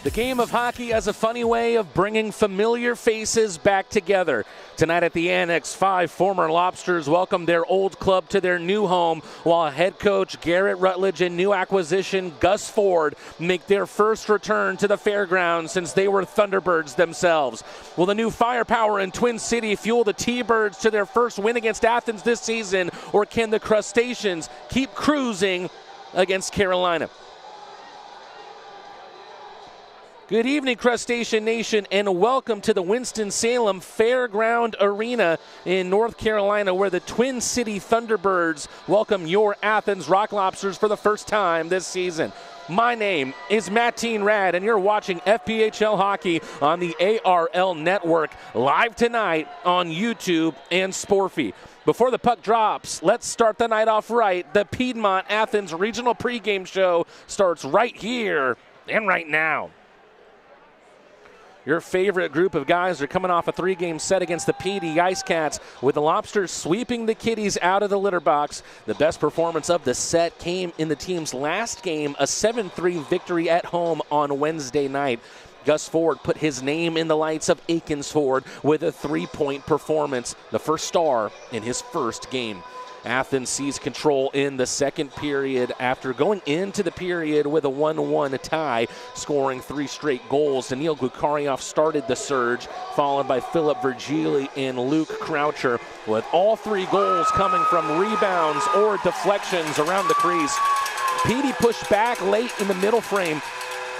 The game of hockey has a funny way of bringing familiar faces back together. Tonight at the Annex, 5 former Lobsters welcome their old club to their new home, while head coach Garrett Rutledge and new acquisition Gus Ford make their first return to the Fairgrounds since they were Thunderbirds themselves. Will the new firepower in Twin City fuel the T-Birds to their first win against Athens this season, or can the Crustaceans keep cruising against Carolina? Good evening, Crustacean Nation, and welcome to the Winston-Salem Fairground Arena in North Carolina, where the Twin City Thunderbirds welcome your Athens Rock Lobsters for the first time this season. My name is Mattine Rad, and you're watching FPHL hockey on the ARL Network, live tonight on YouTube and Sporfy. Before the puck drops, let's start the night off right. The Piedmont Athens Regional Pregame Show starts right here and right now. Your favorite group of guys are coming off a 3-game set against the PD Ice Cats, with the Lobsters sweeping the Kitties out of the litter box. The best performance of the set came in the team's last game, a 7-3 victory at home on Wednesday night. Gus Ford put his name in the lights of Aikens Ford with a 3-point performance, the first star in his first game. Athens sees control in the second period after going into the period with a 1-1 tie, scoring 3 straight goals. Daniil Glukarioff started the surge, followed by Philip Virgili and Luke Croucher, with all 3 goals coming from rebounds or deflections around the crease. PD pushed back late in the middle frame.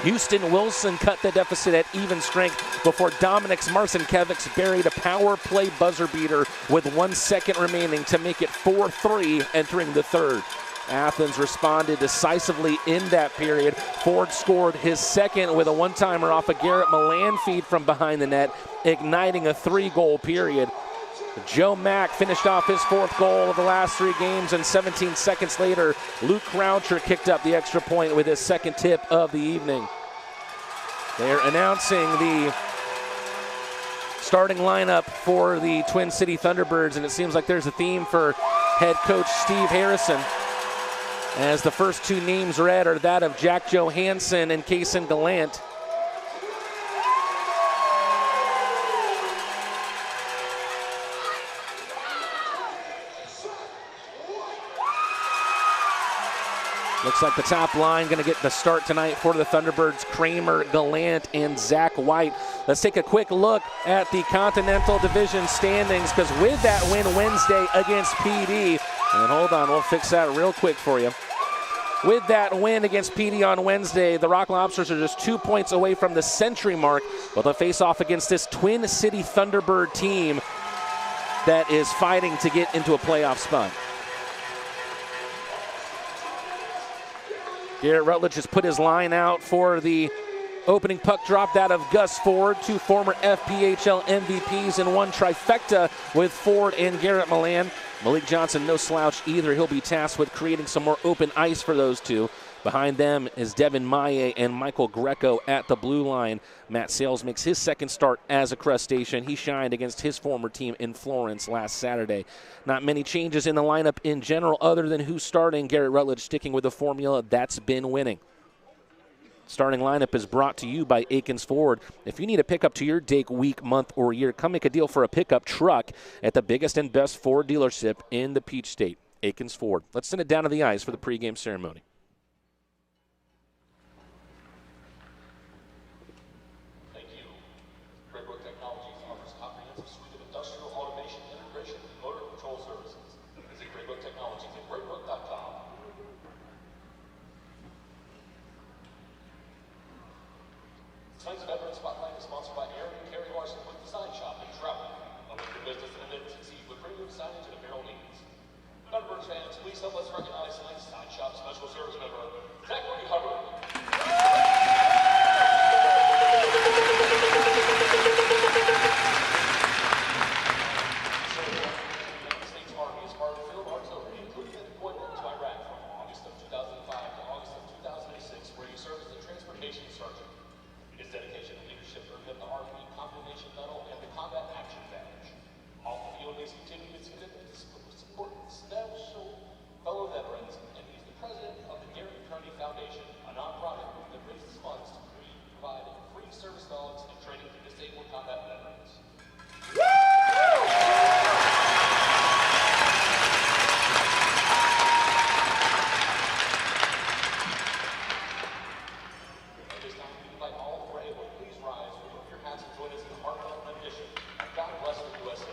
Houston Wilson cut the deficit at even strength before Dominic Marcinkiewicz buried a power play buzzer beater with 1 second remaining to make it 4-3 entering the third. Athens responded decisively in that period. Ford scored his second with a one-timer off a Garrett Milan feed from behind the net, igniting a 3-goal period. Joe Mack finished off his 4th goal of the last 3 games, and 17 seconds later, Luke Croucher kicked up the extra point with his second tip of the evening. They're announcing the starting lineup for the Twin City Thunderbirds, and it seems like there's a theme for head coach Steve Harrison, as the first 2 names read are that of Jack Johansson and Kaysen Gallant. Looks like the top line going to get the start tonight for the Thunderbirds: Kramer, Gallant, and Zach White. Let's take a quick look at the Continental Division standings, because with that win Wednesday against PD, and hold on, we'll fix that real quick for you. With that win against PD on Wednesday, the Rock Lobsters are just 2 points away from the century mark, but they'll face off against this Twin City Thunderbird team that is fighting to get into a playoff spot. Garrett Rutledge has put his line out for the opening puck drop, that of Gus Ford, 2 former FPHL MVPs in one trifecta with Ford and Garrett Milan. Malik Johnson, no slouch either. He'll be tasked with creating some more open ice for those 2. Behind them is Devin Maye and Michael Greco at the blue line. Matt Sales makes his second start as a Crustacean. He shined against his former team in Florence last Saturday. Not many changes in the lineup in general other than who's starting. Garrett Rutledge sticking with the formula that's been winning. Starting lineup is brought to you by Aikens Ford. If you need a pickup to your date, week, month, or year, come make a deal for a pickup truck at the biggest and best Ford dealership in the Peach State, Aikens Ford. Let's send it down to the ice for the pregame ceremony. Tonight's Veteran Spotlight is sponsored by Aaron and Carrie Larson with Design Shop and Travel. Helping your business and event succeed with premium signage and apparel needs. Thunderbirds fans, please help us recognize tonight's Design Shop Special Service member, Zachary Hubbard. United States Army as part of field artillery, including the deployment to Iraq from August of 2005 to August of 2006, where you served as a transportation sergeant. His dedication and leadership earned him the Army Commendation Medal and the Combat Action Badge. Off the field, he's continued his commitment to support special fellow veterans, and he's the president of the Gary Kearney Foundation, a nonprofit group that raises funds to provide service dogs, and training for disabled combat veterans. At this time, we invite all who are able, please rise, remove your hats, and join us in the heartfelt rendition of God Bless the USA.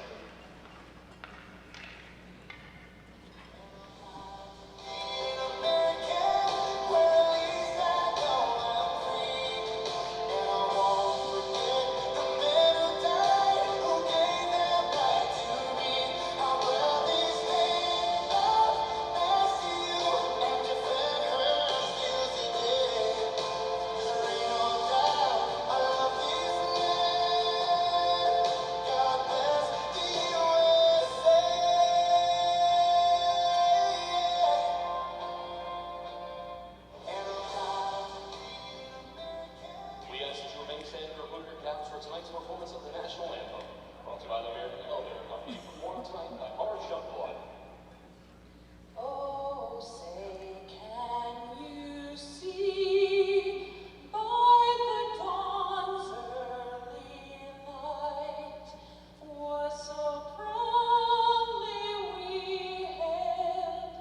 Tonight's performance of the national anthem, brought to you by the American Elevator Company, performed tonight by Orange Youngblood. Oh, say, can you see by the dawn's early light was so proudly we hailed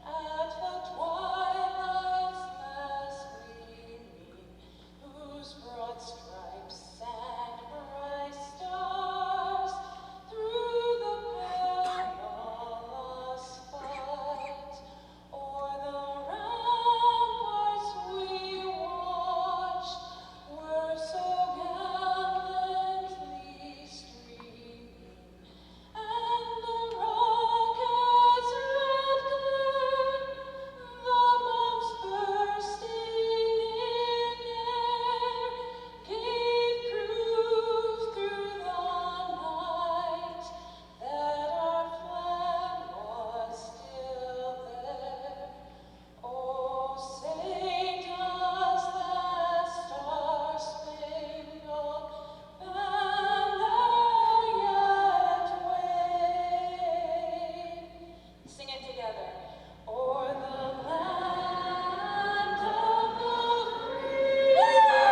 at the twilight's last gleaming, whose broad stripes and bright stars through the perilous fight o'er the ramparts we watched were so gallantly streaming, and the rocket's red glare, the bombs bursting in air, gave proof through the night that our flag was still there. Oh, say does that star-spangled banner yet wave? Sing it together. O'er the land of the free and the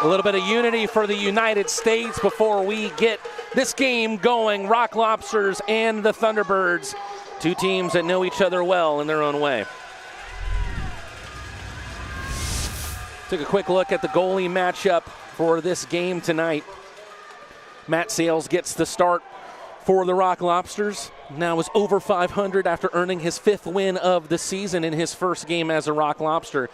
A little bit of unity for the United States before we get this game going. Rock Lobsters and the Thunderbirds, two teams that know each other well in their own way. Took a quick look at the goalie matchup for this game tonight. Matt Sales gets the start for the Rock Lobsters. Now is over 500 after earning his 5th win of the season in his first game as a Rock Lobster.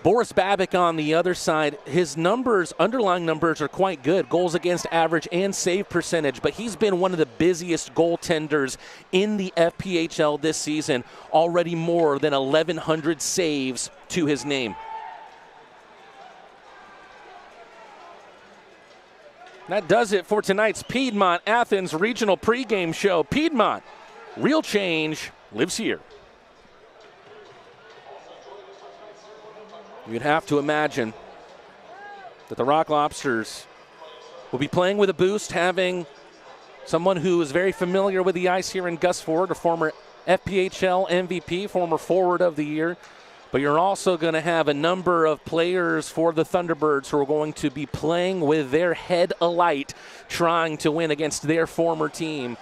Boris Babic on the other side, his numbers, underlying numbers, are quite good. Goals against average and save percentage, but he's been one of the busiest goaltenders in the FPHL this season. Already more than 1,100 saves to his name. That does it for tonight's Piedmont Athens Regional Pregame Show. Piedmont, real change lives here. You'd have to imagine that the Rock Lobsters will be playing with a boost, having someone who is very familiar with the ice here in Gus Ford, a former FPHL MVP, former forward of the year. But you're also going to have a number of players for the Thunderbirds who are going to be playing with their head alight, trying to win against their former team.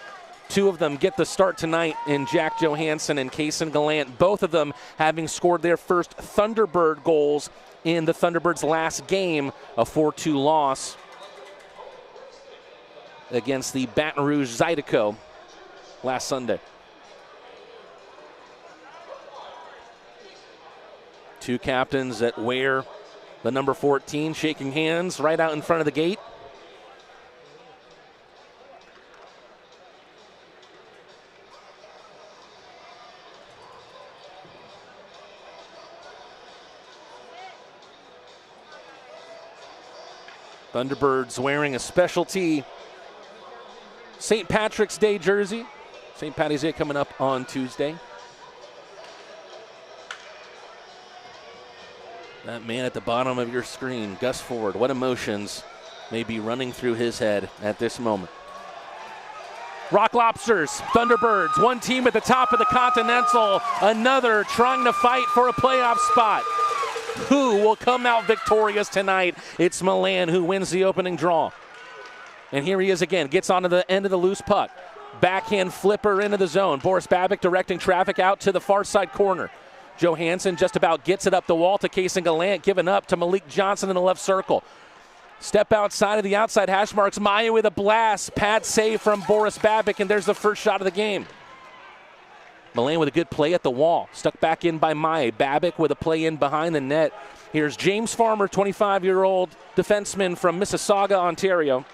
Two of them get the start tonight in Jack Johansson and Kaysen Gallant, both of them having scored their first Thunderbird goals in the Thunderbirds' last game, a 4-2 loss against the Baton Rouge Zydeco last Sunday. Two captains that wear the number 14 shaking hands right out in front of the gate. Thunderbirds wearing a specialty St. Patrick's Day jersey. St. Patty's Day coming up on Tuesday. That man at the bottom of your screen, Gus Ford, what emotions may be running through his head at this moment. Rock Lobsters, Thunderbirds, one team at the top of the Continental, another trying to fight for a playoff spot. Who will come out victorious tonight? It's Milan who wins the opening draw. And here he is again, gets onto the end of the loose puck. Backhand flipper into the zone. Boris Babic directing traffic out to the far side corner. Johansson just about gets it up the wall to Kason Gallant, giving up to Malik Johnson in the left circle. Step outside of the outside hash marks. Maya with a blast. Pad save from Boris Babic, and there's the first shot of the game. Milan with a good play at the wall. Stuck back in by Maya. Babic with a play in behind the net. Here's James Farmer, 25-year-old defenseman from Mississauga, Ontario.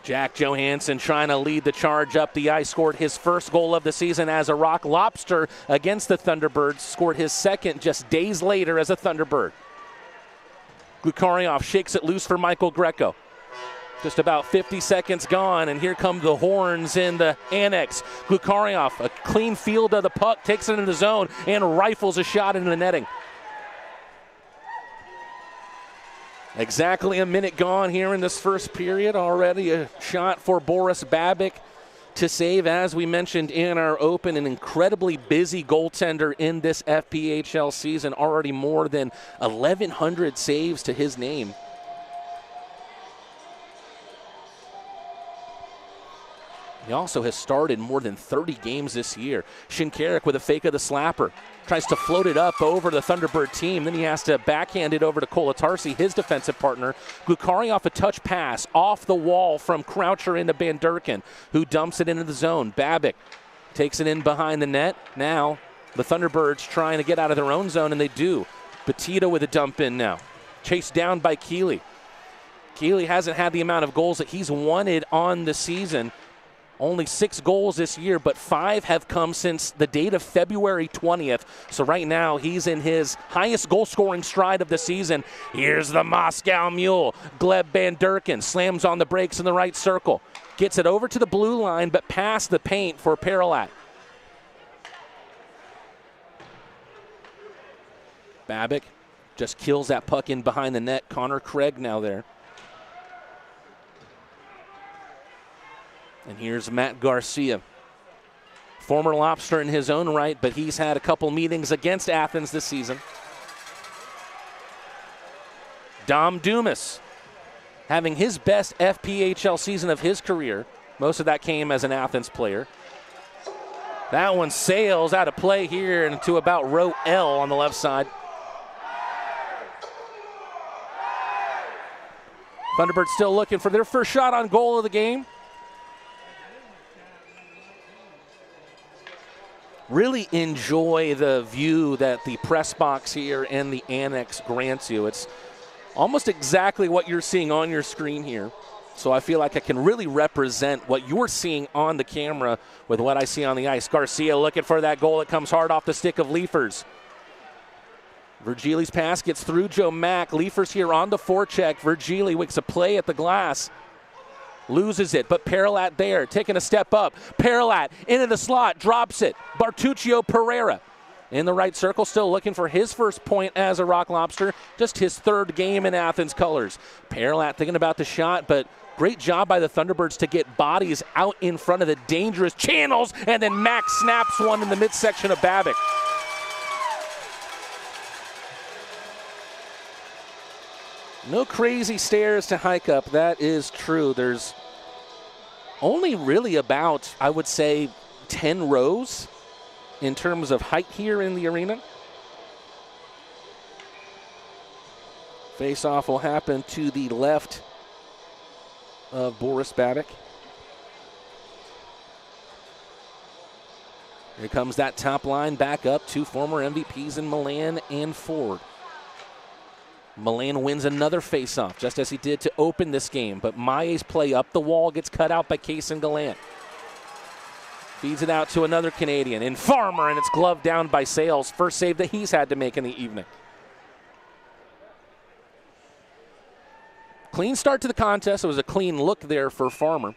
Jack Johansson trying to lead the charge up the ice. Scored his first goal of the season as a Rock Lobster against the Thunderbirds. Scored his second just days later as a Thunderbird. Glukarioff shakes it loose for Michael Greco. Just about 50 seconds gone, and here come the horns in the annex. Glukarioff, a clean field of the puck, takes it into the zone and rifles a shot into the netting. Exactly a minute gone here in this first period. Already a shot for Boris Babic to save. As we mentioned in our open, an incredibly busy goaltender in this FPHL season. Already more than 1,100 saves to his name. He also has started more than 30 games this year. Shinkarik with a fake of the slapper. Tries to float it up over the Thunderbird team. Then he has to backhand it over to Kolatarsi, his defensive partner. Glukarioff a touch pass off the wall from Croucher into Banderkin, who dumps it into the zone. Babic takes it in behind the net. Now the Thunderbirds trying to get out of their own zone, and they do. Petito with a dump in now. Chased down by Keeley. Keeley hasn't had the amount of goals that he's wanted on the season. Only 6 goals this year, but 5 have come since the date of February 20th. So right now, he's in his highest goal-scoring stride of the season. Here's the Moscow Mule. Gleb Banderkin slams on the brakes in the right circle. Gets it over to the blue line, but past the paint for Paralat. Babic just kills that puck in behind the net. Connor Craig now there. And here's Matt Garcia, former Lobster in his own right, but he's had a couple meetings against Athens this season. Dom Dumas having his best FPHL season of his career. Most of that came as an Athens player. That one sails out of play here into about row L on the left side. Thunderbirds still looking for their first shot on goal of the game. Really enjoy the view that the press box here and the annex grants you. It's almost exactly what you're seeing on your screen here. So I feel like I can really represent what you're seeing on the camera with what I see on the ice. Garcia looking for that goal. It comes hard off the stick of Leifers. Virgili's pass gets through Joe Mack. Leifers here on the forecheck. Virgili makes a play at the glass. Loses it, but Paralat there, taking a step up. Paralat into the slot, drops it. Bartuccio Pereira in the right circle, still looking for his first point as a Rock Lobster. Just his 3rd game in Athens colors. Paralat thinking about the shot, but great job by the Thunderbirds to get bodies out in front of the dangerous channels, and then Max snaps one in the midsection of Babic. No crazy stairs to hike up, that is true. There's only really about, I would say, 10 rows in terms of height here in the arena. Face-off will happen to the left of Boris Babic. Here comes that top line back up. 2 former MVPs in Milan and Ford. Milan wins another face-off, just as he did to open this game. But Maye's play up the wall gets cut out by Kason Gallant. Feeds it out to another Canadian. And Farmer, and it's gloved down by Sales. First save that he's had to make in the evening. Clean start to the contest. It was a clean look there for Farmer.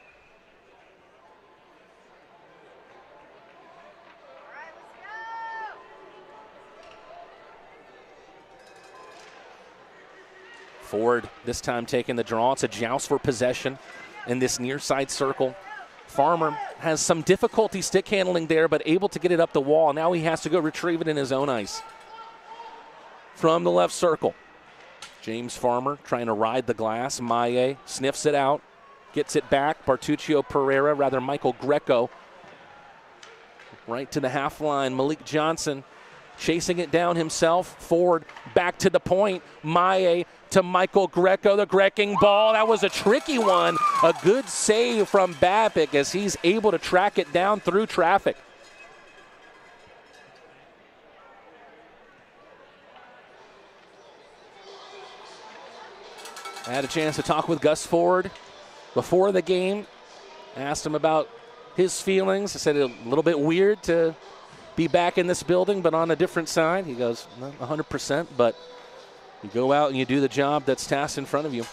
Ford this time taking the draw. It's a joust for possession. in this near side circle. Farmer has some difficulty stick handling there, but able to get it up the wall. Now he has to go retrieve it in his own ice. From the left circle, James Farmer trying to ride the glass. Maye sniffs it out, gets it back. Michael Greco. Right to the half line. Malik Johnson chasing it down himself. Forward, back to the point. Maye to Michael Greco, the Grecking ball. That was a tricky one. A good save from Babbitt as he's able to track it down through traffic. I had a chance to talk with Gus Ford before the game. Asked him about his feelings. I said a little bit weird to be back in this building, but on a different side. He goes, 100%, but you go out and you do the job that's tasked in front of you.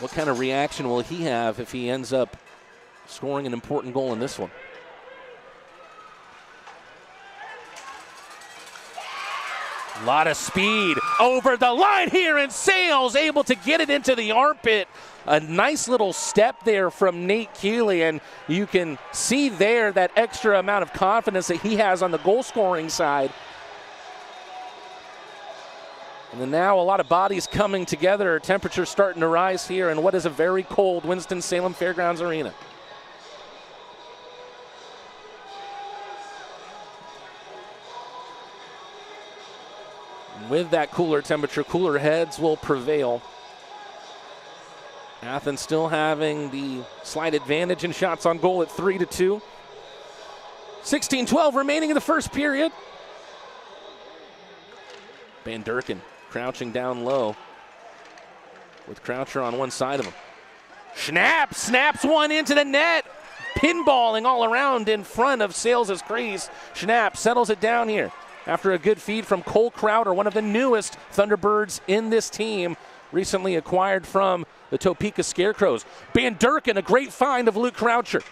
What kind of reaction will he have if he ends up scoring an important goal in this one? A lot of speed over the line here, and Sales able to get it into the armpit. A nice little step there from Nate Keeley, and you can see there that extra amount of confidence that he has on the goal-scoring side. And then now a lot of bodies coming together. Temperatures starting to rise here in what is a very cold Winston-Salem Fairgrounds Arena. And with that cooler temperature, cooler heads will prevail. Athens still having the slight advantage in shots on goal at 3-2. 16-12 remaining in the first period. Van Durken crouching down low with Croucher on one side of him. Schnapp snaps one into the net. Pinballing all around in front of Sales' crease. Schnapp settles it down here after a good feed from Cole Crowder, one of the newest Thunderbirds in this team, recently acquired from the Topeka Scarecrows. Van Durken, a great find of Luke Croucher.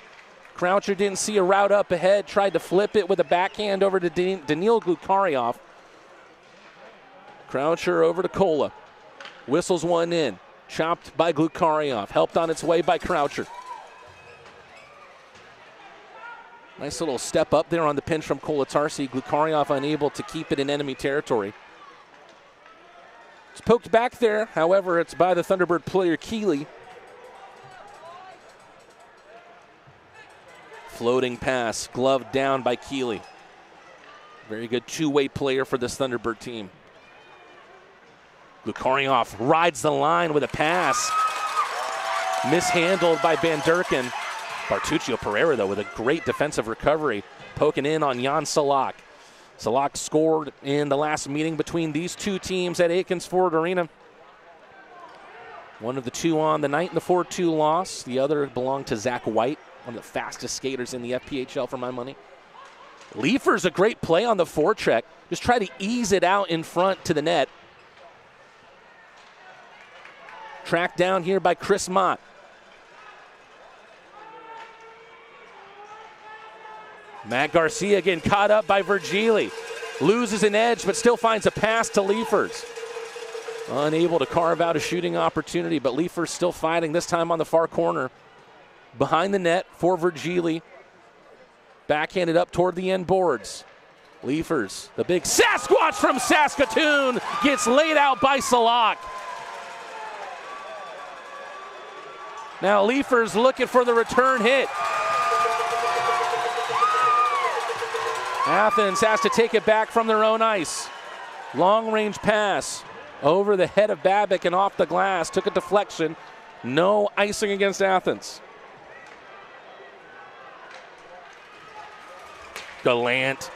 Croucher didn't see a route up ahead, tried to flip it with a backhand over to Daniil Glukaryov. Croucher over to Kola. Whistles one in. Chopped by Glukaryov. Helped on its way by Croucher. Nice little step up there on the pinch from Kolatarsi. Glukaryov unable to keep it in enemy territory. It's poked back there. However, it's by the Thunderbird player Keeley. Floating pass. Gloved down by Keeley. Very good two-way player for this Thunderbird team. Glukaryov rides the line with a pass. Mishandled by Van Durken. Bartuccio Pereira, though, with a great defensive recovery, poking in on Jan Salak. Salak scored in the last meeting between these two teams at Aikens Ford Arena. One of the two on the night in the 4-2 loss. The other belonged to Zach White, one of the fastest skaters in the FPHL for my money. Leifer's a great play on the forecheck. Just try to ease it out in front to the net. Tracked down here by Chris Mott. Matt Garcia again caught up by Virgili. Loses an edge, but still finds a pass to Leifers. Unable to carve out a shooting opportunity, but Leifers still fighting, this time on the far corner. Behind the net for Virgili. Backhanded up toward the end boards. Leifers, the big Sasquatch from Saskatoon, gets laid out by Salak. Now Leifers looking for the return hit. Athens has to take it back from their own ice. Long-range pass over the head of Babbitt and off the glass. Took a deflection. No icing against Athens. Gallant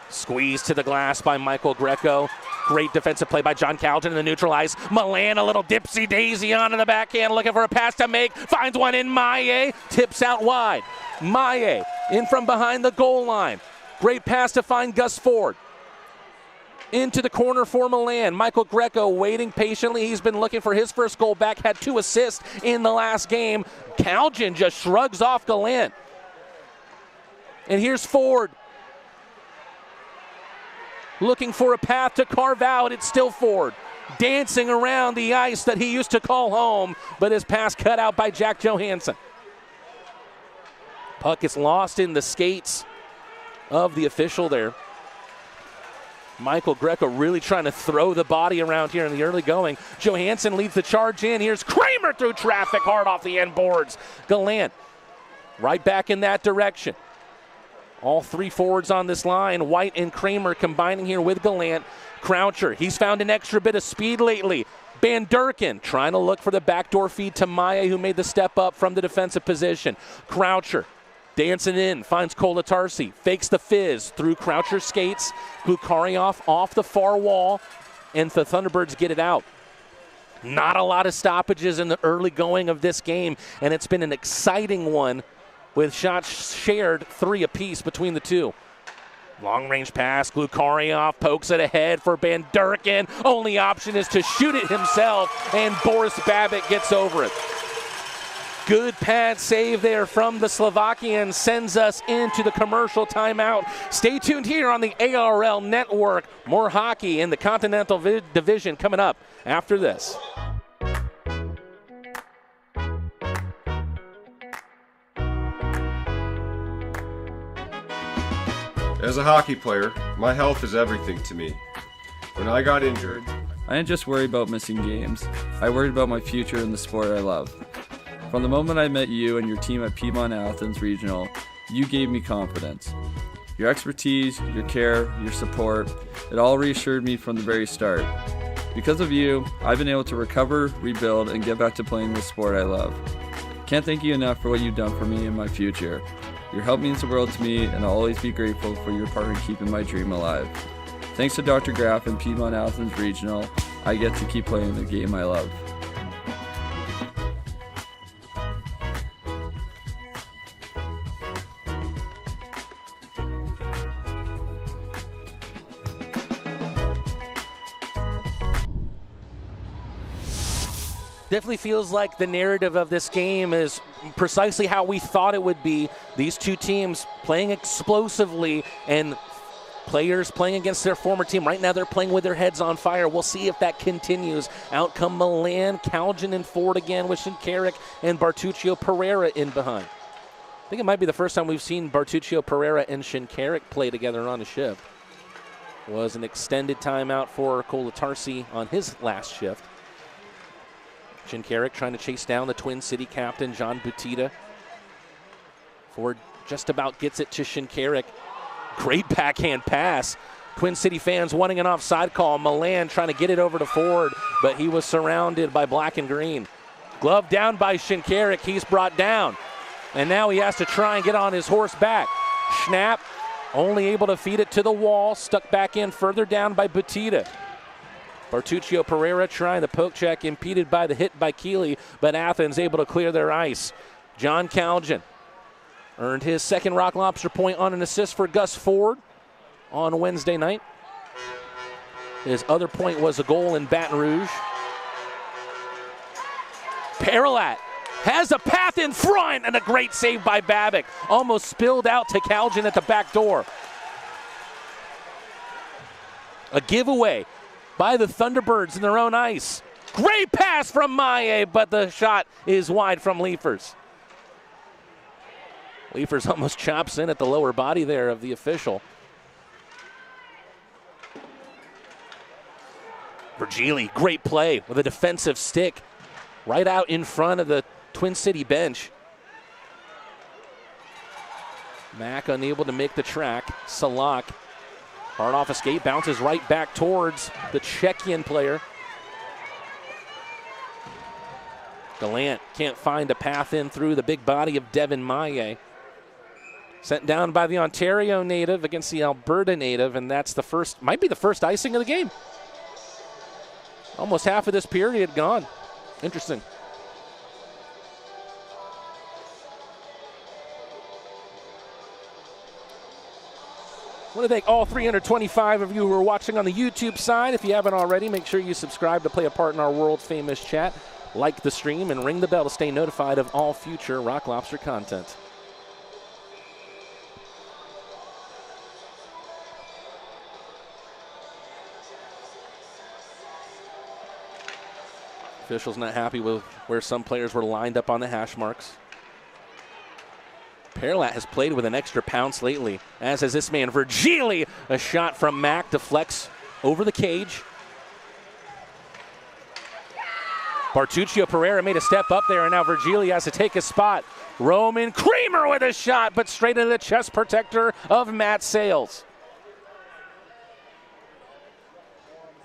squeezed to the glass by Michael Greco. Great defensive play by John Calgin in the neutral ice. Milan, a little dipsy-daisy on the backhand, looking for a pass to make. Finds one in Maye. Tips out wide. Maye in from behind the goal line. Great pass to find Gus Ford. Into the corner for Milan. Michael Greco waiting patiently. He's been looking for his first goal back. Had 2 assists in the last game. Calgin just shrugs off Gallant. And here's Ford. Looking for a path to carve out. It's still Ford. dancing around the ice that he used to call home, but his pass cut out by Jack Johansson. Puck is lost in the skates of the official there. Michael Greco really trying to throw the body around here in the early going. Johansson leads the charge in. Here's Kramer through traffic, hard off the end boards. Gallant right back in that direction. All three forwards on this line, White and Kramer combining here with Gallant. Croucher, he's found an extra bit of speed lately. Van Durken trying to look for the backdoor feed to Maye, who made the step up from the defensive position. Croucher dancing in, finds Kolatarsi, fakes the fizz through Croucher's skates. Glukarioff off the far wall, and the Thunderbirds get it out. Not a lot of stoppages in the early going of this game, and it's been an exciting one with shots shared 3 apiece between the two. Long-range pass, Glukarioff pokes it ahead for Van Durken. Only option is to shoot it himself, and Boris Babic gets over it. Good pad save there from the Slovakian, sends us into the commercial timeout. Stay tuned here on the ARL Network. More hockey in the Continental Division coming up after this. As a hockey player, my health is everything to me. When I got injured, I didn't just worry about missing games. I worried about my future in the sport I love. From the moment I met you and your team at Piedmont Athens Regional, you gave me confidence. Your expertise, your care, your support, it all reassured me from the very start. Because of you, I've been able to recover, rebuild, and get back to playing the sport I love. Can't thank you enough for what you've done for me and my future. Your help means the world to me, and I'll always be grateful for your part in keeping my dream alive. Thanks to Dr. Graff and Piedmont Athens Regional, I get to keep playing the game I love. Definitely feels like the narrative of this game is precisely how we thought it would be. These two teams playing explosively and players playing against their former team. Right now they're playing with their heads on fire. We'll see if that continues. Out come Milan, Calgin in forward again with Shinkarik and Bartuccio Pereira in behind. I think it might be the first time we've seen Bartuccio Pereira and Shinkarik play together on a shift. Was an extended timeout for Kolatarsi on his last shift. Shinkarik trying to chase down the Twin City captain, John Butita. Ford just about gets it to Shinkarik. Great backhand pass. Twin City fans wanting an offside call. Milan trying to get it over to Ford, but he was surrounded by black and green. Glove down by Shinkarik. He's brought down. And now he has to try and get on his horse back. Schnapp only able to feed it to the wall. Stuck back in further down by Butita. Bartuccio Pereira trying the poke check, impeded by the hit by Keeley, but Athens able to clear their ice. John Calgin earned his second Rock Lobster point on an assist for Gus Ford on Wednesday night. His other point was a goal in Baton Rouge. Paralat has a path in front, and a great save by Babic. Almost spilled out to Calgin at the back door. A giveaway by the Thunderbirds in their own ice. Great pass from Maye, but the shot is wide from Leifers. Leifers almost chops in at the lower body there of the official. Virgili, great play with a defensive stick right out in front of the Twin City bench. Mack unable to make the track. Salak, hard off a skate, bounces right back towards the Czechian player. Gallant can't find a path in through the big body of Devin Maye. Sent down by the Ontario native against the Alberta native, and that's the first, might be the first icing of the game. Almost half of this period gone. Interesting. I want to thank all 325 of you who are watching on the YouTube side. If you haven't already, make sure you subscribe to play a part in our world-famous chat. Like the stream and ring the bell to stay notified of all future Rock Lobster content. Officials not happy with where some players were lined up on the hash marks. Perlat has played with an extra pounce lately, as has this man, Virgili. A shot from Mack deflects over the cage. Bartuccio Pereira made a step up there, and now Virgili has to take his spot. Roman Kramer with a shot, but straight into the chest protector of Matt Sales.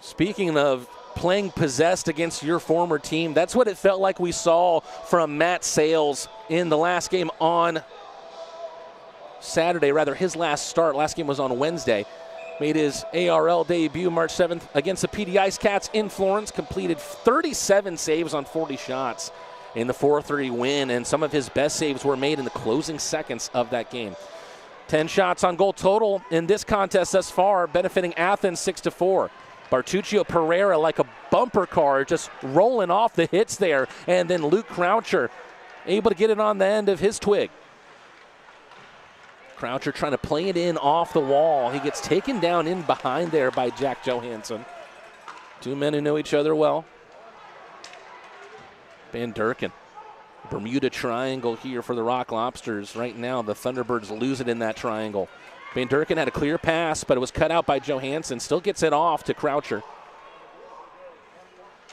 Speaking of playing possessed against your former team, that's what it felt like we saw from Matt Sales in the last game on Saturday, rather his last start. Last game was on Wednesday. Made his ARL debut March 7th against the PD Ice Cats in Florence. Completed 37 saves on 40 shots in the 4-3 win, and some of his best saves were made in the closing seconds of that game. 10 shots on goal total in this contest thus far, benefiting Athens 6-4. Bartuccio Pereira like a bumper car, just rolling off the hits there, and then Luke Croucher able to get it on the end of his twig. Croucher trying to play it in off the wall. He gets taken down in behind there by Jack Johansson. Two men who know each other well. Van Durken. Bermuda Triangle here for the Rock Lobsters. Right now, the Thunderbirds lose it in that triangle. Van Durken had a clear pass, but it was cut out by Johansson. Still gets it off to Croucher.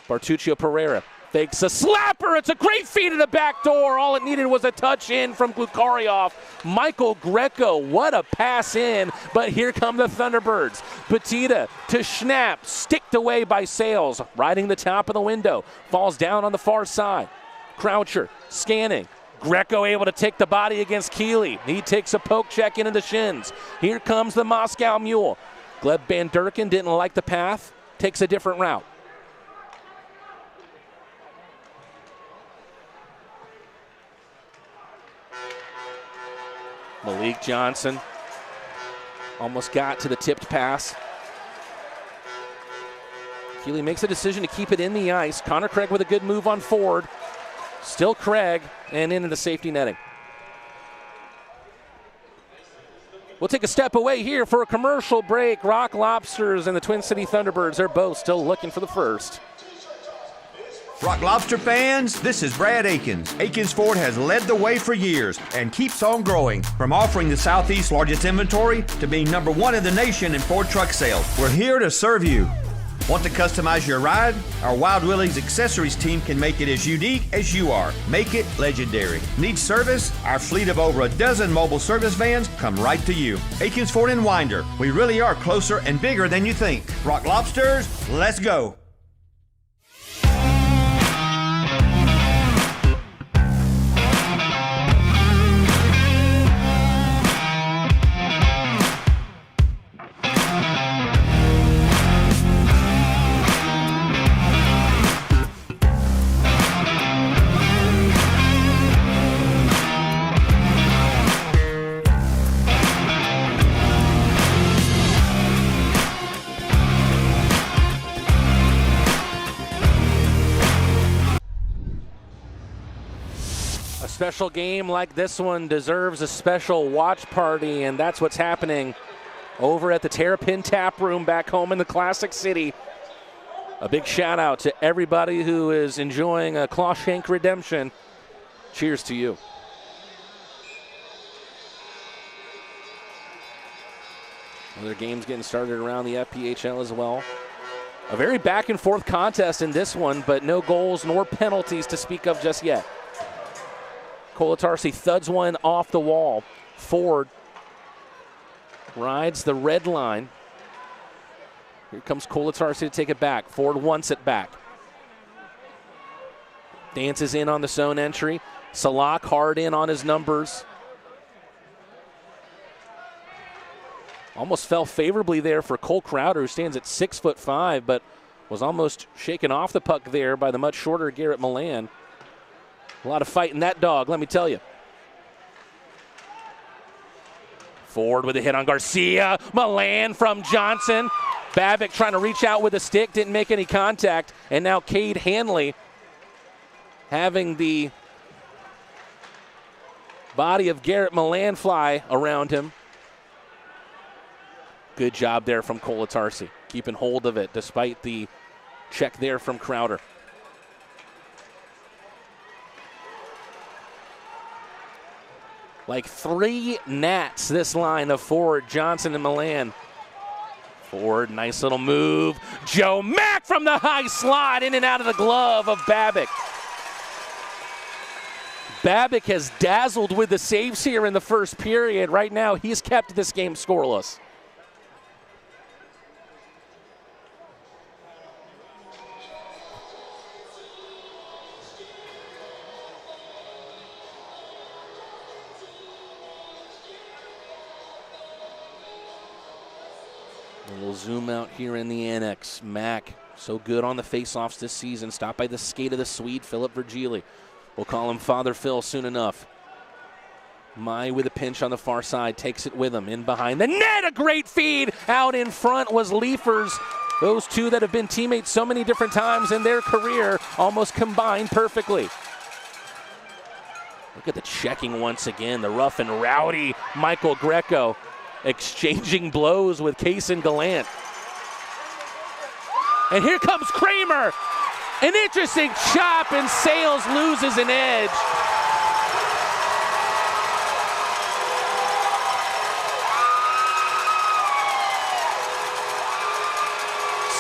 Bartuccio Pereira fakes a slapper. It's a great feed to the back door. All it needed was a touch in from Glukarioff. Michael Greco, what a pass in. But here come the Thunderbirds. Petita to Schnapp, sticked away by Sales. Riding the top of the window. Falls down on the far side. Croucher scanning. Greco able to take the body against Keeley. He takes a poke check into the shins. Here comes the Moscow Mule. Gleb Van Durken didn't like the path. Takes a different route. Malik Johnson almost got to the tipped pass. Keeley makes a decision to keep it in the ice. Connor Craig with a good move on Ford. Still Craig, and into the safety netting. We'll take a step away here for a commercial break. Rock Lobsters and the Twin City Thunderbirds are both still looking for the first. Rock Lobster fans, this is Brad Akins. Akins Ford has led the way for years and keeps on growing. From offering the Southeast's largest inventory to being #1 in the nation in Ford truck sales, we're here to serve you. Want to customize your ride? Our Wild Willie's accessories team can make it as unique as you are. Make it legendary. Need service? Our fleet of over a dozen mobile service vans come right to you. Akins Ford and Winder. We really are closer and bigger than you think. Rock Lobsters, let's go. Special game like this one deserves a special watch party, and that's what's happening over at the Terrapin Tap Room back home in the Classic City. A big shout out to everybody who is enjoying a Clawshank redemption. Cheers to you. Other games getting started around the FPHL as well. A very back and forth contest in this one, but no goals nor penalties to speak of just yet. Colatarsi thuds one off the wall. Ford rides the red line. Here comes Colatarsi to take it back. Ford wants it back. Dances in on the zone entry. Salak hard in on his numbers. Almost fell favorably there for Cole Crowder, who stands at 6'5", but was almost shaken off the puck there by the much shorter Garrett Milan. A lot of fight in that dog, let me tell you. Ford with a hit on Garcia. Milan from Johnson. Babick trying to reach out with a stick, didn't make any contact. And now Cade Hanley having the body of Garrett Milan fly around him. Good job there from Colatarsi, keeping hold of it despite the check there from Crowder. Like 3 gnats, this line of Ford, Johnson, and Milan. Ford, nice little move. Joe Mack from the high slot, in and out of the glove of Babick. Babick has dazzled with the saves here in the first period. Right now, he's kept this game scoreless. And we'll zoom out here in the annex. Mack, so good on the faceoffs this season. Stopped by the skate of the Swede, Philip Virgili. We'll call him Father Phil soon enough. Mai with a pinch on the far side, takes it with him in behind the net. A great feed. Out in front was Leifers. Those two that have been teammates so many different times in their career almost combined perfectly. Look at the checking once again. The rough and rowdy Michael Greco exchanging blows with Kaysen Gallant. And here comes Kramer. An interesting chop, and Sales loses an edge.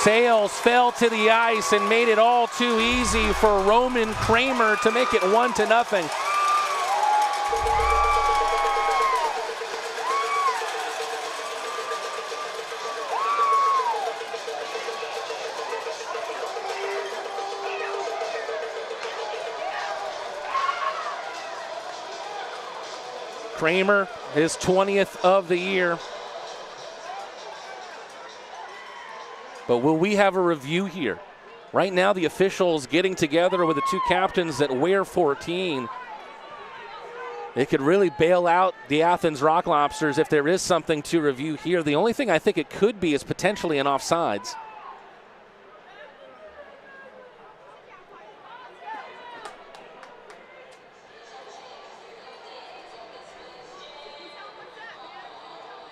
Sales fell to the ice and made it all too easy for Roman Kramer to make it 1-0. Kramer, his 20th of the year. But will we have a review here? Right now, the officials getting together with the two captains that wear 14. It could really bail out the Athens Rock Lobsters if there is something to review here. The only thing I think it could be is potentially an offsides.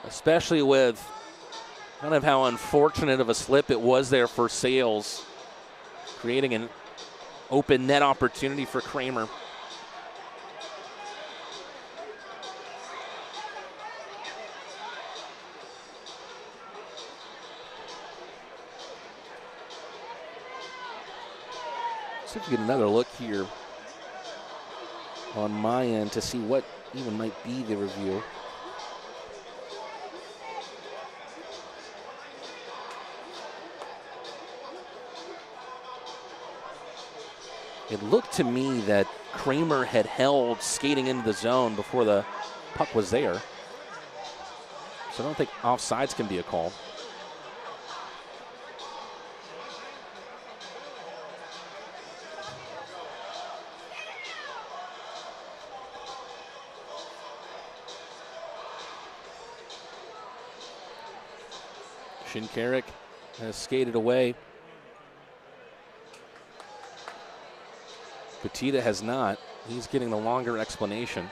Especially with kind of how unfortunate of a slip it was there for Sales, creating an open net opportunity for Kramer. Let's see if we get another look here on my end to see what even might be the review. It looked to me that Kramer had held skating into the zone before the puck was there. So I don't think offsides can be a call. Shinkarik has skated away. Petita has not. He's getting the longer explanation.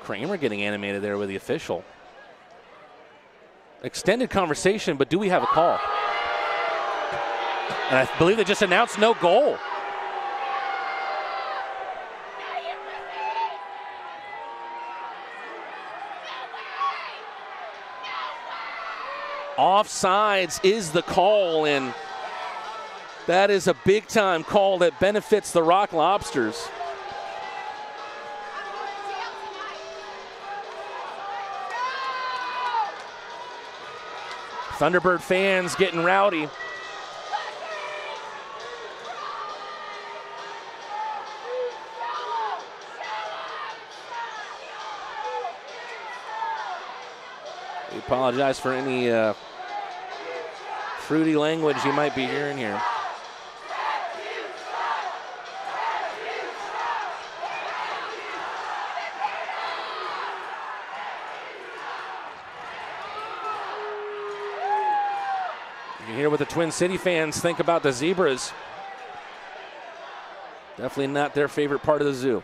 Kramer getting animated there with the official. Extended conversation, but do we have a call? And I believe they just announced no goal. Offsides is the call, and that is a big-time call that benefits the Rock Lobsters. Thunderbird fans getting rowdy. We apologize for any fruity language you might be hearing here. You can hear what the Twin City fans think about the Zebras. Definitely not their favorite part of the zoo.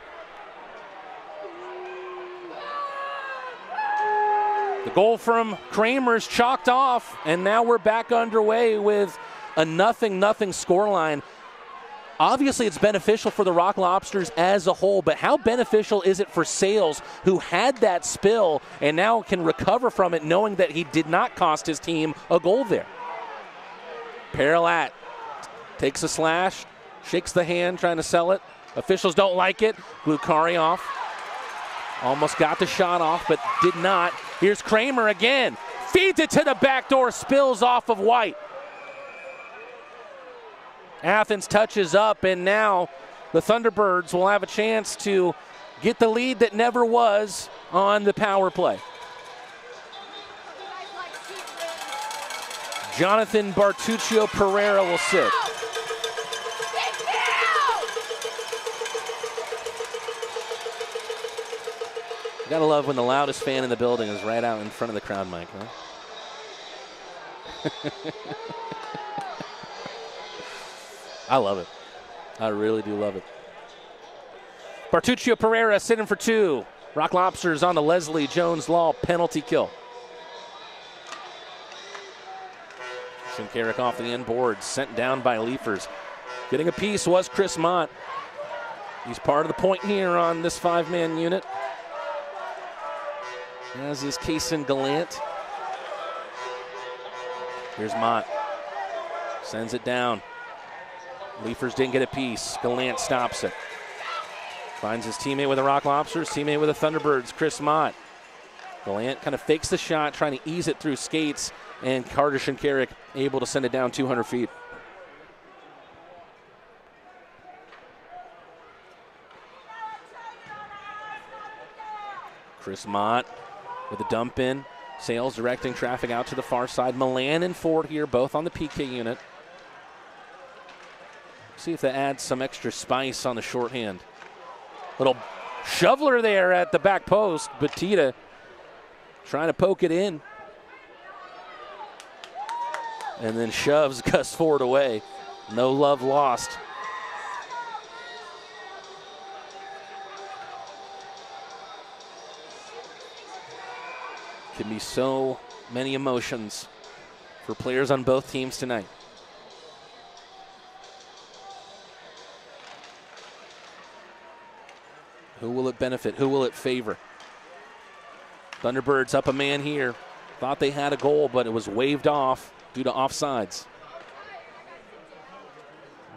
The goal from Kramer's chalked off, and now we're back underway with a 0-0 scoreline. Obviously, it's beneficial for the Rock Lobsters as a whole, but how beneficial is it for Sales, who had that spill and now can recover from it, knowing that he did not cost his team a goal there? Paralat takes a slash, shakes the hand, trying to sell it. Officials don't like it. Glukari off. Almost got the shot off, but did not. Here's Kramer again. Feeds it to the back door, spills off of White. Athens touches up, and now the Thunderbirds will have a chance to get the lead that never was on the power play. Jonathan Bartuccio Pereira will sit. You gotta love when the loudest fan in the building is right out in front of the crowd mic, huh? I love it. I really do love it. Bartuccio Pereira sitting for 2. Rock Lobsters on the Leslie Jones Law penalty kill. Shinkarik off the end board, sent down by Leafers. Getting a piece was Chris Mott. He's part of the point here on this 5-man unit, as is Kaysen Gallant. Here's Mott. Sends it down. Leafers didn't get a piece. Gallant stops it. Finds his teammate with the Rock Lobsters, teammate with the Thunderbirds, Chris Mott. Gallant kind of fakes the shot, trying to ease it through skates, and Carter Shinkarik able to send it down 200 feet. Chris Mott with a dump in. Sales directing traffic out to the far side. Milan and Ford here, both on the PK unit. See if that adds some extra spice on the shorthand. Little shoveler there at the back post. Batista trying to poke it in. And then shoves Gus Ford away. No love lost. Can be so many emotions for players on both teams tonight. Who will it benefit? Who will it favor? Thunderbirds up a man here. Thought they had a goal, but it was waved off due to offsides.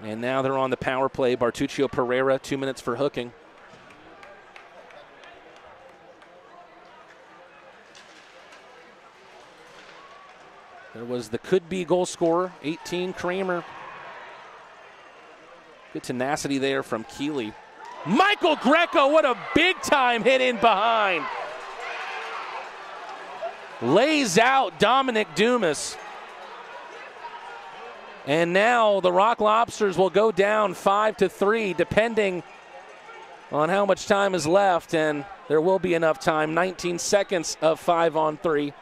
And now they're on the power play. Bartuccio Pereira, 2 minutes for hooking. There was the could-be goal scorer, 18, Kramer. Good tenacity there from Keeley. Michael Greco, what a big-time hit in behind. Lays out Dominic Dumas. And now the Rock Lobsters will go down 5-3, depending on how much time is left, and there will be enough time. 19 seconds of 5-on-3.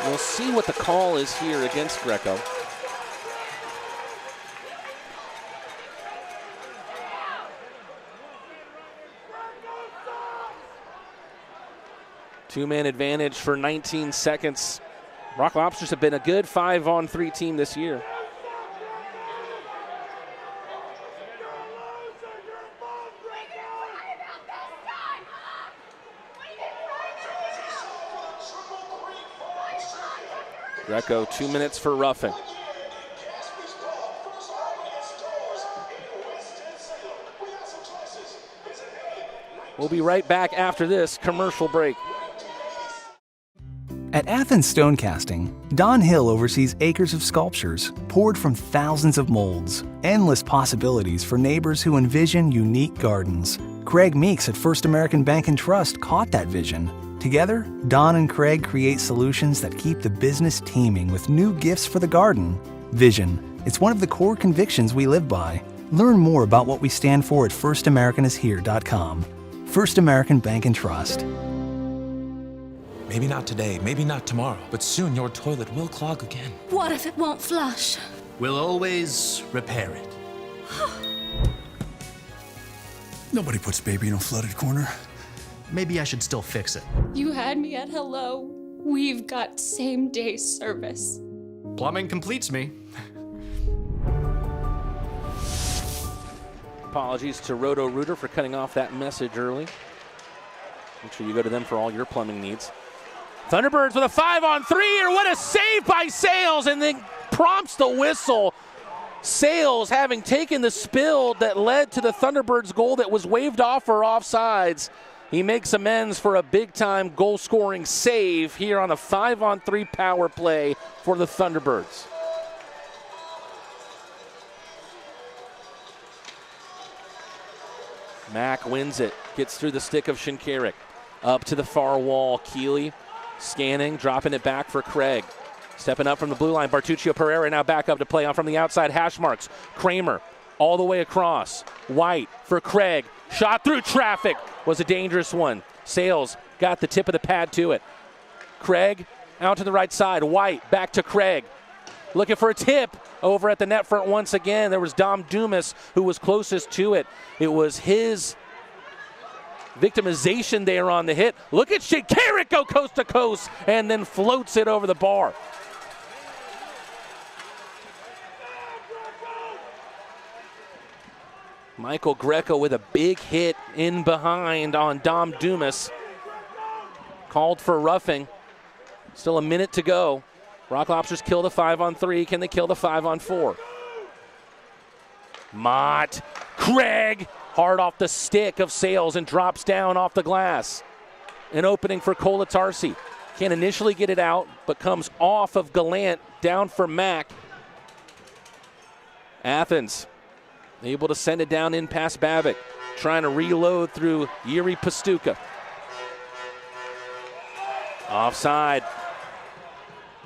We'll see what the call is here against Greco. Two-man advantage for 19 seconds. Rock Lobsters have been a good 5-on-3 team this year. Greco, 2 minutes for roughing. We'll be right back after this commercial break. At Athens Stonecasting, Don Hill oversees acres of sculptures poured from thousands of molds. Endless possibilities for neighbors who envision unique gardens. Craig Meeks at First American Bank and Trust caught that vision. Together, Don and Craig create solutions that keep the business teeming with new gifts for the garden. Vision. It's one of the core convictions we live by. Learn more about what we stand for at firstamericanishere.com. First American Bank and Trust. Maybe not today, maybe not tomorrow, but soon your toilet will clog again. What if it won't flush? We'll always repair it. Nobody puts baby in a flooded corner. maybe I should still fix it. You had me at hello. We've got same-day service. Plumbing completes me. Apologies to Roto-Rooter for cutting off that message early. Make sure you go to them for all your plumbing needs. Thunderbirds with a 5-on-3, or what a save by Sales, and then prompts the whistle. Sales having taken the spill that led to the Thunderbirds goal that was waved off for offsides. He makes amends for a big-time goal-scoring save here on a 5-on-3 power play for the Thunderbirds. Mack wins it, gets through the stick of Shinkarik. Up to the far wall, Keeley scanning, dropping it back for Craig. Stepping up from the blue line, Bartuccio Pereira now back up to play on from the outside, hash marks. Kramer all the way across. White for Craig, shot through traffic, was a dangerous one. Sales got the tip of the pad to it. Craig out to the right side, White back to Craig. Looking for a tip over at the net front once again. There was Dom Dumas who was closest to it. It was his victimization there on the hit. Look at Shinkarik go coast to coast and then floats it over the bar. Michael Greco with a big hit in behind on Dom Dumas. Called for roughing. Still a minute to go. Rock Lobsters kill the 5-on-3. Can they kill the 5-on-4? Mott. Craig. Hard off the stick of Sales and drops down off the glass. An opening for Kolatarsi. Can't initially get it out, but comes off of Gallant down for Mack. Athens able to send it down in past Babic. Trying to reload through Yuri Pastuka. Offside.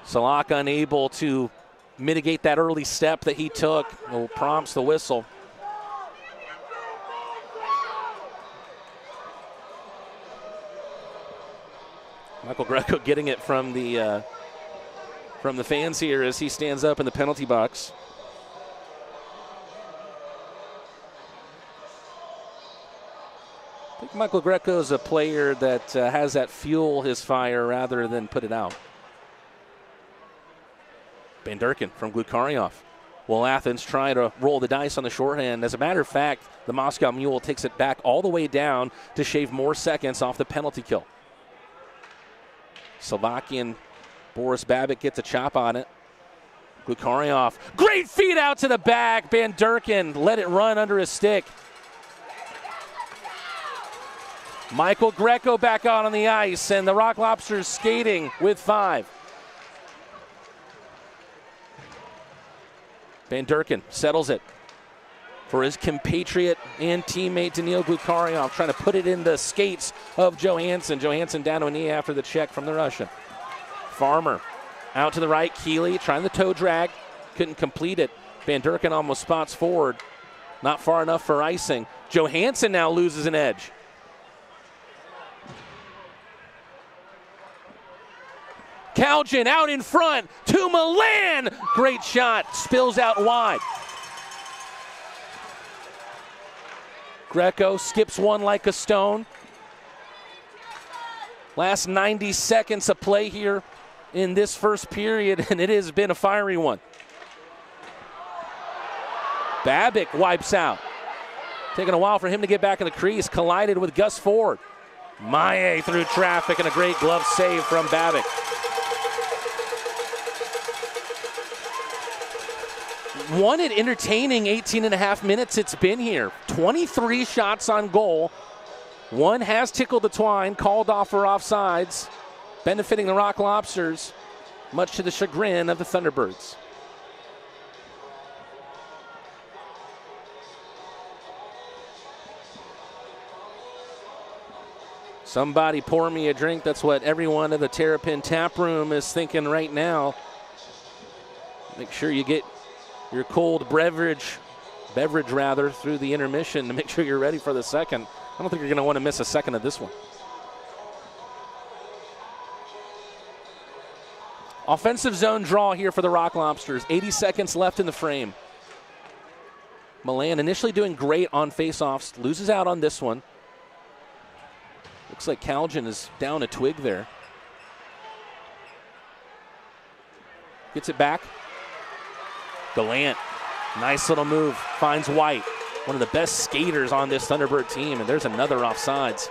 Salak unable to mitigate that early step that he took. It prompts the whistle. Michael Greco getting it from the fans here as he stands up in the penalty box. I think Michael Greco is a player that has that fuel his fire rather than put it out. Van Durkin from Glukaryov. Will Athens try to roll the dice on the shorthand? As a matter of fact, the Moscow Mule takes it back all the way down to shave more seconds off the penalty kill. Slovakian Boris Babic gets a chop on it. Glukaryov, great feed out to the back. Van Durkin let it run under his stick. Michael Greco back out on the ice, and the Rock Lobsters skating with 5. Van Durkin settles it for his compatriot and teammate Daniil Glukaryov, trying to put it in the skates of Johansson. Johansson down to a knee after the check from the Russian. Farmer out to the right, Keeley trying the toe drag, couldn't complete it. Van Durkin almost spots forward, not far enough for icing. Johansson now loses an edge. Kaljan out in front to Milan. Great shot, spills out wide. Greco skips one like a stone. Last 90 seconds of play here in this first period, and it has been a fiery one. Babic wipes out. Taking a while for him to get back in the crease. Collided with Gus Ford. Maye through traffic and a great glove save from Babic. One at entertaining 18.5 minutes it's been here. 23 shots on goal. One has tickled the twine, called off for offsides, benefiting the Rock Lobsters, much to the chagrin of the Thunderbirds. Somebody pour me a drink. That's what everyone at the Terrapin Tap Room is thinking right now. Make sure you get your cold beverage through the intermission to make sure you're ready for the second. I don't think you're going to want to miss a second of this one. Offensive zone draw here for the Rock Lobsters. 80 seconds left in the frame. Milan initially doing great on faceoffs, loses out on this one. Looks like Calgin is down a twig there. Gets it back. Gallant, nice little move, finds White. One of the best skaters on this Thunderbird team, and there's another offsides.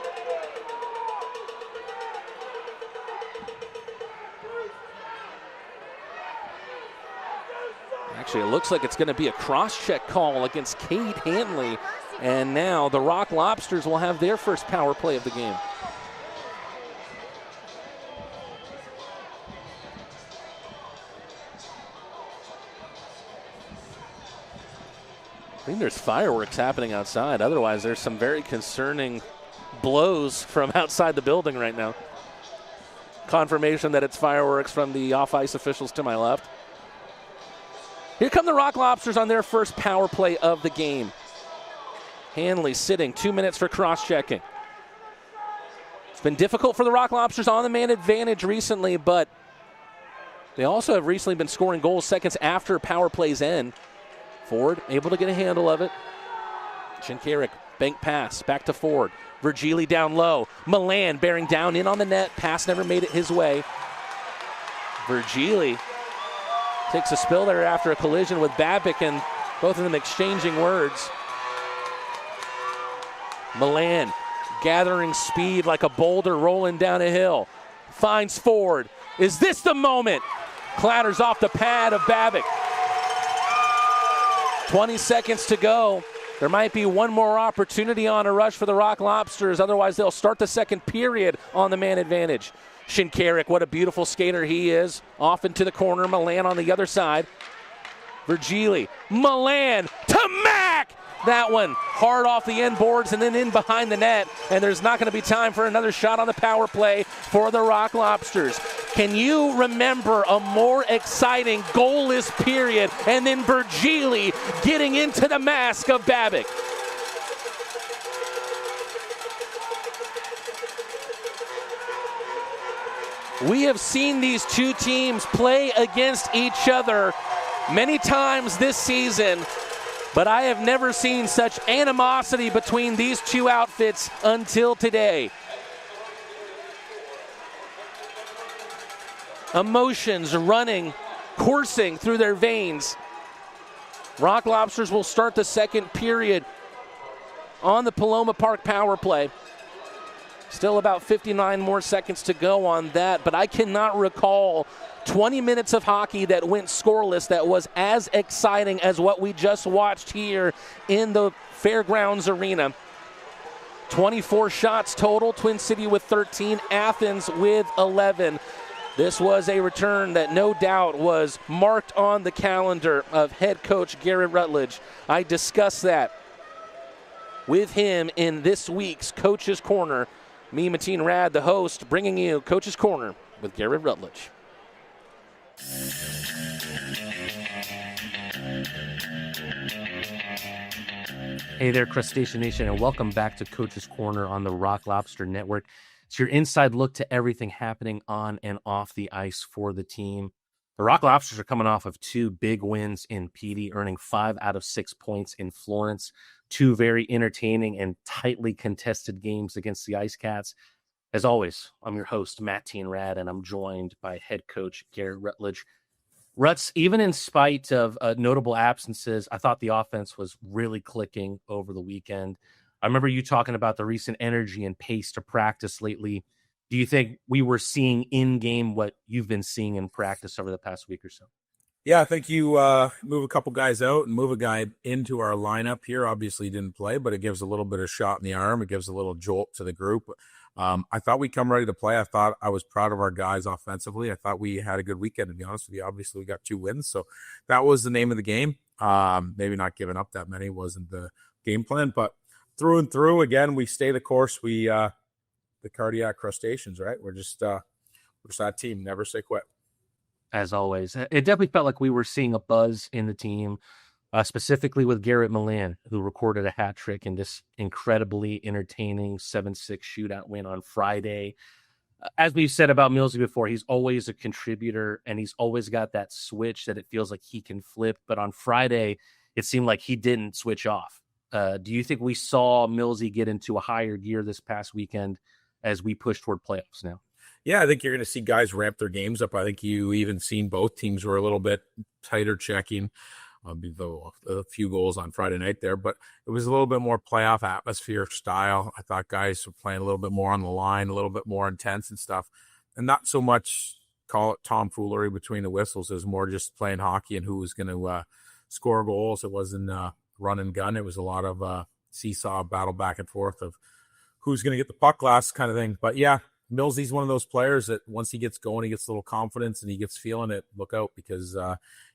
Actually, it looks like it's going to be a cross-check call against Cade Hanley, and now the Rock Lobsters will have their first power play of the game. I think there's fireworks happening outside. Otherwise, there's some very concerning blows from outside the building right now. Confirmation that it's fireworks from the off-ice officials to my left. Here come the Rock Lobsters on their first power play of the game. Hanley sitting, 2 minutes for cross-checking. It's been difficult for the Rock Lobsters on the man advantage recently, but they also have recently been scoring goals seconds after power plays end. Ford able to get a handle of it. Shinkarik, bank pass, back to Ford. Virgili down low. Milan bearing down in on the net. Pass never made it his way. Virgili takes a spill there after a collision with Babic, and both of them exchanging words. Milan gathering speed like a boulder rolling down a hill. Finds Ford. Is this the moment? Clatters off the pad of Babic. 20 seconds to go. There might be one more opportunity on a rush for the Rock Lobsters. Otherwise, they'll start the second period on the man advantage. Shinkarik, what a beautiful skater he is. Off into the corner. Milan on the other side. Virgili. Milan to Mac! That one hard off the end boards and then in behind the net. And there's not going to be time for another shot on the power play for the Rock Lobsters. Can you remember a more exciting goalless period? And then Virgili getting into the mask of Babic. We have seen these two teams play against each other many times this season, but I have never seen such animosity between these two outfits until today. Emotions running, coursing through their veins. Rock Lobsters will start the second period on the Paloma Park power play. Still about 59 more seconds to go on that, but I cannot recall 20 minutes of hockey that went scoreless that was as exciting as what we just watched here in the Fairgrounds arena. 24 shots total, Twin City with 13, Athens with 11. This was a return that no doubt was marked on the calendar of head coach Garrett Rutledge. I discussed that with him in this week's Coach's Corner. Me, Mateen Rad, the host, bringing you Coach's Corner with Garrett Rutledge. Hey there, Crustacean Nation, and welcome back to Coach's Corner on the Rock Lobster Network. It's your inside look to everything happening on and off the ice for the team. The Rock Lobsters are coming off of two big wins in PD, earning 5 out of 6 points in Florence. Two very entertaining and tightly contested games against the Ice Cats. As always, I'm your host, Mateen Rad, and I'm joined by head coach Garrett Rutledge. Ruts, even in spite of notable absences, I thought the offense was really clicking over the weekend. I remember you talking about the recent energy and pace to practice lately. Do you think we were seeing in-game what you've been seeing in practice over the past week or so? Yeah, I think you move a couple guys out and move a guy into our lineup here. Obviously, he didn't play, but it gives a little bit of shot in the arm. It gives a little jolt to the group. I thought we come ready to play. I thought I was proud of our guys offensively. I thought we had a good weekend, to be honest with you. Obviously, we got 2 wins, so that was the name of the game. Maybe not giving up that many wasn't the game plan, but through and through, again, we stay the course. We the cardiac crustaceans, right? We're just that team. Never say quit. As always, it definitely felt like we were seeing a buzz in the team, specifically with Garrett Milan, who recorded a hat trick in this incredibly entertaining 7-6 shootout win on Friday. As we've said about Millsy before, he's always a contributor, and he's always got that switch that it feels like he can flip. But on Friday, it seemed like he didn't switch off. Do you think we saw Millsy get into a higher gear this past weekend as we push toward playoffs now? Yeah, I think you're going to see guys ramp their games up. I think you even seen both teams were a little bit tighter checking, though a few goals on Friday night there, but it was a little bit more playoff atmosphere style. I thought guys were playing a little bit more on the line, a little bit more intense and stuff, and not so much call it tomfoolery between the whistles. It was more just playing hockey and who was going to score goals. It wasn't run and gun. It was a lot of seesaw battle back and forth of who's going to get the puck last kind of thing. But yeah, Millsy's one of those players that once he gets going, he gets a little confidence and he gets feeling it. Look out, because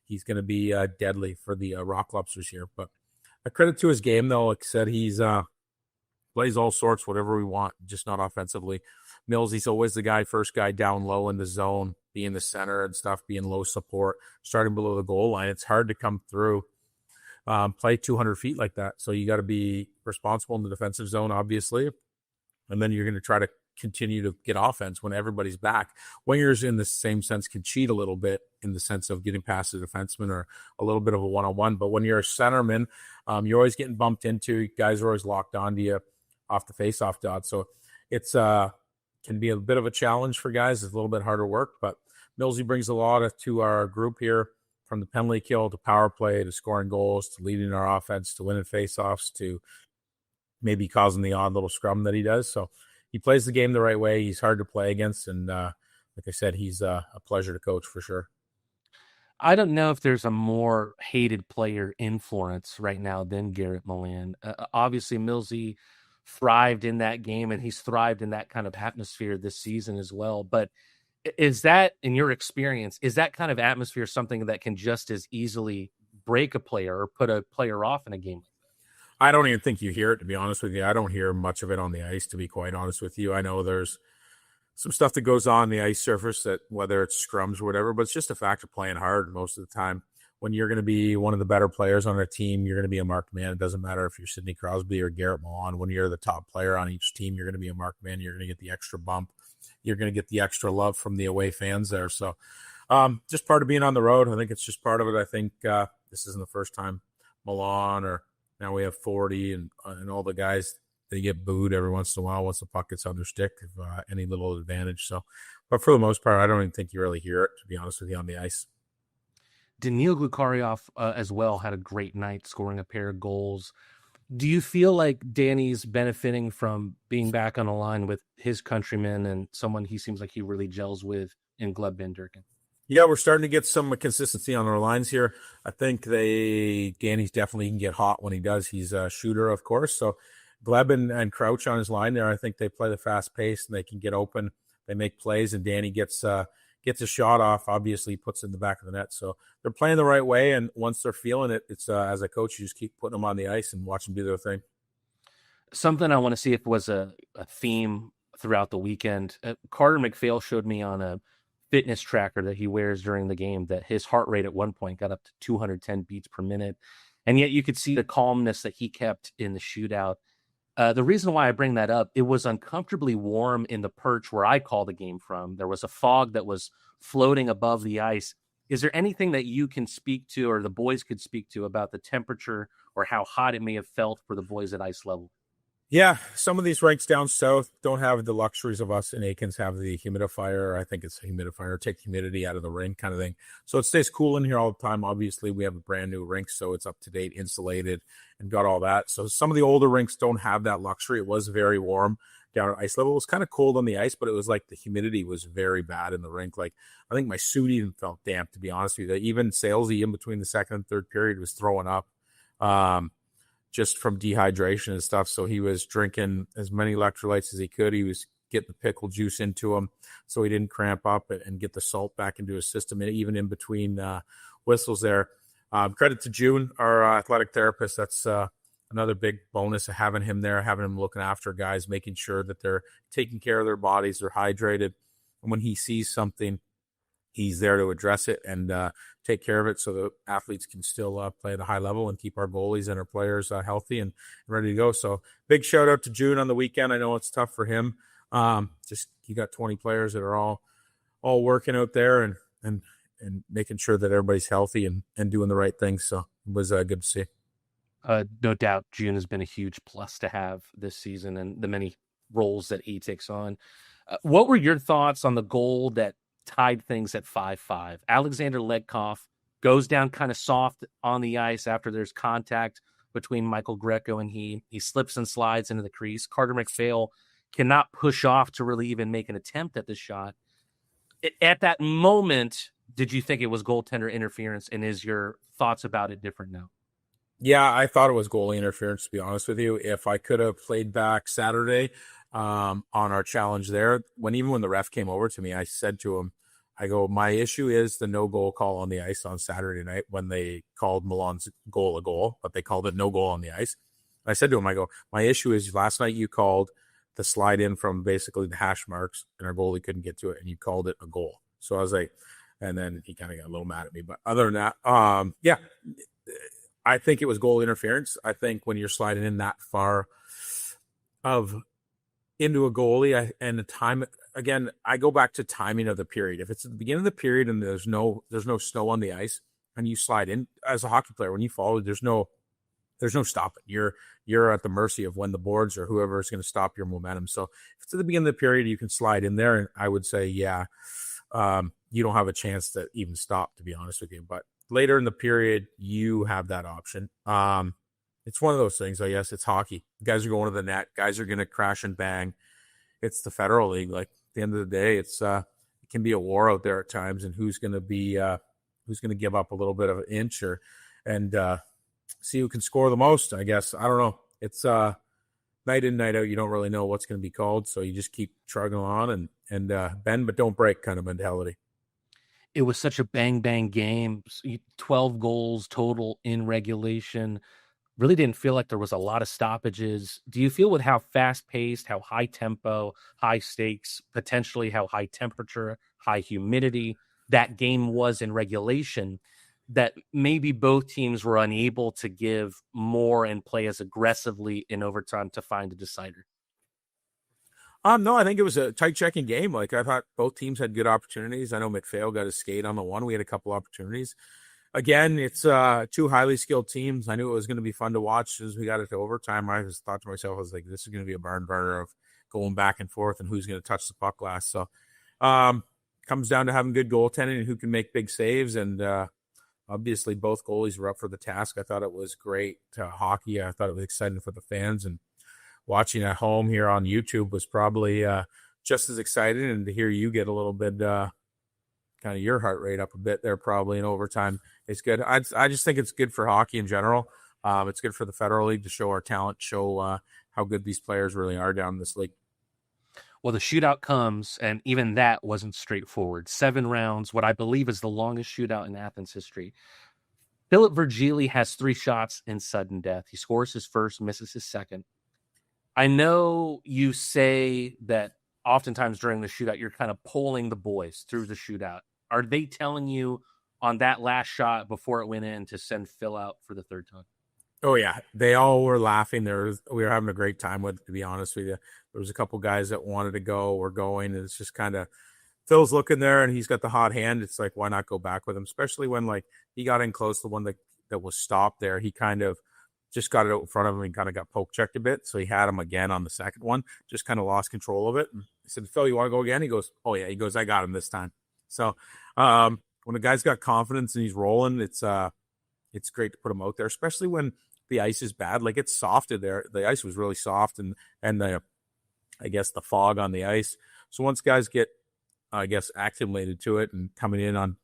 he's going to be deadly for the Rock Lobsters here. But a credit to his game, though. Like I said, he's plays all sorts, whatever we want, just not offensively. Millsy's always the first guy down low in the zone, being the center and stuff, being low support, starting below the goal line. It's hard to come through, play 200 feet like that. So you got to be responsible in the defensive zone, obviously. And then you're going to try to continue to get offense when everybody's back. Wingers, in the same sense, can cheat a little bit in the sense of getting past the defenseman or a little bit of a one-on-one. But when you're a centerman, you're always getting bumped into. Guys are always locked onto you off the face-off dot. So it's can be a bit of a challenge for guys. It's a little bit harder work, but Millsy brings a lot to our group here, from the penalty kill to power play to scoring goals to leading our offense to winning face-offs to maybe causing the odd little scrum that he does. So he plays the game the right way. He's hard to play against. And like I said, he's a pleasure to coach for sure. I don't know if there's a more hated player in Florence right now than Garrett Millan. Obviously, Millsy thrived in that game, and he's thrived in that kind of atmosphere this season as well. But is that, in your experience, is that kind of atmosphere something that can just as easily break a player or put a player off in a game? I don't even think you hear it, to be honest with you. I don't hear much of it on the ice, to be quite honest with you. I know there's some stuff that goes on the ice surface, that whether it's scrums or whatever, but it's just a fact of playing hard most of the time. When you're going to be one of the better players on a team, you're going to be a marked man. It doesn't matter if you're Sidney Crosby or Garrett Millan. When you're the top player on each team, you're going to be a marked man. You're going to get the extra bump. You're going to get the extra love from the away fans there. So just part of being on the road. I think it's just part of it. I think this isn't the first time Millan, or now we have 40 and all the guys, they get booed every once in a while once the puck gets on their stick, any little advantage. So, but for the most part, I don't even think you really hear it, to be honest with you, on the ice. Daniil Glukaryov as well had a great night, scoring a pair of goals. Do you feel like Danny's benefiting from being back on the line with his countrymen and someone he seems like he really gels with in Gleb Van Durken? Yeah, we're starting to get some consistency on our lines here. I think Danny's definitely can get hot when he does. He's a shooter, of course. So Gleb and Crouch on his line there, I think they play the fast pace and they can get open. They make plays, and Danny gets a shot off. Obviously, puts it in the back of the net. So they're playing the right way, and once they're feeling it, it's as a coach, you just keep putting them on the ice and watch them do their thing. Something I want to see if was a theme throughout the weekend. Carter McPhail showed me on a fitness tracker that he wears during the game that his heart rate at one point got up to 210 beats per minute. And yet you could see the calmness that he kept in the shootout. The reason why I bring that up, it was uncomfortably warm in the perch where I call the game from. There was a fog that was floating above the ice. Is there anything that you can speak to, or the boys could speak to, about the temperature or how hot it may have felt for the boys at ice level? Yeah, some of these rinks down south don't have the luxuries of us in Athens have the humidifier. I think it's a humidifier, take the humidity out of the rink kind of thing. So it stays cool in here all the time. Obviously, we have a brand new rink, so it's up to date, insulated, and got all that. So some of the older rinks don't have that luxury. It was very warm down at ice level. It was kind of cold on the ice, but it was like the humidity was very bad in the rink. Like, I think my suit even felt damp, to be honest with you. Even Salesy in between the second and third period was throwing up. Just from dehydration and stuff. So he was drinking as many electrolytes as he could. He was getting the pickle juice into him so he didn't cramp up and get the salt back into his system, and even in between whistles there. Credit to June, our athletic therapist. That's another big bonus of having him there, having him looking after guys, making sure that they're taking care of their bodies, they're hydrated. And when he sees something, he's there to address it and take care of it so the athletes can still play at a high level and keep our goalies and our players healthy and ready to go. So big shout out to June on the weekend. I know it's tough for him. Just you got 20 players that are all working out there and making sure that everybody's healthy and doing the right things. So it was good to see. No doubt June has been a huge plus to have this season, and the many roles that he takes on. What were your thoughts on the goal that tied things at 5-5? Alexander Ledkoff goes down kind of soft on the ice after there's contact between Michael Greco and he. He slips and slides into the crease. Carter McPhail cannot push off to really even make an attempt at the shot. At that moment, did you think it was goaltender interference, and is your thoughts about it different now? Yeah, I thought it was goalie interference, to be honest with you. If I could have played back Saturday on our challenge there, even when the ref came over to me, I said to him, I go, my issue is the no goal call on the ice on Saturday night when they called Milan's goal a goal, but they called it no goal on the ice. I said to him, I go, my issue is last night you called the slide in from basically the hash marks and our goalie couldn't get to it and you called it a goal. So I was like, and then he kind of got a little mad at me. But other than that, yeah, I think it was goal interference. I think when you're sliding in that far into a goalie and the time, again, I go back to timing of the period. If it's at the beginning of the period and there's no snow on the ice and you slide in as a hockey player, when you follow, there's no stopping. You're at the mercy of when the boards or whoever is going to stop your momentum. So if it's at the beginning of the period, you can slide in there. And I would say, yeah, you don't have a chance to even stop, to be honest with you. But later in the period, you have that option. It's one of those things, I guess. It's hockey. Guys are going to the net. Guys are going to crash and bang. It's the Federal League. Like, at the end of the day, it can be a war out there at times, and who's going to give up a little bit of an inch and see who can score the most, I guess. I don't know. It's night in, night out. You don't really know what's going to be called, so you just keep trugging on and bend but don't break kind of mentality. It was such a bang-bang game. 12 goals total in regulation. Really didn't feel like there was a lot of stoppages. Do you feel with how fast-paced, how high tempo, high stakes, potentially how high temperature, high humidity that game was in regulation, that maybe both teams were unable to give more and play as aggressively in overtime to find a decider? No, I think it was a tight checking game. Like, I thought both teams had good opportunities. I know McPhail got a skate on the one. We had a couple opportunities. Again, it's two highly skilled teams. I knew it was going to be fun to watch as we got it to overtime. I just thought to myself, I was like, this is going to be a barn burner of going back and forth and who's going to touch the puck last. So comes down to having good goaltending and who can make big saves. And obviously both goalies were up for the task. I thought it was great hockey. I thought it was exciting for the fans. And watching at home here on YouTube was probably just as exciting. And to hear you get a little bit kind of your heart rate up a bit there probably in overtime, it's good. I just think it's good for hockey in general. It's good for the Federal League to show our talent, show how good these players really are down in this league. Well, the shootout comes, and even that wasn't straightforward. 7 rounds, what I believe is the longest shootout in Athens history. Philip Virgili has 3 shots in sudden death. He scores his first, misses his second. I know you say that oftentimes during the shootout, you're kind of polling the boys through the shootout. Are they telling you on that last shot before it went in to send Phil out for the 3rd time? Oh, yeah. They all were laughing. We were having a great time with it, to be honest with you. There was a couple guys that wanted to go, were going, and it's just kind of Phil's looking there, and he's got the hot hand. It's like, why not go back with him? Especially when, like, he got in close, the one that was stopped there. He kind of just got it out in front of him and kind of got poke checked a bit. So he had him again on the second one, just kind of lost control of it. And I said, Phil, you want to go again? He goes, oh, yeah. He goes, I got him this time. So when a guy's got confidence and he's rolling, it's great to put him out there, especially when the ice is bad. Like, it's softed there. The ice was really soft and the, I guess, the fog on the ice. So once guys get, I guess, acclimated to it and coming in on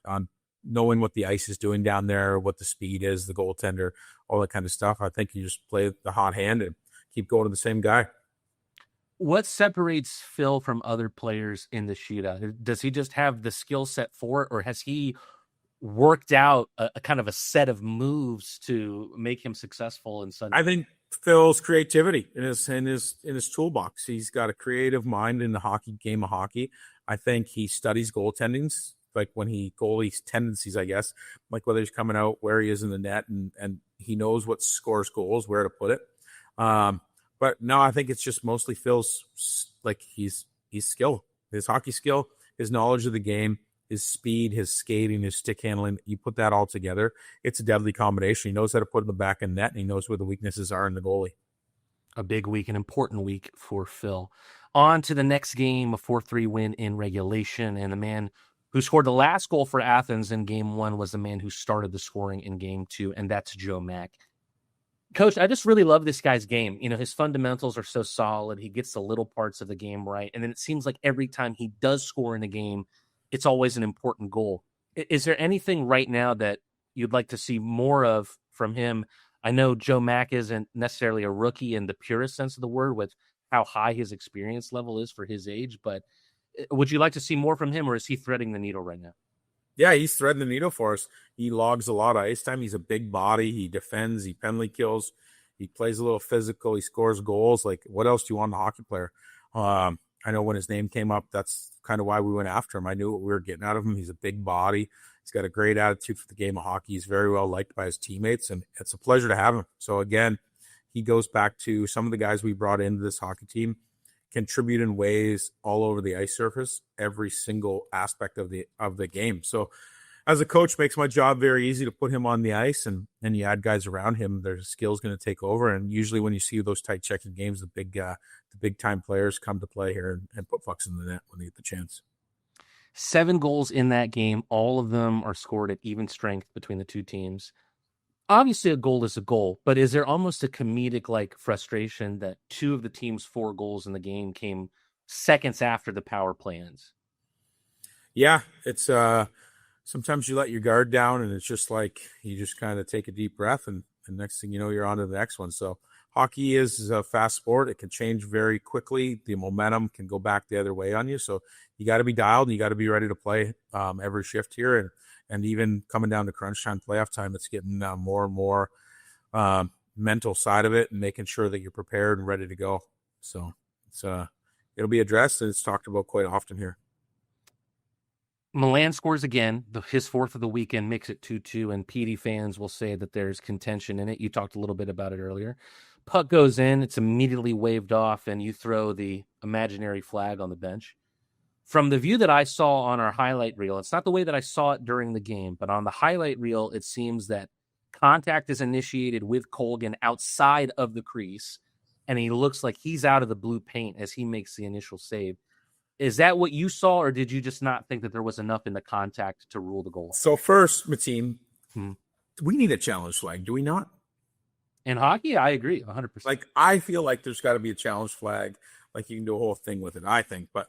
knowing what the ice is doing down there, what the speed is, the goaltender, all that kind of stuff, I think you just play the hot hand and keep going to the same guy. What separates Phil from other players in the shootout? Does he just have the skill set for it, or has he worked out a kind of a set of moves to make him successful in Sunday? I think Phil's creativity in his toolbox. He's got a creative mind in the game of hockey. I think he studies goaltendings, like when goalie's tendencies, I guess, like whether he's coming out, where he is in the net, and he knows what scores goals, where to put it. But no, I think it's just mostly Phil's, like, his skill, his hockey skill, his knowledge of the game, his speed, his skating, his stick handling. You put that all together, it's a deadly combination. He knows how to put in the back of net, and he knows where the weaknesses are in the goalie. A big week, an important week for Phil. On to the next game, a 4-3 win in regulation, and the man who scored the last goal for Athens in game 1 was the man who started the scoring in game 2, and that's Joe Mack. Coach, I just really love this guy's game. You know, his fundamentals are so solid. He gets the little parts of the game right, and then it seems like every time he does score in a game, it's always an important goal. Is there anything right now that you'd like to see more of from him? I know Joe Mack isn't necessarily a rookie in the purest sense of the word with how high his experience level is for his age, but would you like to see more from him, or is he threading the needle right now? Yeah, he's threading the needle for us. He logs a lot of ice time. He's a big body. He defends. He penalty kills. He plays a little physical. He scores goals. Like, what else do you want in a hockey player? I know when his name came up, that's kind of why we went after him. I knew what we were getting out of him. He's a big body. He's got a great attitude for the game of hockey. He's very well liked by his teammates, and it's a pleasure to have him. So, again, he goes back to some of the guys we brought into this hockey team contribute in ways all over the ice surface, every single aspect of the game. So as a coach, makes my job very easy to put him on the ice, and you add guys around him, their skill's going to take over. And usually when you see those tight checking games, the big time players come to play here and put pucks in the net when they get the chance. 7 goals in that game. All of them are scored at even strength between the two teams. Obviously, a goal is a goal, but is there almost a comedic frustration that 2 of the team's 4 goals in the game came seconds after the power play ends? Yeah, it's sometimes you let your guard down, and it's just like you just kind of take a deep breath, and next thing you know, you're on to the next one. So hockey is a fast sport. It can change very quickly. The momentum can go back the other way on you. So you got to be dialed, and you got to be ready to play every shift here. And even coming down to crunch time, playoff time, it's getting more and more mental side of it and making sure that you're prepared and ready to go. So it'll be addressed, and it's talked about quite often here. Milan scores again, his 4th of the weekend, makes it 2-2, and PD fans will say that there's contention in it. You talked a little bit about it earlier. Puck goes in, it's immediately waved off, and you throw the imaginary flag on the bench. From the view that I saw on our highlight reel, it's not the way that I saw it during the game, but on the highlight reel, it seems that contact is initiated with Colgan outside of the crease, and he looks like he's out of the blue paint as he makes the initial save. Is that what you saw, or did you just not think that there was enough in the contact to rule the goal? So first, Mateen, we need a challenge flag, do we not? In hockey, I agree, 100%. I feel like there's got to be a challenge flag. You can do a whole thing with it, I think. But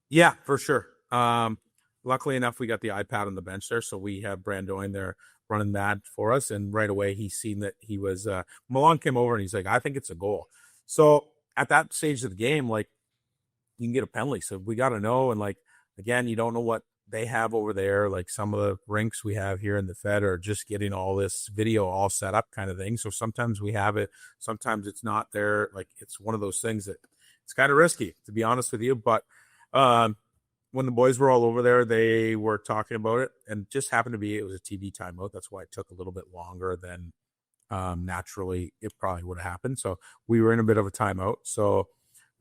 yeah, for sure. Luckily enough, we got the iPad on the bench there, so we have Brandoin there running that for us. And right away, he's seen that he was Milan came over and he's like, I think it's a goal. So at that stage of the game, you can get a penalty. So we got to know. And again, you don't know what they have over there. Some of the rinks we have here in the Fed are just getting all this video all set up kind of thing. So sometimes we have it, sometimes it's not there. It's one of those things that it's kind of risky, to be honest with you. But when the boys were all over there, they were talking about it, and just happened to be it was a TV timeout. That's why it took a little bit longer than naturally it probably would have happened. So we were in a bit of a timeout. So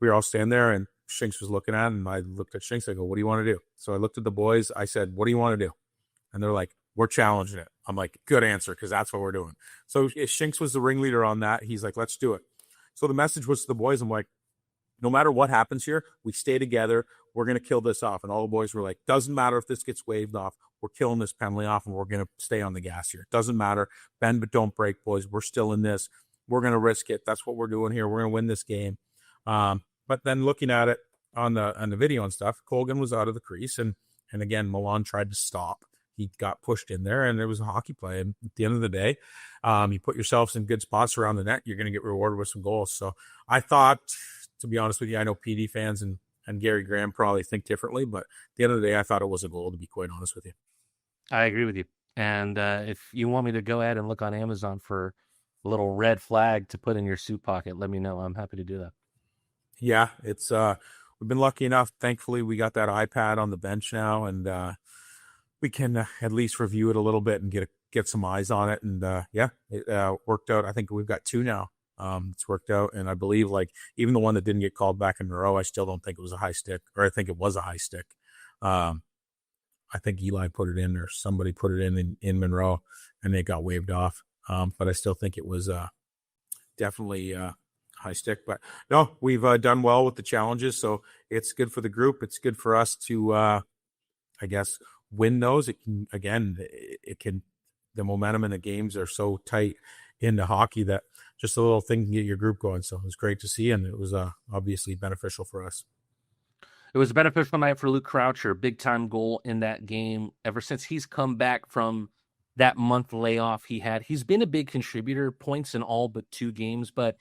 we were all standing there, and Shinks was looking at it, and I looked at Shinks. I go, what do you want to do? So I looked at the boys. I said, what do you want to do? And they're like, we're challenging it. I'm like, good answer, because that's what we're doing. So Shinks was the ringleader on that. He's like, let's do it. So the message was to the boys, I'm like, no matter what happens here, we stay together. We're going to kill this off. And all the boys were like, doesn't matter if this gets waved off. We're killing this penalty off, and we're going to stay on the gas here. Doesn't matter. Bend but don't break, boys. We're still in this. We're going to risk it. That's what we're doing here. We're going to win this game. But then looking at it on the video and stuff, Colgan was out of the crease. And again, Milan tried to stop. He got pushed in there, and it was a hockey play. And at the end of the day, you put yourselves in good spots around the net, you're going to get rewarded with some goals. So I thought, to be honest with you, I know PD fans and Gary Graham probably think differently, but at the end of the day, I thought it was a goal, to be quite honest with you. I agree with you. And if you want me to go ahead and look on Amazon for a little red flag to put in your suit pocket, let me know. I'm happy to do that. Yeah, it's we've been lucky enough. Thankfully, we got that iPad on the bench now, and we can at least review it a little bit and get some eyes on it. And it worked out. I think we've got 2 now. It's worked out, and I believe even the one that didn't get called back in a row, I still don't think it was a high stick, or I think it was a high stick. I think Eli put it in, or somebody put it in Monroe, and it got waved off. But I still think it was definitely high stick. But no, we've done well with the challenges, so it's good for the group. It's good for us to, I guess, win those. It can, again, the momentum in the games are so tight into hockey that just a little thing can get your group going. So it was great to see, and it was obviously beneficial for us. It was a beneficial night for Luke Croucher, big-time goal in that game. Ever since he's come back from that month layoff he had, he's been a big contributor, points in all but 2 games, but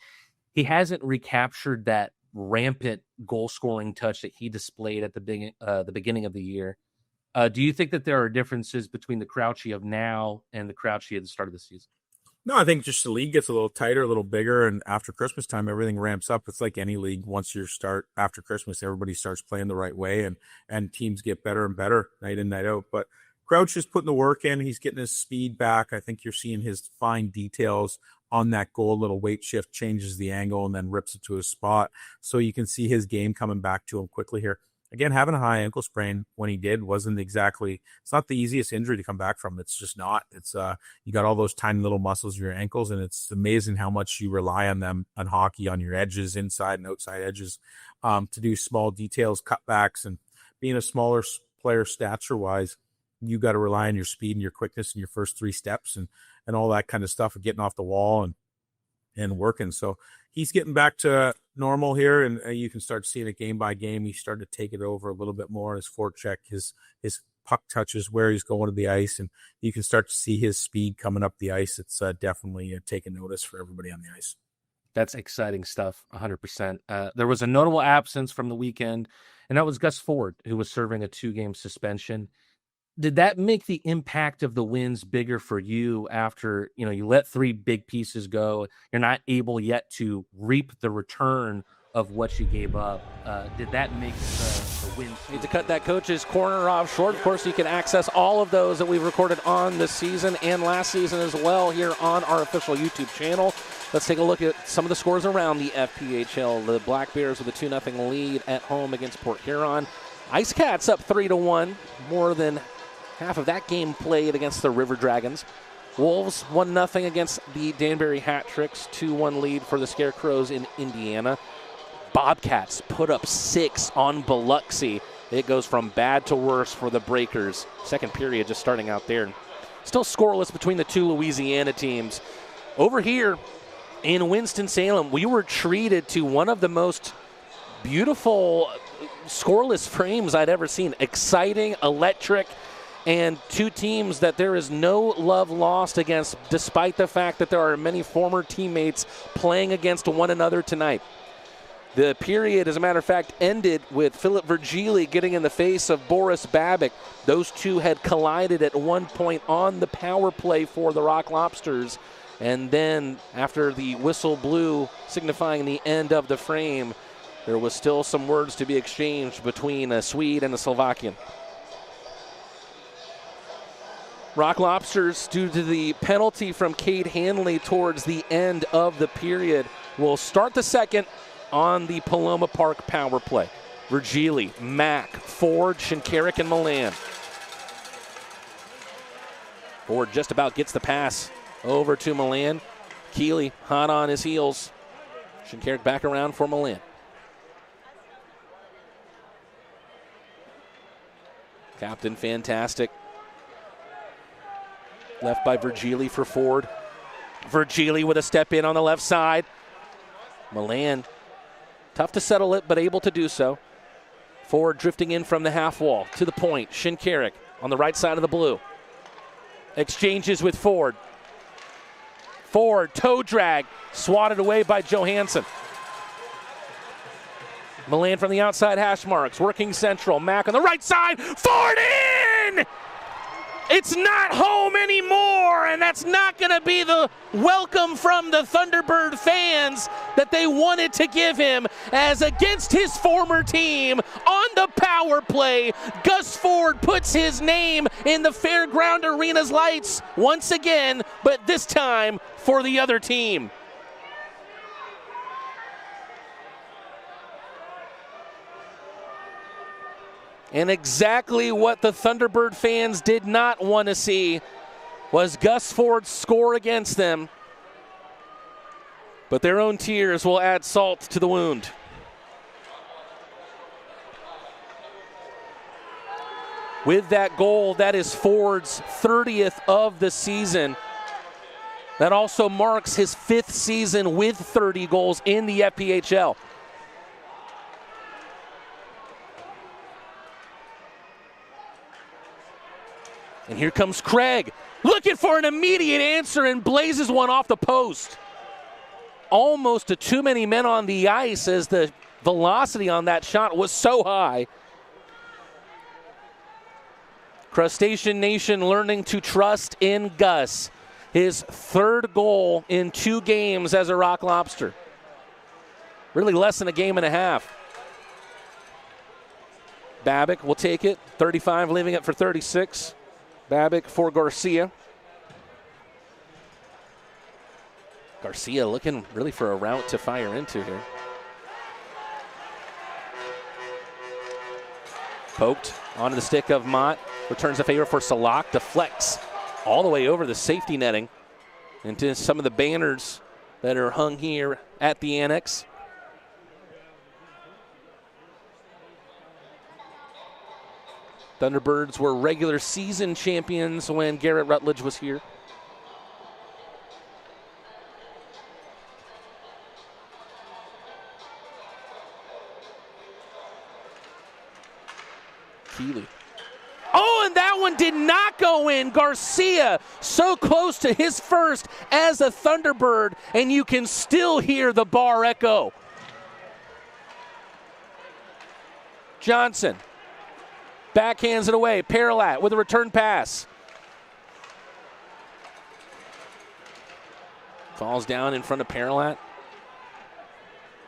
he hasn't recaptured that rampant goal-scoring touch that he displayed at the beginning of the year. Do you think that there are differences between the Crouchy of now and the Crouchy at the start of the season? No, I think just the league gets a little tighter, a little bigger, and after Christmas time, everything ramps up. It's like any league. Once you start after Christmas, everybody starts playing the right way, and teams get better and better night in, night out. But Crouch is putting the work in. He's getting his speed back. I think you're seeing his fine details on that goal. A little weight shift changes the angle and then rips it to his spot. So you can see his game coming back to him quickly here. Again, having a high ankle sprain when he did wasn't exactly, it's not the easiest injury to come back from. It's just not. It's you got all those tiny little muscles in your ankles, and it's amazing how much you rely on them on hockey, on your edges, inside and outside edges, to do small details, cutbacks, and being a smaller player stature-wise, you got to rely on your speed and your quickness in your first 3 steps and all that kind of stuff, and getting off the wall and working. So he's getting back to normal here, and you can start seeing it game by game. He started to take it over a little bit more. His forecheck, his puck touches, where he's going to the ice, and you can start to see his speed coming up the ice. It's definitely taking notice for everybody on the ice. That's exciting stuff, 100%. There was a notable absence from the weekend, and that was Gus Ford, who was serving a 2-game suspension. Did that make the impact of the wins bigger for you after, you let 3 big pieces go? You're not able yet to reap the return of what you gave up. Did that make the win? Need to cut that coach's corner off short. Of course, you can access all of those that we've recorded on this season and last season as well here on our official YouTube channel. Let's take a look at some of the scores around the FPHL. The Black Bears with a 2-0 lead at home against Port Huron. Ice Cats up 3-1, more than half of that game played against the River Dragons. Wolves 1-0 against the Danbury Hat Tricks, 2-1 lead for the Scarecrows in Indiana. Bobcats put up 6 on Biloxi. It goes from bad to worse for the Breakers. Second period just starting out there. Still scoreless between the 2 Louisiana teams. Over here in Winston-Salem, we were treated to one of the most beautiful scoreless frames I'd ever seen. Exciting, electric, and 2 teams that there is no love lost against, despite the fact that there are many former teammates playing against one another tonight. The period, as a matter of fact, ended with Philip Virgili getting in the face of Boris Babic. Those 2 had collided at one point on the power play for the Rock Lobsters. And then after the whistle blew, signifying the end of the frame, there was still some words to be exchanged between a Swede and a Slovakian. Rock Lobsters, due to the penalty from Cade Hanley towards the end of the period, will start the second on the Paloma Park power play. Virgili, Mack, Ford, Shinkarik, and Milan. Ford just about gets the pass over to Milan. Keeley hot on his heels. Shinkarik back around for Milan. Captain fantastic. Left by Virgili for Ford. Virgili with a step in on the left side. Milan, tough to settle it, but able to do so. Ford drifting in from the half wall to the point. Shinkarik on the right side of the blue. Exchanges with Ford. Ford, toe drag, swatted away by Johansson. Milan from the outside hash marks, working central. Mack on the right side. Ford in! It's not home anymore, and that's not going to be the welcome from the Thunderbird fans that they wanted to give him, as against his former team on the power play, Gus Ford puts his name in the Fairground Arena's lights once again, but this time for the other team. And exactly what the Thunderbird fans did not want to see was Gus Ford score against them. But their own tears will add salt to the wound. With that goal, that is Ford's 30th of the season. That also marks his 5th season with 30 goals in the FPHL. And here comes Craig, looking for an immediate answer and blazes one off the post. Almost to too many men on the ice as the velocity on that shot was so high. Crustacean Nation learning to trust in Gus. His 3rd goal in 2 games as a Rock Lobster. Really less than a game and a half. Babick will take it. 35, leaving it for 36. Babick for Garcia. Garcia looking really for a route to fire into here. Poked onto the stick of Mott. Returns the favor for Salak. Deflects all the way over the safety netting into some of the banners that are hung here at the annex. Thunderbirds were regular season champions when Garrett Rutledge was here. Keeley. Oh, and that one did not go in. Garcia so close to his first as a Thunderbird, and you can still hear the bar echo. Johnson backhands it away. Paralat with a return pass. Falls down in front of Paralat.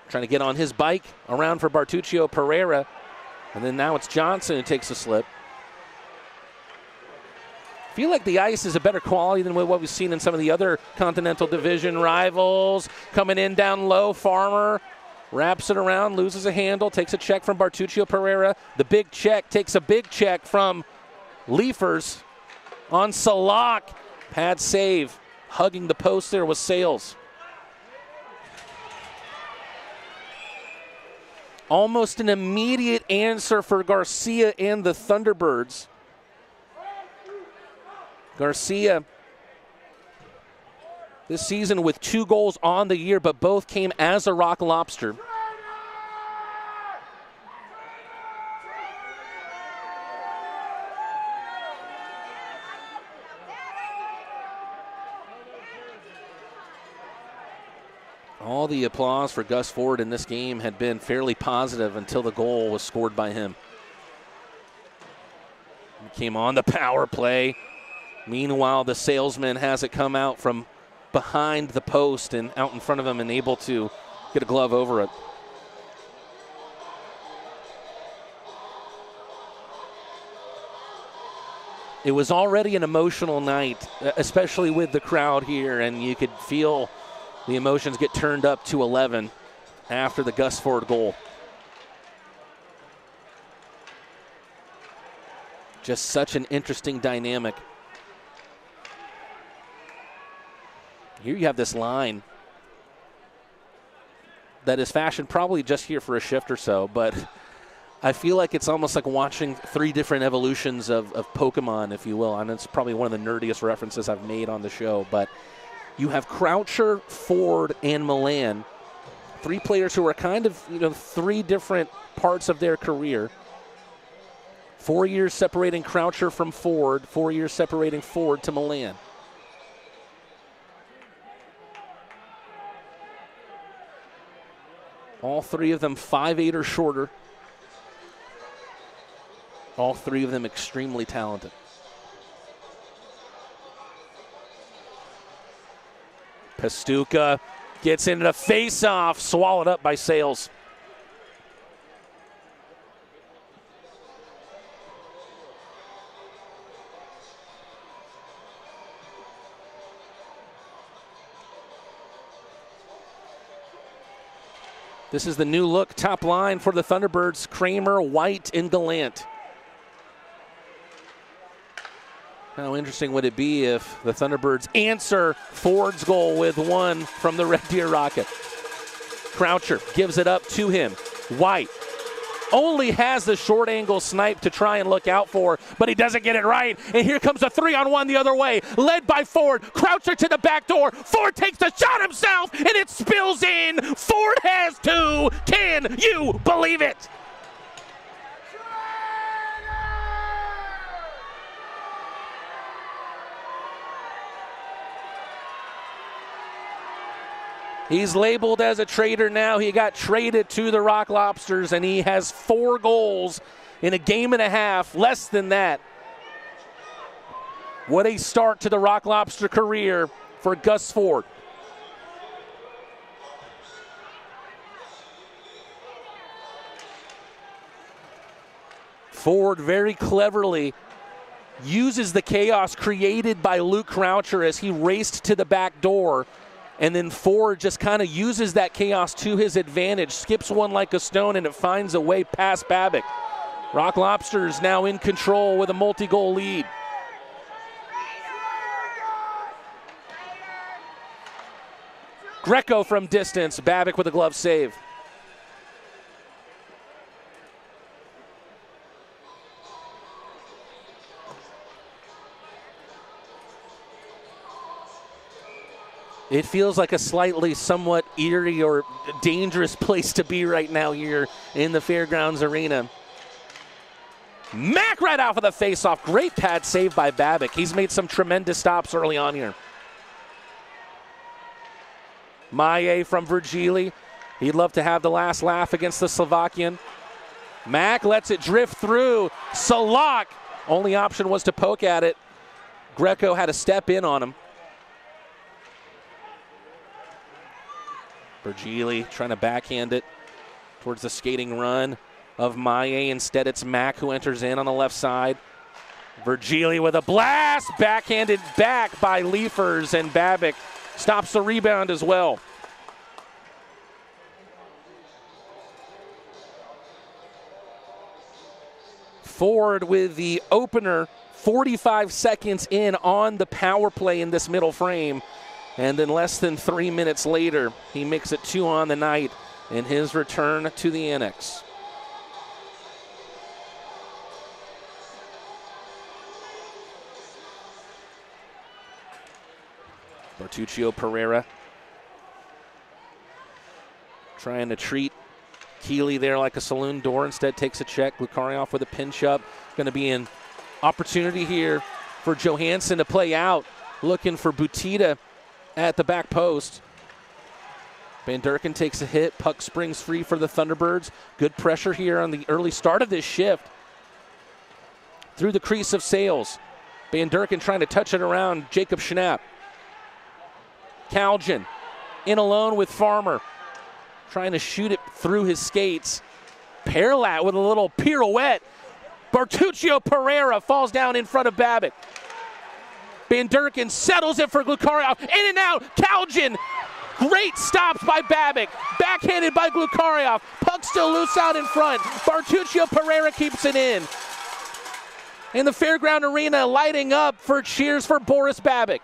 Trying to get on his bike. Around for Bartuccio Pereira. And then now it's Johnson who takes a slip. I feel like the ice is a better quality than what we've seen in some of the other Continental Division rivals. Coming in down low, Farmer wraps it around, loses a handle, takes a check from Bartuccio Pereira. The big check takes a big check from Leafers on Salak. Pad save. Hugging the post there was Sales. Almost an immediate answer for Garcia and the Thunderbirds. Garcia this season with 2 goals on the year, but both came as a Rock Lobster. All the applause for Gus Ford in this game had been fairly positive until the goal was scored by him. He came on the power play. Meanwhile, the salesman has it come out from behind the post and out in front of him and able to get a glove over it. It was already an emotional night, especially with the crowd here, and you could feel the emotions get turned up to 11 after the Gus Ford goal. Just such an interesting dynamic. Here you have this line that is fashioned probably just here for a shift or so, but I feel like it's almost like watching 3 different evolutions of Pokemon, if you will. And it's probably one of the nerdiest references I've made on the show, but you have Croucher, Ford, and Milan, 3 players who are kind of, 3 different parts of their career. 4 years separating Croucher from Ford, 4 years separating Ford to Milan. All 3 of them 5'8" or shorter. All 3 of them extremely talented. Pastuca gets into the face-off, swallowed up by Sales. This is the new look top line for the Thunderbirds. Kramer, White, and Gallant. How interesting would it be if the Thunderbirds answer Ford's goal with one from the Red Deer Rocket? Croucher gives it up to him. White only has the short angle snipe to try and look out for, but he doesn't get it right. And here comes a 3-on-1 the other way, led by Ford. Croucher to the back door. Ford takes the shot himself, and it spills in. Ford has two. Can you believe it? He's labeled as a traitor now. He got traded to the Rock Lobsters, and he has 4 goals in a game and a half, less than that. What a start to the Rock Lobster career for Gus Ford. Ford very cleverly uses the chaos created by Luke Croucher as he raced to the back door. And then Ford just kind of uses that chaos to his advantage, skips one like a stone, and it finds a way past Babic. Rock Lobsters now in control with a multi-goal lead. Greco from distance, Babic with a glove save. It feels like a slightly somewhat eerie or dangerous place to be right now here in the Fairgrounds arena. Mack right out for the faceoff. Great pad save by Babic. He's made some tremendous stops early on here. Maye from Virgili. He'd love to have the last laugh against the Slovakian. Mack lets it drift through. Salak. Only option was to poke at it. Greco had to step in on him. Virgili trying to backhand it towards the skating run of Maye. Instead, it's Mack who enters in on the left side. Virgili with a blast, backhanded back by Leafers, and Babic stops the rebound as well. Ford with the opener 45 seconds in on the power play in this middle frame. And then less than 3 minutes later, he makes it 2 on the night in his return to the annex. Bertuccio Pereira trying to treat Keeley there like a saloon door. Instead takes a check. Lukarioff with a pinch up. Going to be an opportunity here for Johansson to play out. Looking for Butita at the back post. Van Durken takes a hit. Puck springs free for the Thunderbirds. Good pressure here on the early start of this shift. Through the crease of Sales. Van Durken trying to touch it around Jacob Schnapp. Calgin in alone with Farmer. Trying to shoot it through his skates. Perlat with a little pirouette. Bertuccio Pereira falls down in front of Babic. Van Durken settles it for Glukarioff. In and out. Calgin. Great stops by Babic. Backhanded by Glukarioff. Puck still loose out in front. Bertuccio Pereira keeps it in. In the Fairground Arena lighting up for cheers for Boris Babic.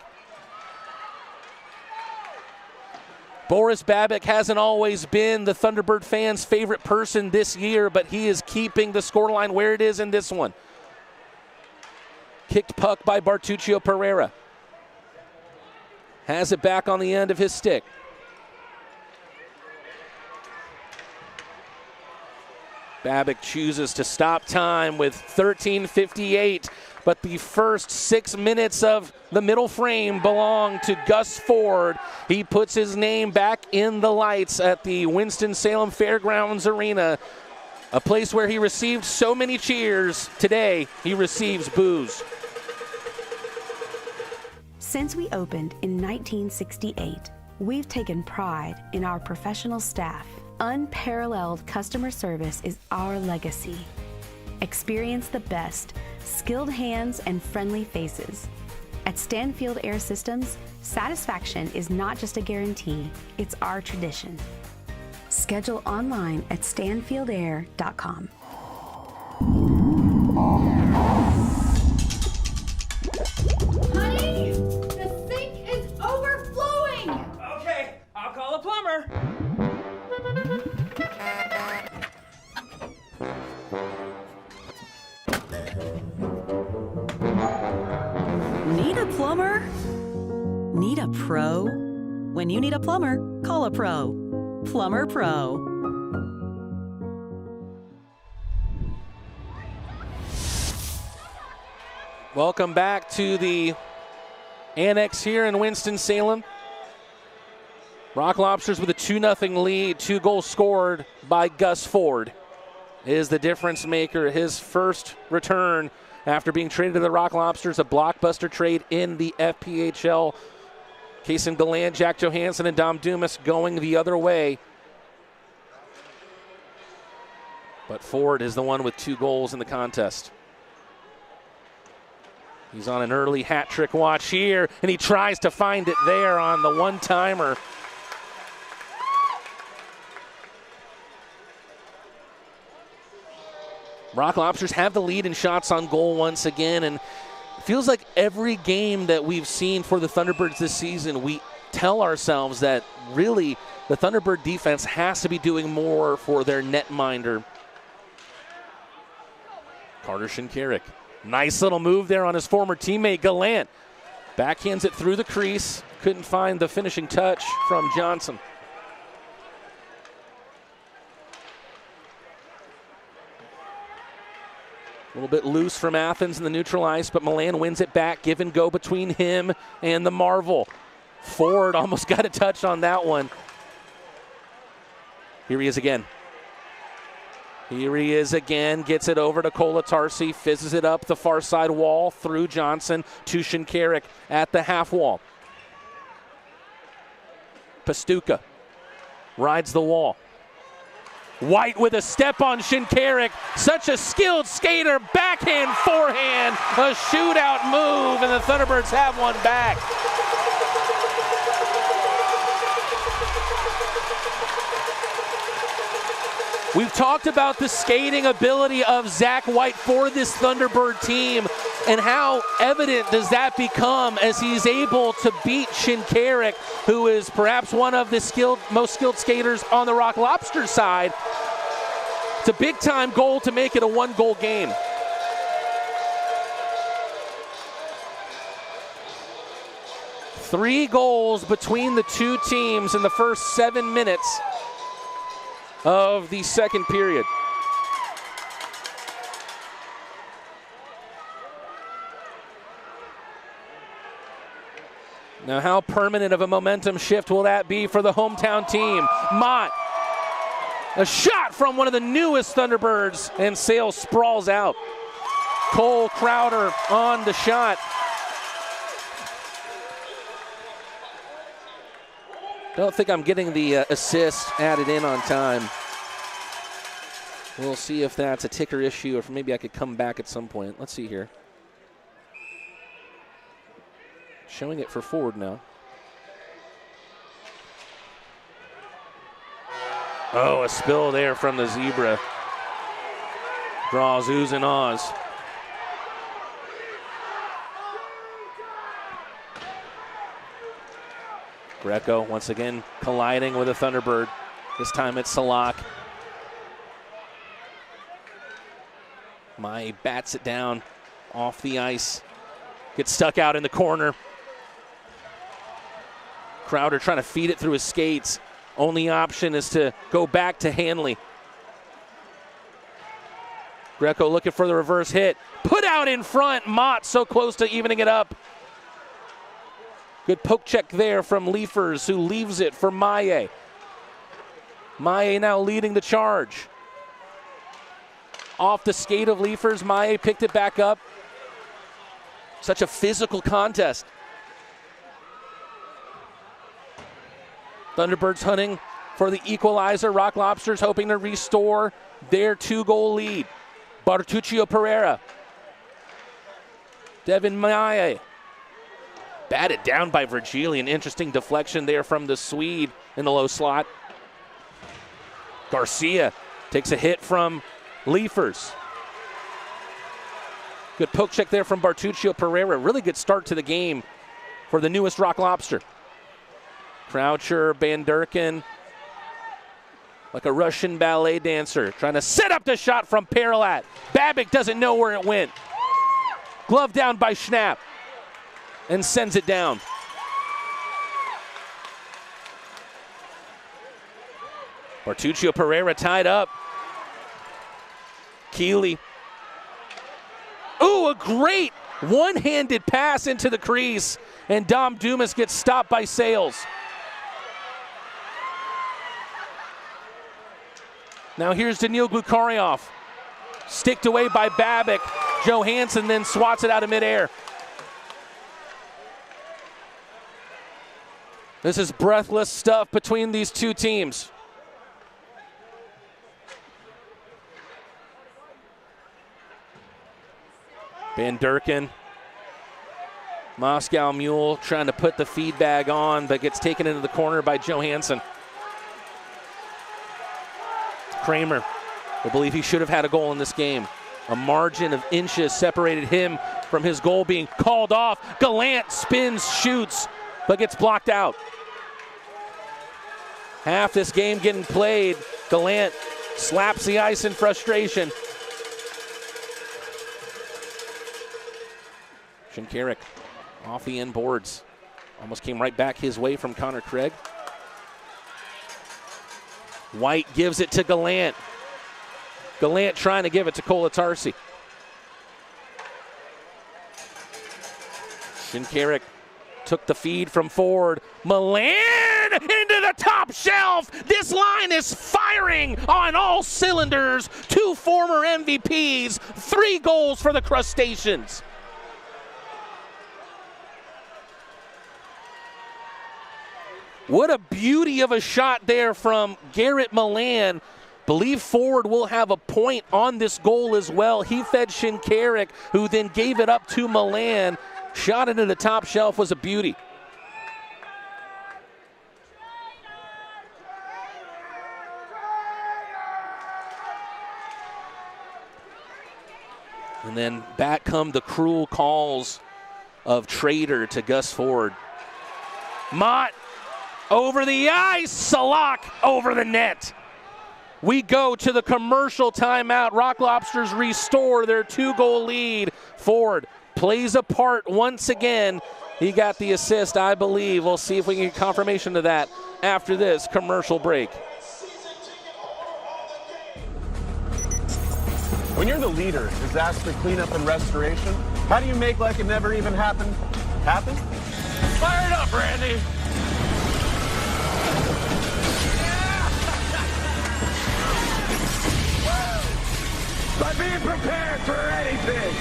Boris Babic hasn't always been the Thunderbird fans' favorite person this year, but he is keeping the scoreline where it is in this one. Kicked puck by Bertuccio Pereira. Has it back on the end of his stick. Babic chooses to stop time with 13:58, but the first 6 minutes of the middle frame belong to Gus Ford. He puts his name back in the lights at the Winston-Salem Fairgrounds Arena, a place where he received so many cheers. Today, he receives boos. Since we opened in 1968, we've taken pride in our professional staff. Unparalleled customer service is our legacy. Experience the best, skilled hands and friendly faces. At Stanfield Air Systems, satisfaction is not just a guarantee, it's our tradition. Schedule online at stanfieldair.com. Honey, the sink is overflowing. Okay, I'll call a plumber. Need a plumber? Need a pro? When you need a plumber, call a pro. Plumber Pro. Welcome back to the Annex here in Winston-Salem. Rock Lobsters with a 2-0 lead, 2 goals scored by Gus Ford is the difference maker. His first return after being traded to the Rock Lobsters, a blockbuster trade in the FPHL. Kason Galland, Jack Johansson, and Dom Dumas going the other way. But Ford is the one with 2 goals in the contest. He's on an early hat trick watch here, and he tries to find it there on the one-timer. Rock Lobsters have the lead in shots on goal once again, and it feels like every game that we've seen for the Thunderbirds this season, we tell ourselves that really the Thunderbird defense has to be doing more for their netminder. Carter Shinkarik. Nice little move there on his former teammate, Gallant. Backhands it through the crease. Couldn't find the finishing touch from Johnson. A little bit loose from Athens in the neutral ice, but Milan wins it back. Give and go between him and the Marvel. Ford almost got a touch on that one. Here he is again. Here he is again, gets it over to Kolatarsi, fizzes it up the far side wall through Johnson to Shinkarik at the half wall. Pastuka rides the wall. White with a step on Shinkarik, such a skilled skater, backhand, forehand, a shootout move, and the Thunderbirds have one back. We've talked about the skating ability of Zach White for this Thunderbird team, and how evident does that become as he's able to beat Shinkarik, who is perhaps one of the most skilled skaters on the Rock Lobster side. It's a big-time goal to make it a 1-goal game. Three goals between the two teams in the first 7 minutes of the second period. Now, how permanent of a momentum shift will that be for the hometown team? Mott, a shot from one of the newest Thunderbirds, and Sales sprawls out. Cole Crowder on the shot. Don't think I'm getting the assist added in on time. We'll see if that's a ticker issue, or if maybe I could come back at some point. Let's see here. Showing it for Ford now. Oh, a spill there from the Zebra. Draws oohs and ahs. Greco once again colliding with a Thunderbird. This time it's Salak. Mai bats it down off the ice. Gets stuck out in the corner. Crowder trying to feed it through his skates. Only option is to go back to Hanley. Greco looking for the reverse hit. Put out in front. Mott so close to evening it up. Good poke check there from Leafers, who leaves it for Maye. Maye now leading the charge. Off the skate of Leafers, Maye picked it back up. Such a physical contest. Thunderbirds hunting for the equalizer. Rock Lobsters hoping to restore their 2-goal lead. Bartuccio Pereira. Devin Maye. Batted down by Virgili. An interesting deflection there from the Swede in the low slot. Garcia takes a hit from Leafers. Good poke check there from Bartuccio Pereira. Really good start to the game for the newest Rock Lobster. Croucher, Van Durken, like a Russian ballet dancer, trying to set up the shot from Paralat. Babic doesn't know where it went. Glove down by Schnapp and sends it down. Bartuccio Pereira tied up. Keeley. Ooh, a great one-handed pass into the crease, and Dom Dumas gets stopped by Sales. Now here's Daniil Glukaryov. Sticked away by Babic. Johansson then swats it out of midair. This is breathless stuff between these two teams. Van Durken, Moscow Mule trying to put the feed bag on, but gets taken into the corner by Johansson. Kramer, I believe he should have had a goal in this game. A margin of inches separated him from his goal being called off. Gallant spins, shoots, but gets blocked out. Half this game getting played. Gallant slaps the ice in frustration. Shinkarik off the end boards. Almost came right back his way from Connor Craig. White gives it to Gallant. Gallant trying to give it to Kolatarsi. Shinkarik took the feed from Ford. Milan into the top shelf. This line is firing on all cylinders. 2 former MVPs, 3 goals for the Crustaceans. What a beauty of a shot there from Garrett Milan. Believe Ford will have a point on this goal as well. He fed Shinkarik, who then gave it up to Milan. Shot into the top shelf was a beauty. And then back come the cruel calls of Trader to Gus Ford. Mott over the ice, Salak over the net. We go to the commercial timeout. Rock Lobsters restore their 2-goal lead. Ford plays a part once again. He got the assist, I believe. We'll see if we can get confirmation of that after this commercial break. When you're the leader, disaster cleanup and restoration, how do you make like it never even happened happen? Fire it up, Randy! By being prepared for anything.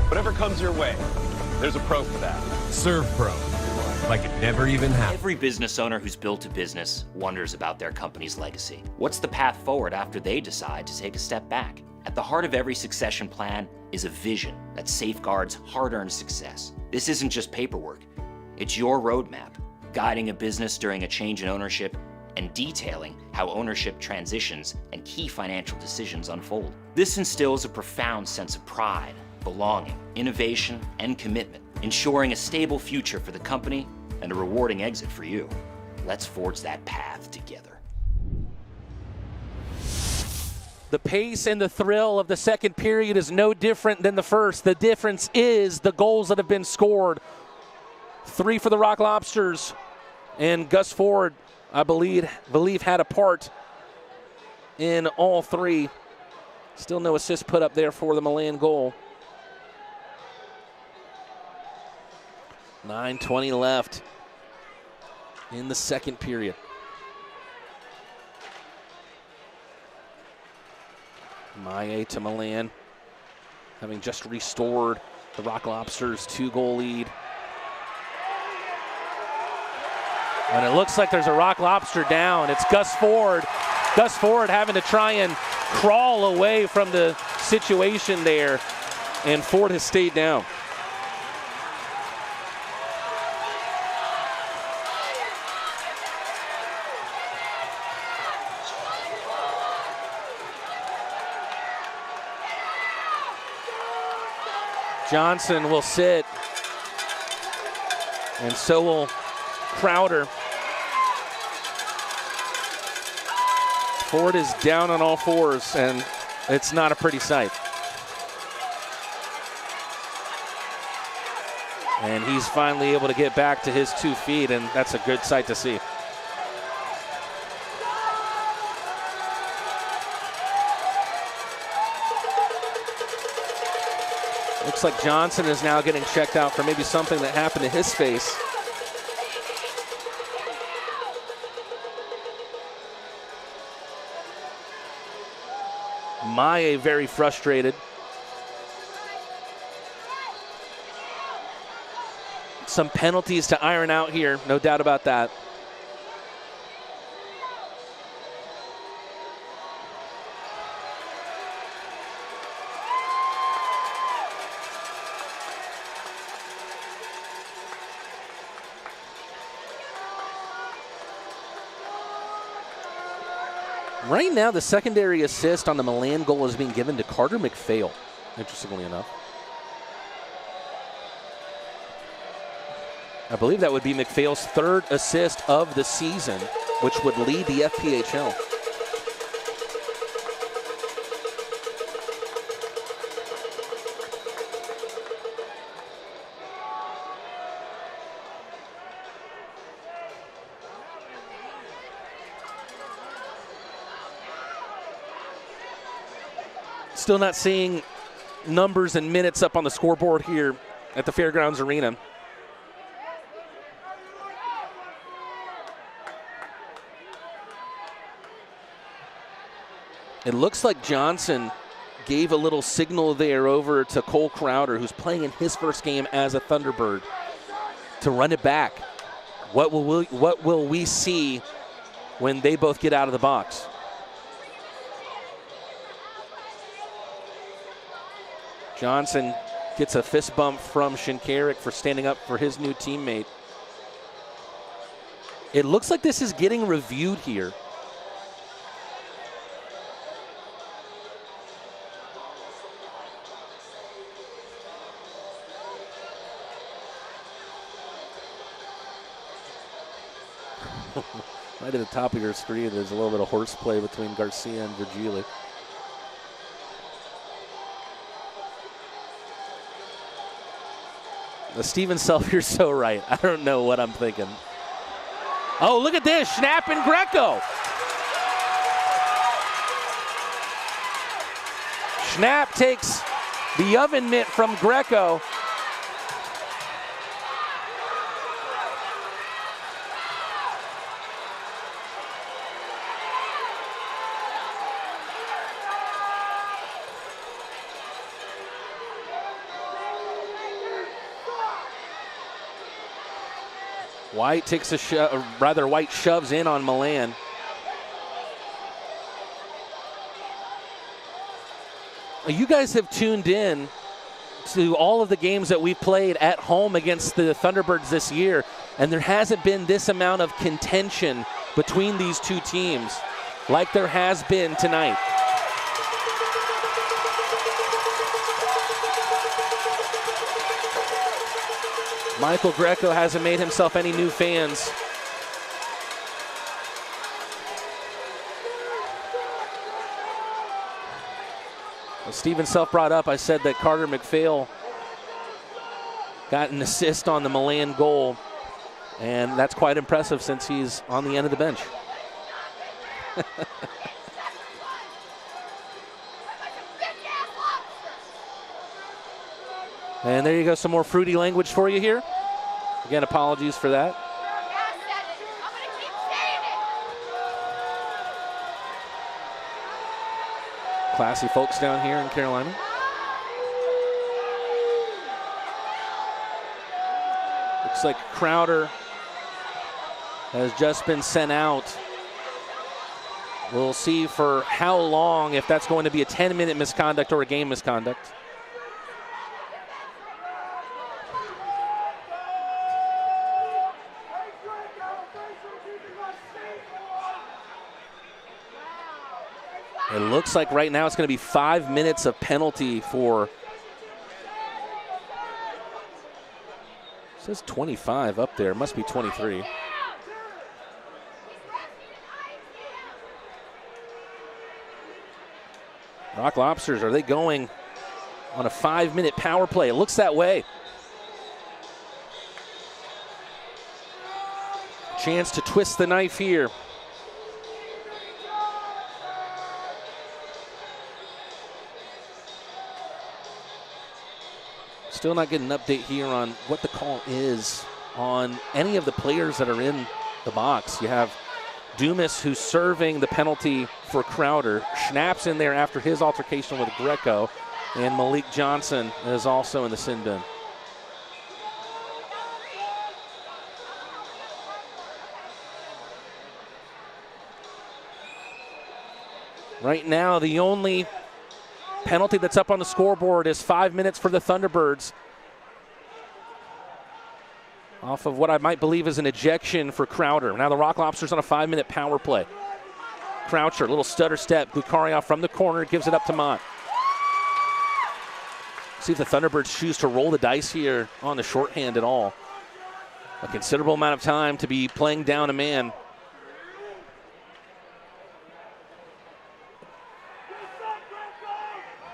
Whatever comes your way, there's a pro for that. Serve Pro. Like it never even happened. Every business owner who's built a business wonders about their company's legacy. What's the path forward after they decide to take a step back? At the heart of every succession plan is a vision that safeguards hard-earned success. This isn't just paperwork. It's your roadmap, guiding a business during a change in ownership and detailing how ownership transitions and key financial decisions unfold. This instills a profound sense of pride, belonging, innovation, and commitment, ensuring a stable future for the company and a rewarding exit for you. Let's forge that path together. The pace and the thrill of the second period is no different than the first. The difference is the goals that have been scored. 3 for the Rock Lobsters, and Gus Ford, I believe had a part in all 3. Still no assist put up there for the Milan goal. 9:20 left in the second period. Maye to Milan, having just restored the Rock Lobsters' 2-goal lead. And it looks like there's a Rock Lobster down. It's Gus Ford. Gus Ford having to try and crawl away from the situation there. And Ford has stayed down. Johnson will sit, and so will Crowder. Ford is down on all fours, and it's not a pretty sight. And he's finally able to get back to his 2 feet, and that's a good sight to see. Looks like Johnson is now getting checked out for maybe something that happened to his face. Maye very frustrated. Some penalties to iron out here, no doubt about that. Right now, the secondary assist on the Milan goal is being given to Carter McPhail, interestingly enough. I believe that would be McPhail's 3rd assist of the season, which would lead the FPHL. Still not seeing numbers and minutes up on the scoreboard here at the Fairgrounds Arena. It looks like Johnson gave a little signal there over to Cole Crowder, who's playing in his first game as a Thunderbird, to run it back. What will we see when they both get out of the box? Johnson gets a fist bump from Shinkarik for standing up for his new teammate. It looks like this is getting reviewed here. Right at the top of your screen, there's a little bit of horseplay between Garcia and Virgili. Steven Self, you're so right. I don't know what I'm thinking. Oh, look at this. Schnapp and Greco. Schnapp takes the oven mitt from Greco. White takes White shoves in on Milan. You guys have tuned in to all of the games that we've played at home against the Thunderbirds this year, and there hasn't been this amount of contention between these two teams like there has been tonight. Michael Greco hasn't made himself any new fans. As Steven Self brought up, I said that Carter McPhail got an assist on the Milan goal, and that's quite impressive since he's on the end of the bench. And there you go, some more fruity language for you here. Again, apologies for that. Classy folks down here in Carolina. Looks like Crowder has just been sent out. We'll see for how long, if that's going to be a 10-minute misconduct or a game misconduct. It looks like right now it's going to be 5 minutes of penalty for says 25 up there. Must be 23. Rock Lobsters, are they going on a 5-minute power play? It looks that way. Chance to twist the knife here. Still not getting an update here on what the call is on any of the players that are in the box. You have Dumas, who's serving the penalty for Crowder. Schnapp's in there after his altercation with Greco. And Malik Johnson is also in the sin bin. Right now, the only penalty that's up on the scoreboard is 5 minutes for the Thunderbirds. Off of what I might believe is an ejection for Crowder. Now the Rock Lobsters on a 5-minute power play. Croucher, little stutter step. Glukarioff from the corner, gives it up to Mott. See if the Thunderbirds choose to roll the dice here on the shorthand at all. A considerable amount of time to be playing down a man.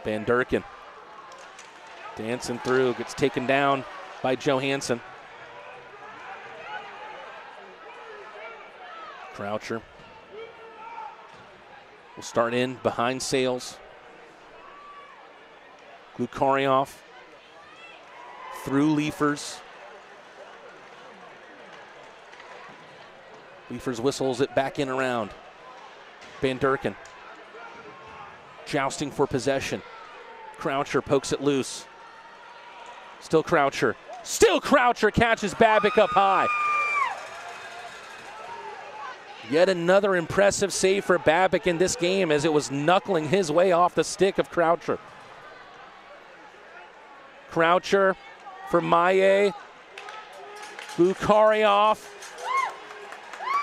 Van Durken dancing through, gets taken down by Johansson. Croucher will start in behind Sales. Glukarioff through Leifers. Leifers whistles it back in around. Van Durken jousting for possession. Croucher pokes it loose. Still Croucher. Still Croucher catches Babic up high. Yet another impressive save for Babic in this game as it was knuckling his way off the stick of Croucher. Croucher for Maye. Glukarioff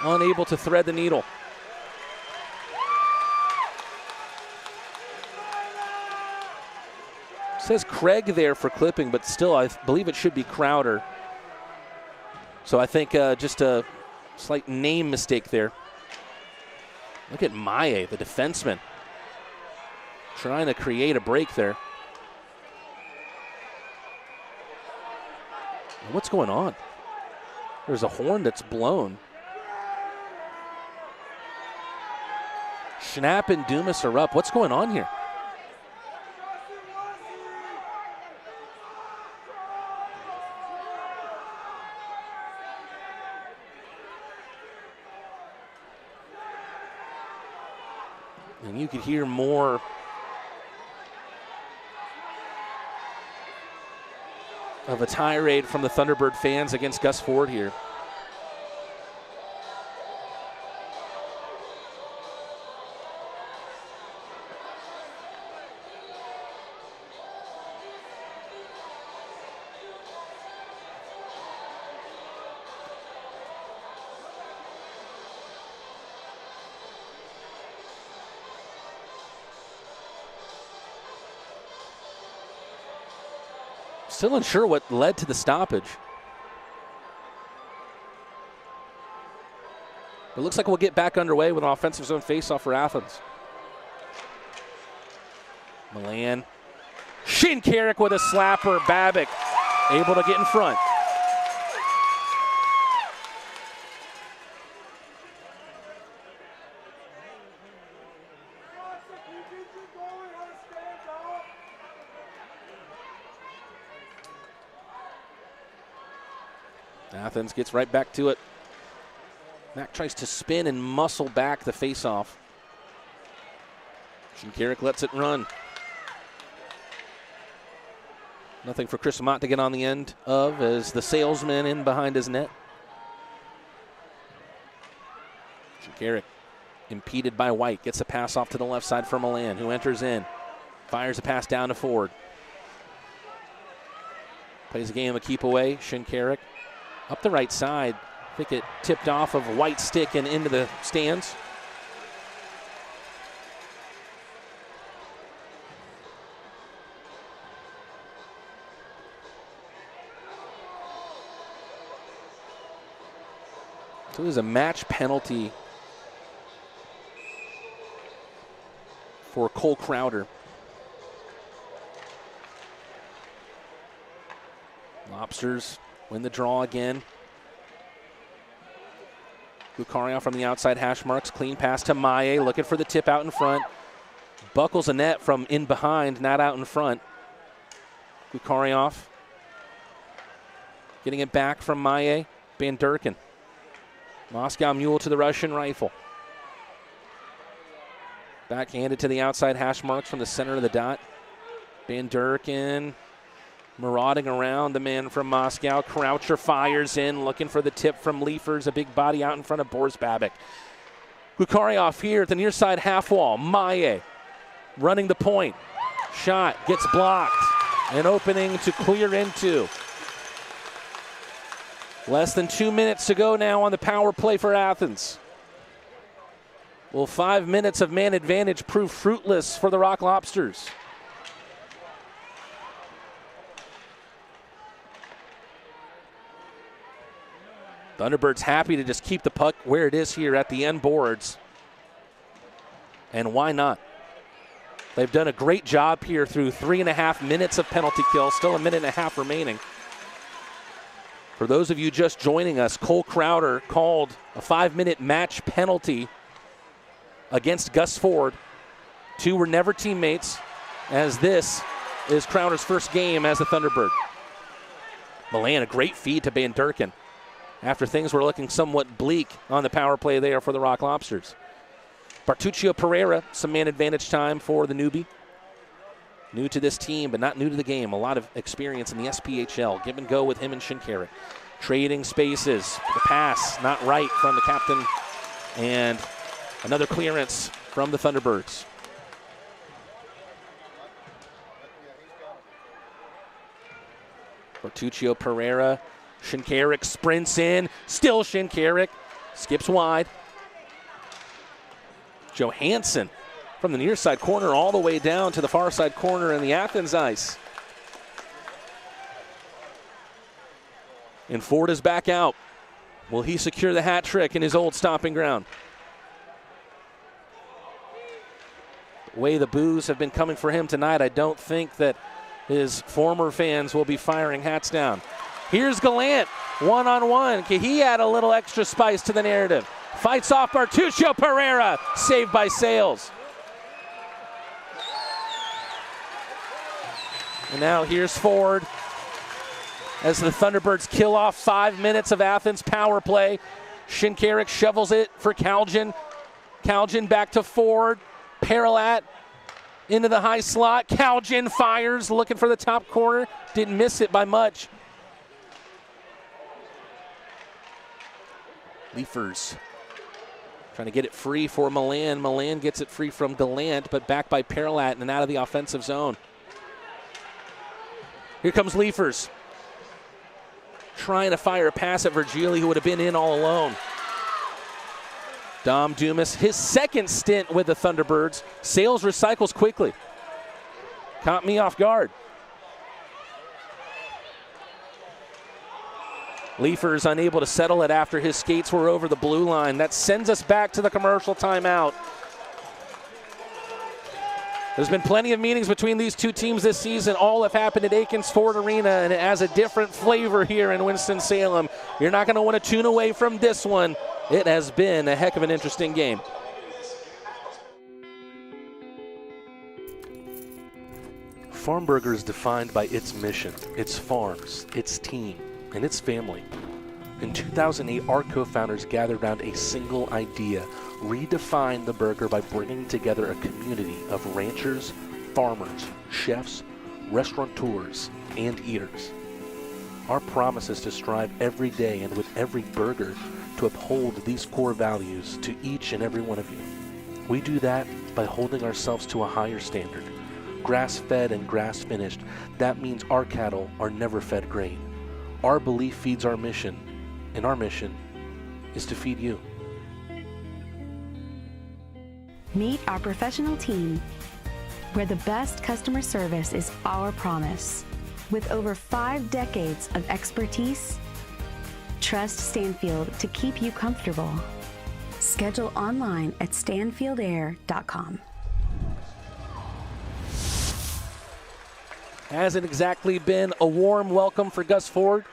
unable to thread the needle. Says Craig there for clipping, but still I believe it should be Crowder. So I think just a slight name mistake there. Look at Maye, the defenseman, trying to create a break there. What's going on? There's a horn that's blown. Schnapp and Dumas are up. What's going on here? And you could hear more of a tirade from the Thunderbird fans against Gus Ford here. Still unsure what led to the stoppage. It looks like we'll get back underway with an offensive zone faceoff for Athens. Milan. Shinkarik with a slapper. Babic able to get in front. Athens gets right back to it. Mack tries to spin and muscle back the faceoff. Shinkarik lets it run. Nothing for Chris Mott to get on the end of as the salesman in behind his net. Shinkarik impeded by White. Gets a pass off to the left side for Milan, who enters in. Fires a pass down to Ford. Plays a game of keep away. Shinkarik up the right side. I think it tipped off of White's stick and into the stands. So there's a match penalty for Cole Crowder. Lobsters win the draw again. Lucario from the outside hash marks. Clean pass to Maye, looking for the tip out in front. Buckles a net from in behind, not out in front. Lucario getting it back from Maye. Van Durken. Moscow Mule to the Russian rifle. Backhanded to the outside hash marks from the center of the dot. Van Durken marauding around the man from Moscow. Croucher fires in, looking for the tip from Leifers, a big body out in front of Boris Babik. Lucario here at the near side half wall. Maye running the point. Shot gets blocked. An opening to clear into. Less than 2 minutes to go now on the power play for Athens. Will 5 minutes of man advantage prove fruitless for the Rock Lobsters? Thunderbirds happy to just keep the puck where it is here at the end boards. And why not? They've done a great job here through 3.5 minutes of penalty kill, still 1.5 minutes remaining. For those of you just joining us, Cole Crowder called a 5-minute match penalty against Gus Ford. 2 were never teammates, as this is Crowder's first game as a Thunderbird. Milan, a great feed to Van Durken after things were looking somewhat bleak on the power play there for the Rock Lobsters. Bartuccio Pereira, some man advantage time for the newbie. New to this team, but not new to the game. A lot of experience in the SPHL. Give and go with him and Shinkarek. Trading spaces. The pass not right from the captain. And another clearance from the Thunderbirds. Bartuccio Pereira. Shinkarek sprints in. Still Shinkarek. Skips wide. Johansson from the near side corner all the way down to the far side corner in the Athens ice. And Ford is back out. Will he secure the hat trick in his old stomping ground? The way the boos have been coming for him tonight, I don't think that his former fans will be firing hats down. Here's Gallant, one-on-one. Can he add a little extra spice to the narrative? Fights off Bartuccio Pereira, saved by Sales. And now here's Ford as the Thunderbirds kill off 5 minutes of Athens power play. Shinkarek shovels it for Kaljan. Kaljan back to Ford. Paralat into the high slot. Kaljan fires, looking for the top corner. Didn't miss it by much. Leifers trying to get it free for Milan. Milan gets it free from Gallant, but back by Paralat and out of the offensive zone. Here comes Leifers. Trying to fire a pass at Virgili, who would have been in all alone. Dom Dumas, his second stint with the Thunderbirds. Sales recycles quickly. Caught me off guard. Leifers unable to settle it after his skates were over the blue line. That sends us back to the commercial timeout. There's been plenty of meetings between these two teams this season. All have happened at Aikens Ford Arena, and it has a different flavor here in Winston-Salem. You're not going to want to tune away from this one. It has been a heck of an interesting game. Farmburger is defined by its mission, its farms, its team, and its family. In 2008, our co-founders gathered around a single idea: redefine the burger by bringing together a community of ranchers, farmers, chefs, restaurateurs, and eaters. Our promise is to strive every day and with every burger to uphold these core values to each and every one of you. We do that by holding ourselves to a higher standard. Grass-fed and grass-finished, that means our cattle are never fed grain. Our belief feeds our mission, and our mission is to feed you. Meet our professional team, where the best customer service is our promise. With over 5 decades of expertise, Trust Stanfield to keep you comfortable. Schedule online at stanfieldair.com. Hasn't exactly been a warm welcome for Gus Ford.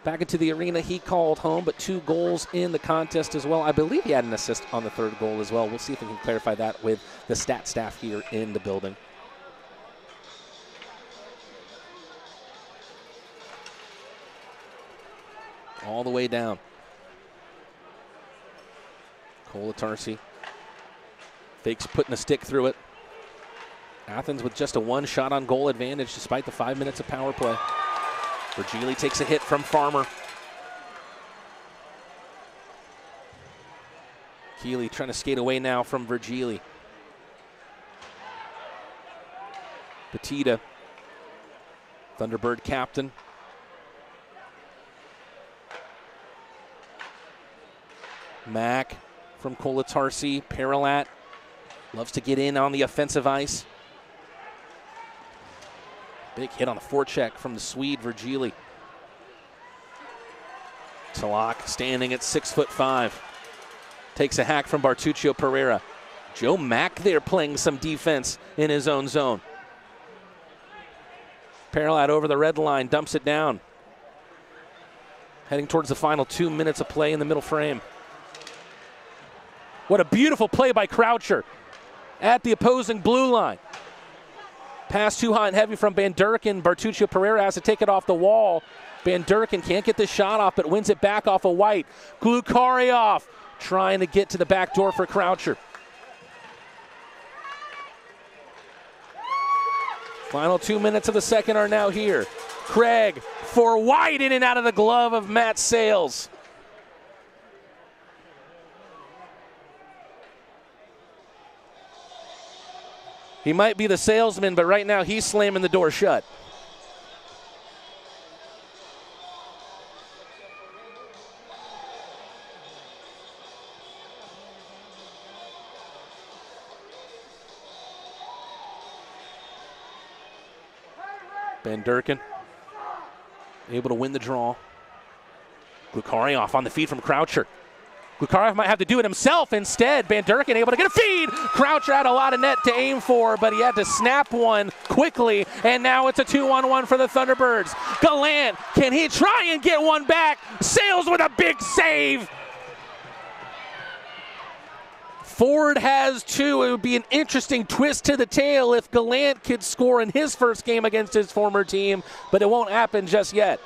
Back into the arena, he called home, but 2 goals in the contest as well. I believe he had an assist on the 3rd goal as well. We'll see if we can clarify that with the stat staff here in the building. All the way down. Colatarsi fakes putting a stick through it. Athens with just a 1 shot on goal advantage despite the 5 minutes of power play. Virgili takes a hit from Farmer. Keeley trying to skate away now from Virgili. Petita, Thunderbird captain. Mack from Colatarsi. Paralat loves to get in on the offensive ice. Big hit on the forecheck from the Swede, Virgili. Talak standing at 6'5". Takes a hack from Bartuccio Pereira. Joe Mack there playing some defense in his own zone. Paralat over the red line, dumps it down. Heading towards the final 2 minutes of play in the middle frame. What a beautiful play by Croucher at the opposing blue line. Pass too hot and heavy from Van Durken. Bartuccio Pereira has to take it off the wall. Van Durken can't get the shot off, but wins it back off of White. Glukarioff trying to get to the back door for Croucher. Final 2 minutes of the second are now here. Craig for White, in and out of the glove of Matt Sales. He might be the salesman, but right now he's slamming the door shut. Van Durken able to win the draw. Glukarioff on the feed from Croucher. Glukarioff might have to do it himself instead. Van Durken able to get a feed. Croucher had a lot of net to aim for, but he had to snap one quickly, and now it's a 2-on-1 for the Thunderbirds. Gallant, can he try and get one back? Sales with a big save. Ford has 2. It would be an interesting twist to the tale if Gallant could score in his first game against his former team, but it won't happen just yet.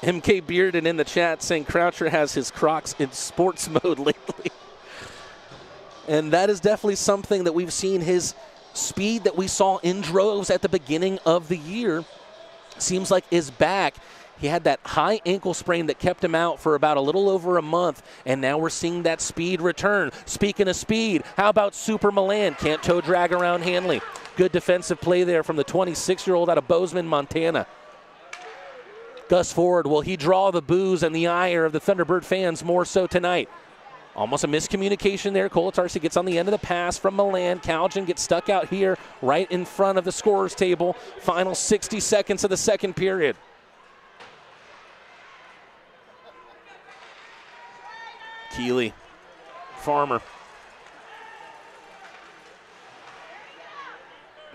MK Bearden in the chat saying Croucher has his Crocs in sports mode lately. And that is definitely something that we've seen. His speed that we saw in droves at the beginning of the year seems like is back. He had that high ankle sprain that kept him out for about a little over a month, and now we're seeing that speed return. Speaking of speed, how about Super Milan? Can't toe drag around Hanley. Good defensive play there from the 26-year-old out of Bozeman, Montana. Gus Ford, will he draw the boos and the ire of the Thunderbird fans more so tonight? Almost a miscommunication there. Colatarsi gets on the end of the pass from Milan. Calgin gets stuck out here right in front of the scorer's table. Final 60 seconds of the second period. Keeley, Farmer.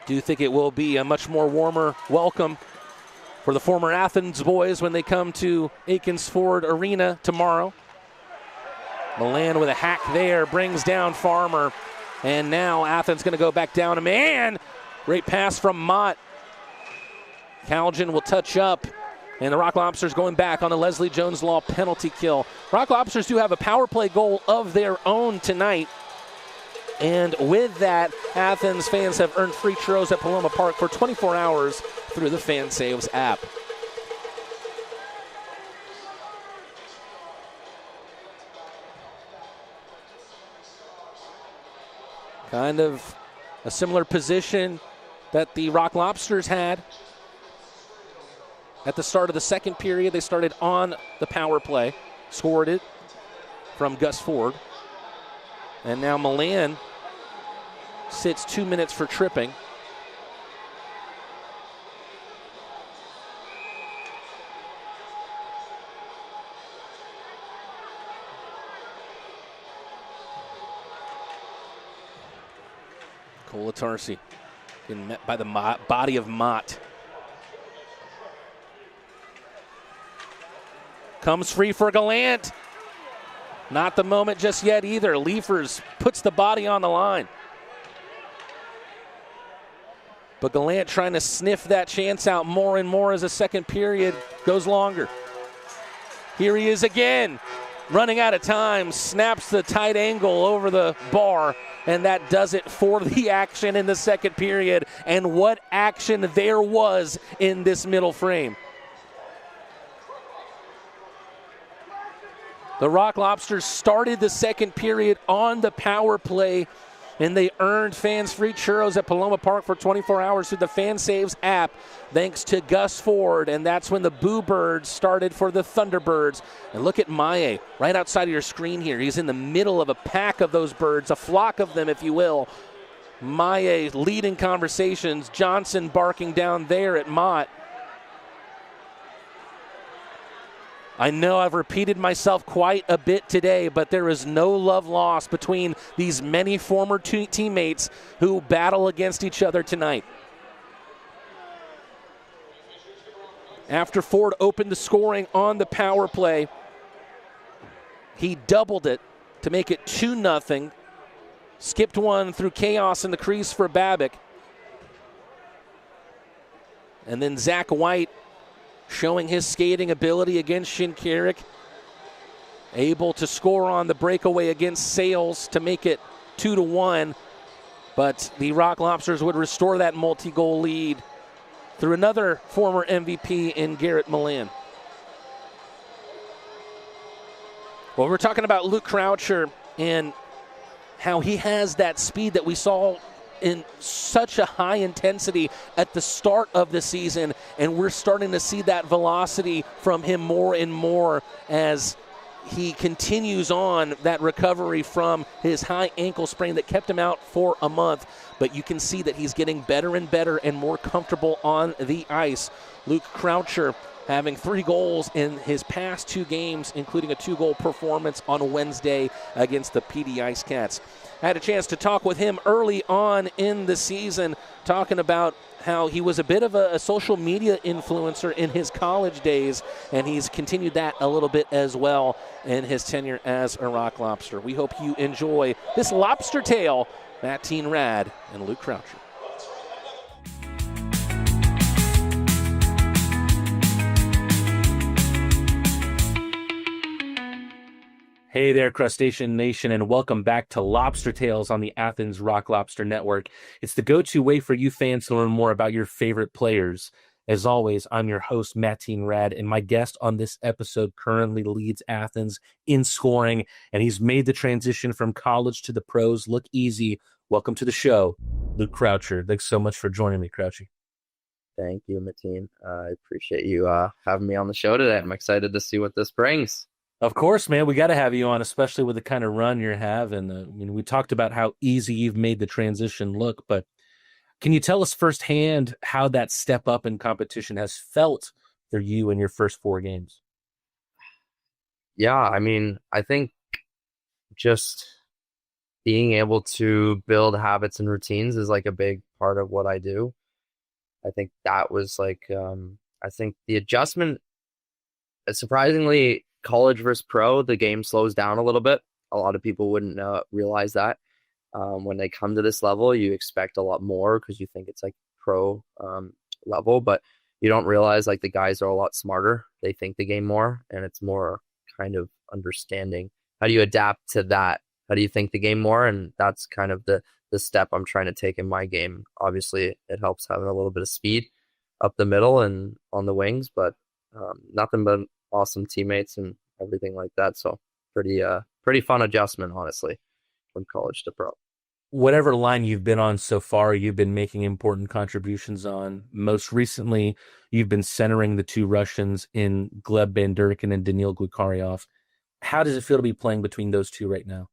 Do think it will be a much more warmer welcome for the former Athens boys when they come to Aikens Ford Arena tomorrow. Milan with a hack there, brings down Farmer. And now Athens going to go back down a man. Great pass from Mott. Calgin will touch up. And the Rock Lobsters going back on the Leslie Jones Law penalty kill. Rock Lobsters do have a power play goal of their own tonight. And with that, Athens fans have earned free churros at Paloma Park for 24 hours through the FanSaves app. Kind of a similar position that the Rock Lobsters had at the start of the second period. They started on the power play, scored it from Gus Ford. And now Milan sits 2 minutes for tripping. Kolatarsi getting met by the body of Mott. Comes free for Gallant. Not the moment just yet either. Leifers puts the body on the line. But Gallant trying to sniff that chance out more and more as the second period goes longer. Here he is again, running out of time, snaps the tight angle over the bar, and that does it for the action in the second period. And what action there was in this middle frame. The Rock Lobsters started the second period on the power play, and they earned fans free churros at Paloma Park for 24 hours through the FanSaves app, thanks to Gus Ford. And that's when the Boo Birds started for the Thunderbirds. And look at Maye right outside of your screen here. He's in the middle of a pack of those birds, a flock of them, if you will. Maye leading conversations. Johnson barking down there at Mott. I know I've repeated myself quite a bit today, but there is no love lost between these many former teammates who battle against each other tonight. After Ford opened the scoring on the power play, he doubled it to make it 2-0. Skipped one through chaos in the crease for Babick. And then Zach White showing his skating ability against Shinkarik. Able to score on the breakaway against Sales to make it 2-1. But the Rock Lobsters would restore that multi-goal lead through another former MVP in Garrett Milan. Well, we're talking about Luke Croucher and how he has that speed that we saw in such a high intensity at the start of the season, and we're starting to see that velocity from him more and more as he continues on that recovery from his high ankle sprain that kept him out for a month. But you can see that he's getting better and better and more comfortable on the ice. Luke Croucher having 3 goals in his past 2 games, including a 2-goal performance on Wednesday against the PD Ice Cats. I had a chance to talk with him early on in the season, talking about how he was a bit of a social media influencer in his college days, and he's continued that a little bit as well in his tenure as a Rock Lobster. We hope you enjoy this Lobster Tale, Matt Teen Rad and Luke Croucher. Hey there, Crustacean Nation, and welcome back to Lobster Tales on the Athens Rock Lobster Network. It's the go-to way for you fans to learn more about your favorite players. As always, I'm your host, Mattine Rad, and my guest on this episode currently leads Athens in scoring, and he's made the transition from college to the pros look easy. Welcome to the show, Luke Croucher. Thanks so much for joining me, Crouchy. Thank you, Mattine. I appreciate you having me on the show today. I'm excited to see what this brings. Of course, man. We got to have you on, especially with the kind of run you're having. I mean, we talked about how easy you've made the transition look, but can you tell us firsthand how that step up in competition has felt for you in your first 4 games? Yeah, I mean, I think just being able to build habits and routines is like a big part of what I do. I think that was like, I think the adjustment, surprisingly, college versus pro, the game slows down a little bit. A lot of people wouldn't realize that. When they come to this level, you expect a lot more because you think it's like pro level, but you don't realize like the guys are a lot smarter. They think the game more, and it's more kind of understanding. How do you adapt to that? How do you think the game more? And that's kind of the step I'm trying to take in my game. Obviously, it helps having a little bit of speed up the middle and on the wings, but nothing but awesome teammates and everything like that. So pretty fun adjustment, honestly, from college to pro. Whatever line you've been on so far, you've been making important contributions on. Most recently, you've been centering the 2 Russians in Gleb Bandurkin and Danil Glukaryov. How does it feel to be playing between those 2 right now?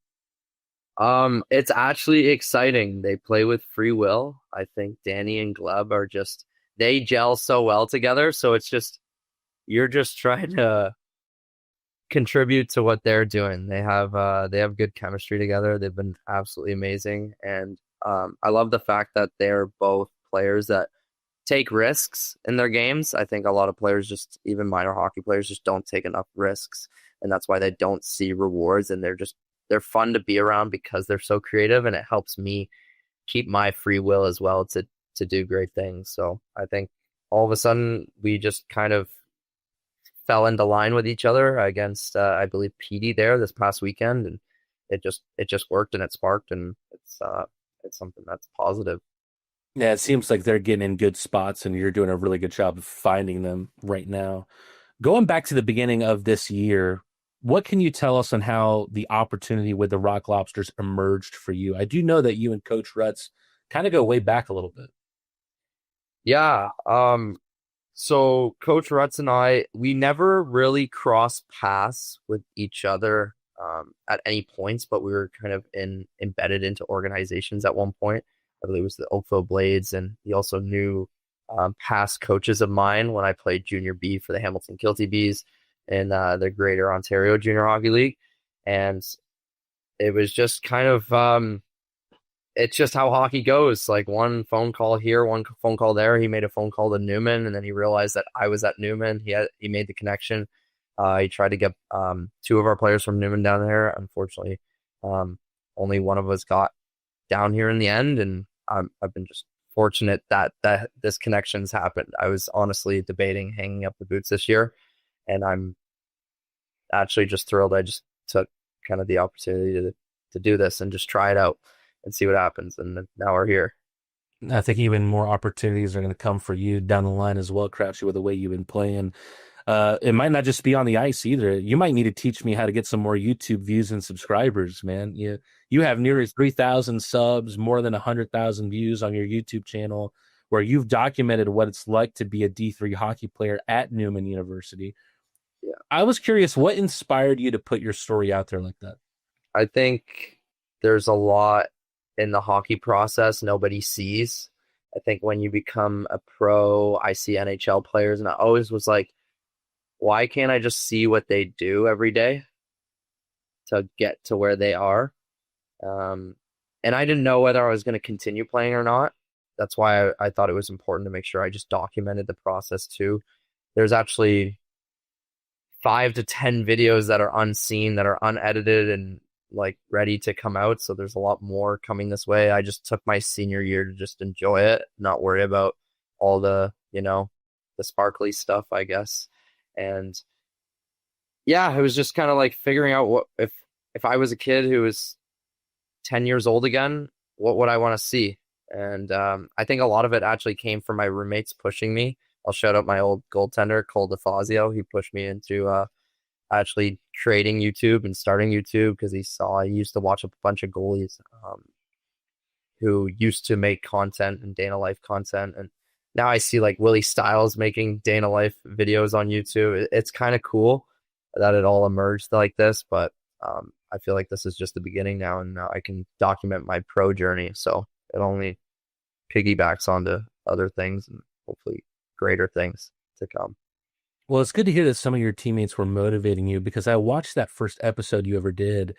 It's actually exciting. They play with free will. I think Danny and Gleb are they gel so well together. So it's just, you're just trying to contribute to what they're doing. They have good chemistry together. They've been absolutely amazing. And I love the fact that they're both players that take risks in their games. I think a lot of players, just even minor hockey players, just don't take enough risks, and that's why they don't see rewards. And they're fun to be around because they're so creative, and it helps me keep my free will as well to do great things. So I think all of a sudden we just kind of fell into line with each other against I believe PD there this past weekend, and it just worked and it sparked, and it's something that's positive. Yeah, it seems like they're getting in good spots, and you're doing a really good job of finding them right now. Going back to the beginning of this year, what can you tell us on how the opportunity with the Rock Lobsters emerged for you? I do know that you and Coach Rutz kind of go way back a little bit. Yeah. So Coach Rutz and I, we never really crossed paths with each other at any points, but we were kind of embedded into organizations at one point. I believe it was the Oakville Blades, and he also knew past coaches of mine when I played Junior B for the Hamilton Kilty Bees in the Greater Ontario Junior Hockey League. And it was just kind of, it's just how hockey goes. Like one phone call here, one phone call there. He made a phone call to Newman, and then he realized that I was at Newman. He made the connection. He tried to get two of our players from Newman down there. Unfortunately, only one of us got down here in the end, and I've been just fortunate that this connection's happened. I was honestly debating hanging up the boots this year, and I'm actually just thrilled I just took kind of the opportunity to do this and just try it out and see what happens. And now we're here. I think even more opportunities are going to come for you down the line as well, Crouchy, with the way you've been playing. It might not just be on the ice either. You might need to teach me how to get some more YouTube views and subscribers, man. You have nearly 3,000 subs, more than 100,000 views on your YouTube channel, where you've documented what it's like to be a D3 hockey player at Newman University. Yeah. I was curious, what inspired you to put your story out there like that? I think there's a lot in the hockey process nobody sees. I think when you become a pro, I see NHL players, and I always was like, why can't I just see what they do every day to get to where they are? And I didn't know whether I was going to continue playing or not. That's why I thought it was important to make sure I just documented the process too. There's actually 5 to 10 videos that are unseen, that are unedited and like ready to come out. So there's a lot more coming this way. I just took my senior year to just enjoy it, not worry about all the, the sparkly stuff, I guess. And yeah, it was just kind of like figuring out what if I was a kid who was 10 years old again, what would I want to see? And I think a lot of it actually came from my roommates pushing me. I'll shout out my old goaltender, Cole DeFazio. He pushed me into actually creating YouTube and starting YouTube because he saw I used to watch a bunch of goalies who used to make content and Dana Life content. And now I see like Willie Stiles making Dana Life videos on YouTube. It's kind of cool that it all emerged like this, but I feel like this is just the beginning now, and now I can document my pro journey. So it only piggybacks onto other things and hopefully greater things to come. Well, it's good to hear that some of your teammates were motivating you, because I watched that first episode you ever did,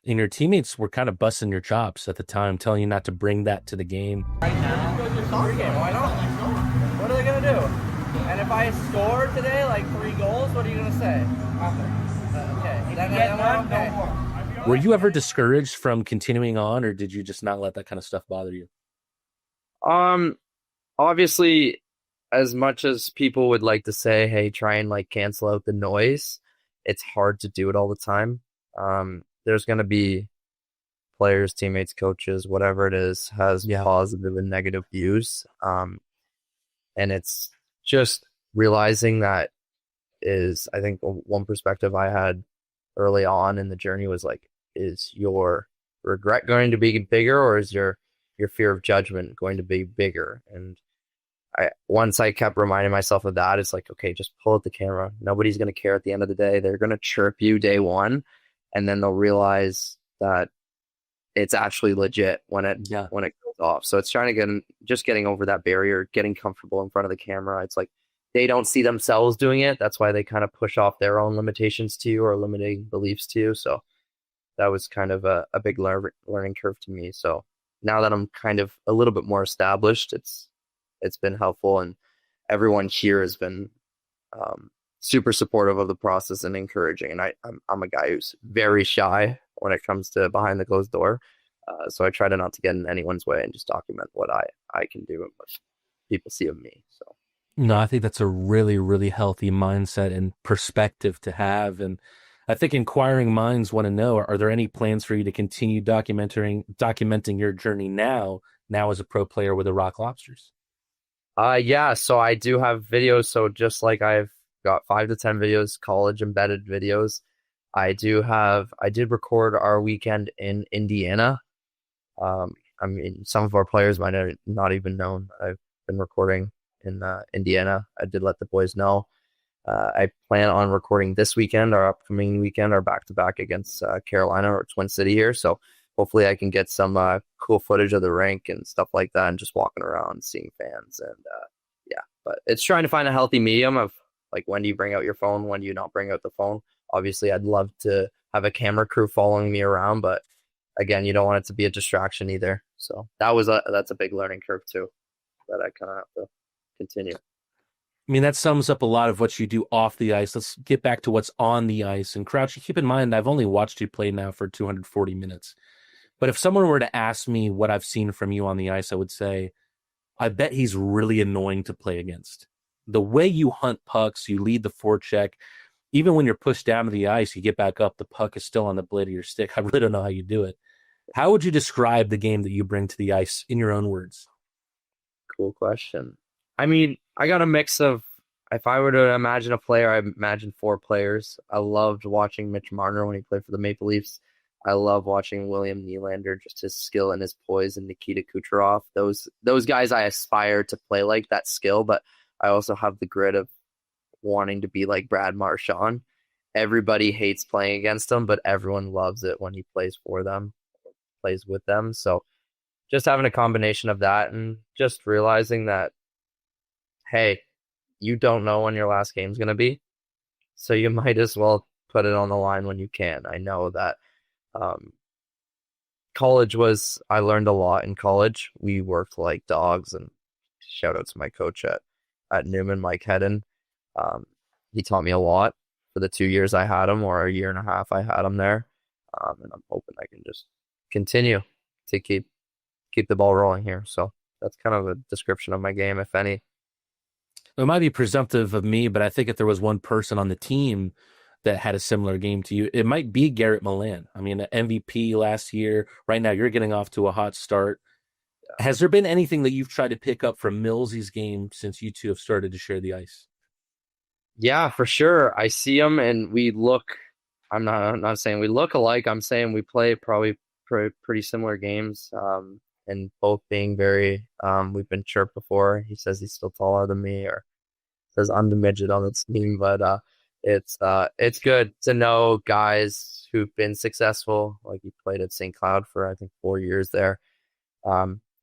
and your teammates were kind of busting your chops at the time, telling you not to bring that to the game. Right now, Pregame, why not? What are they going to do? And if I score today, like 3 goals, what are you going to say? Okay. Then we're okay. Were you ever discouraged from continuing on, or did you just not let that kind of stuff bother you? Obviously, as much as people would like to say, hey, try and like cancel out the noise, it's hard to do it all the time. There's going to be players, teammates, coaches, whatever it is, has positive and negative views. And it's just realizing that is, I think one perspective I had early on in the journey was like, is your regret going to be bigger, or is your fear of judgment going to be bigger? And once I kept reminding myself of that, it's like, okay, just pull out the camera. Nobody's going to care at the end of the day. They're going to chirp you day one, and then they'll realize that it's actually legit when it goes off. So it's trying to getting over that barrier, getting comfortable in front of the camera. It's like they don't see themselves doing it. That's why they kind of push off their own limitations to you or limiting beliefs to you. So that was kind of a big learning curve to me. So now that I'm kind of a little bit more established, it's been helpful, and everyone here has been super supportive of the process and encouraging. And I'm a guy who's very shy when it comes to behind the closed door. So I try to not to get in anyone's way and just document what I can do and what people see of me. So No, I think that's a really, really healthy mindset and perspective to have. And I think inquiring minds want to know, are there any plans for you to continue documenting your journey now as a pro player with the Rock Lobsters? Yeah, so I do have videos. So just like I've got 5 to 10 videos, college embedded videos, I did record our weekend in Indiana. I mean, some of our players might have not even known I've been recording in Indiana. I did let the boys know. I plan on recording this weekend, our upcoming weekend, our back-to-back against Carolina or Twin City here. So hopefully I can get some cool footage of the rink and stuff like that, and just walking around, seeing fans. And yeah, but it's trying to find a healthy medium of like, when do you bring out your phone? When do you not bring out the phone? Obviously, I'd love to have a camera crew following me around, but again, you don't want it to be a distraction either. So that's a big learning curve too, that I kind of have to continue. I mean, that sums up a lot of what you do off the ice. Let's get back to what's on the ice. And Crouch, keep in mind, I've only watched you play now for 240 minutes. But if someone were to ask me what I've seen from you on the ice, I would say, I bet he's really annoying to play against. The way you hunt pucks, you lead the forecheck. Even when you're pushed down to the ice, you get back up, the puck is still on the blade of your stick. I really don't know how you do it. How would you describe the game that you bring to the ice in your own words? Cool question. I mean, I got a mix of, if I were to imagine a player, I imagine 4 players. I loved watching Mitch Marner when he played for the Maple Leafs. I love watching William Nylander, just his skill and his poise, and Nikita Kucherov. Those guys I aspire to play like, that skill, but I also have the grit of wanting to be like Brad Marchand. Everybody hates playing against him, but everyone loves it when he plays for them, plays with them. So just having a combination of that, and just realizing that, hey, you don't know when your last game's going to be, so you might as well put it on the line when you can. I know that I learned a lot in college. We worked like dogs, and shout out to my coach at Newman, Mike Hedden. He taught me a lot for the 2 years I had him, or a year and a half I had him there. And I'm hoping I can just continue to keep the ball rolling here. So that's kind of a description of my game, if any. It might be presumptive of me, but I think if there was one person on the team that had a similar game to you, it might be Garrett Milan. I mean, the MVP last year. Right now, you're getting off to a hot start. Has there been anything that you've tried to pick up from Millsy's game since you two have started to share the ice? Yeah, for sure. I see him, and we look. I'm not saying we look alike. I'm saying we play probably pretty similar games. And both being very, we've been chirped before. He says he's still taller than me, or says I'm the midget on the team. But it's good to know guys who've been successful. Like, he played at St. Cloud for, I think, 4 years there.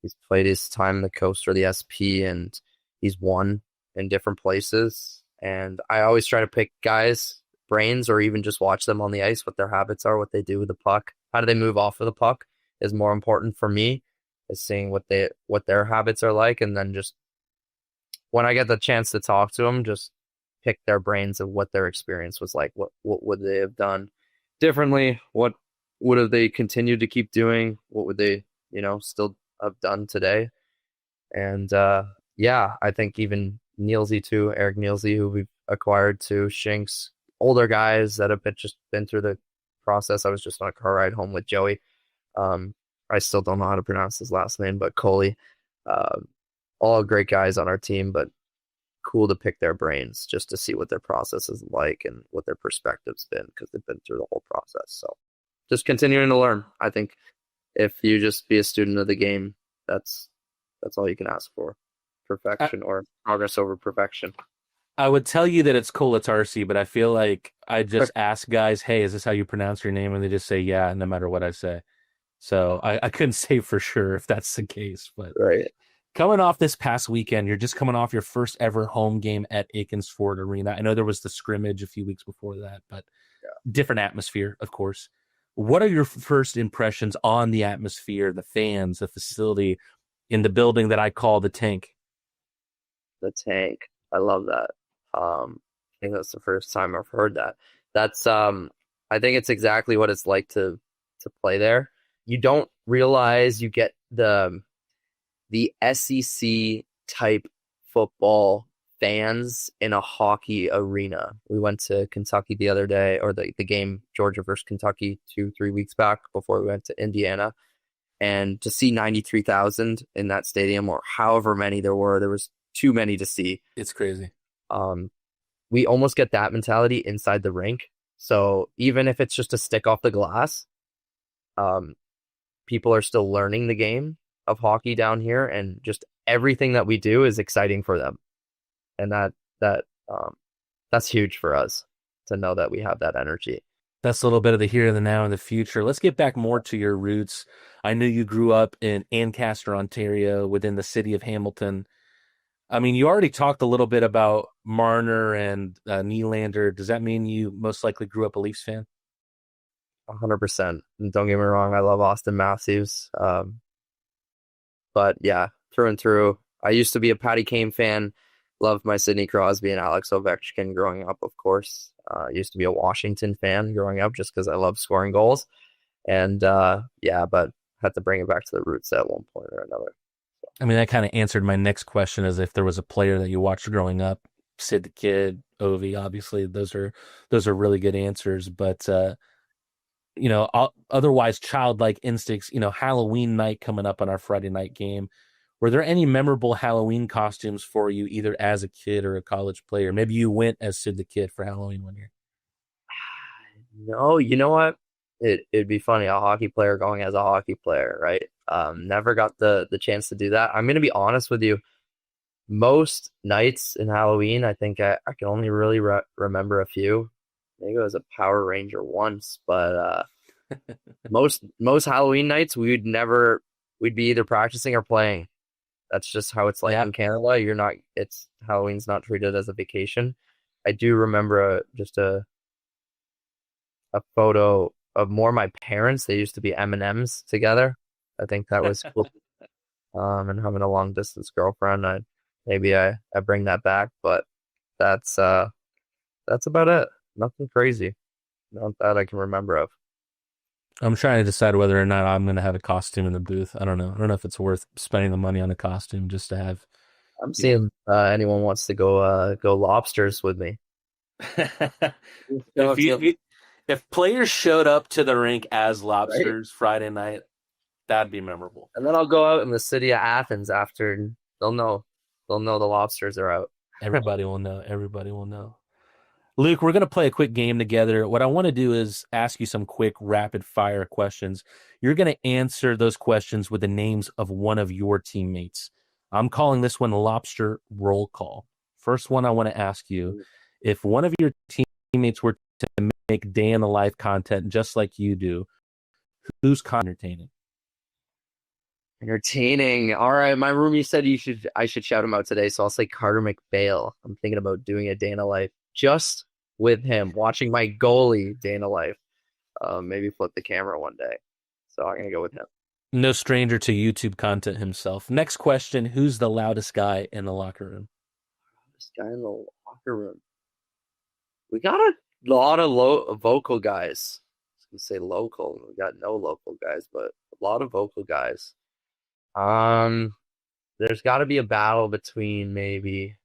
He's played his time in the Coast or the SP, and he's won in different places. And I always try to pick guys' brains, or even just watch them on the ice, what their habits are, what they do with the puck. How do they move off of the puck is more important for me, is seeing what their habits are like. And then just when I get the chance to talk to them, just pick their brains of what their experience was like. What would they have done differently? What would have they continued to keep doing? What would they, still have done today? And yeah, I think even Nielsey too, Eric Nielsey, who we've acquired too, Shinks, older guys that have just been through the process. I was just on a car ride home with Joey. I still don't know how to pronounce his last name, but Coley. All great guys on our team, but cool to pick their brains just to see what their process is like and what their perspective's been, because they've been through the whole process. So just continuing to learn. I think if you just be a student of the game, that's all you can ask for. Perfection or progress over perfection. I would tell you that it's Kolatarsi, but I feel like I just ask guys, hey, is this how you pronounce your name? And they just say, yeah, no matter what I say. So I couldn't say for sure if that's the case. But right. Coming off this past weekend, you're just coming off your first ever home game at Aikens Ford Arena. I know there was the scrimmage a few weeks before that, but different atmosphere, of course. What are your first impressions on the atmosphere, the fans, the facility in the building that I call the Tank? The Tank. I love that. I think that's the first time I've heard that. That's I think it's exactly what it's like to play there. You don't realize you get the SEC type football fans in a hockey arena. We went to Kentucky the other day, or the game Georgia versus Kentucky 2-3 weeks back before we went to Indiana. And to see 93,000 in that stadium, or however many there was too many to see. It's crazy. We almost get that mentality inside the rink. So even if it's just a stick off the glass, people are still learning the game of hockey down here, and just everything that we do is exciting for them. And that's huge for us to know that we have that energy. That's a little bit of the here, the now, and the future. Let's get back more to your roots. I knew you grew up in Ancaster, Ontario, within the city of Hamilton. I mean, you already talked a little bit about Marner and Nylander. Does that mean you most likely grew up a Leafs fan? 100%. And don't get me wrong, I love Austin Matthews. But yeah, through and through. I used to be a Patty Kane fan. Loved my Sidney Crosby and Alex Ovechkin growing up, of course. Used to be a Washington fan growing up just because I love scoring goals. And but had to bring it back to the roots at one point or another. I mean, that kind of answered my next question, as if there was a player that you watched growing up. Sid the Kid, Ovi, obviously, those are really good answers. But otherwise childlike instincts. Halloween night coming up on our Friday night game. Were there any memorable Halloween costumes for you, either as a kid or a college player? Maybe you went as Sid the Kid for Halloween one year. No, you know what? It'd be funny, a hockey player going as a hockey player, right? Never got the chance to do that. I'm going to be honest with you. Most nights in Halloween, I think I can only really remember a few. Maybe I was a Power Ranger once, but most Halloween nights, we'd be either practicing or playing. That's just how it's like in Canada. Halloween's not treated as a vacation. I do remember just a photo of more my parents. They used to be M&Ms together. I think that was cool. And having a long distance girlfriend, I bring that back, but that's about it. Nothing crazy. Not that I can remember of. I'm trying to decide whether or not I'm going to have a costume in the booth. I don't know. I don't know if it's worth spending the money on a costume just to have. I'm seeing anyone wants to go Lobsters with me. If players showed up to the rink as Lobsters Friday night, that'd be memorable. And then I'll go out in the city of Athens after, and they'll know the Lobsters are out. Everybody will know. Everybody will know. Luke, we're going to play a quick game together. What I want to do is ask you some quick rapid fire questions. You're going to answer those questions with the names of one of your teammates. I'm calling this one Lobster Roll Call. First one I want to ask you, if one of your teammates were to make day in the life content just like you do, who's entertaining? Entertaining. All right, my roomie said I should shout him out today, so I'll say Carter McPhail. I'm thinking about doing a day in the life just with him, watching my goalie day in the life. Maybe flip the camera one day. So I'm gonna go with him. No stranger to YouTube content himself. Next question: who's the loudest guy in the locker room? Loudest guy in the locker room. We got a lot of vocal guys. I was gonna say local. We got no local guys, but a lot of vocal guys. There's got to be a battle between maybe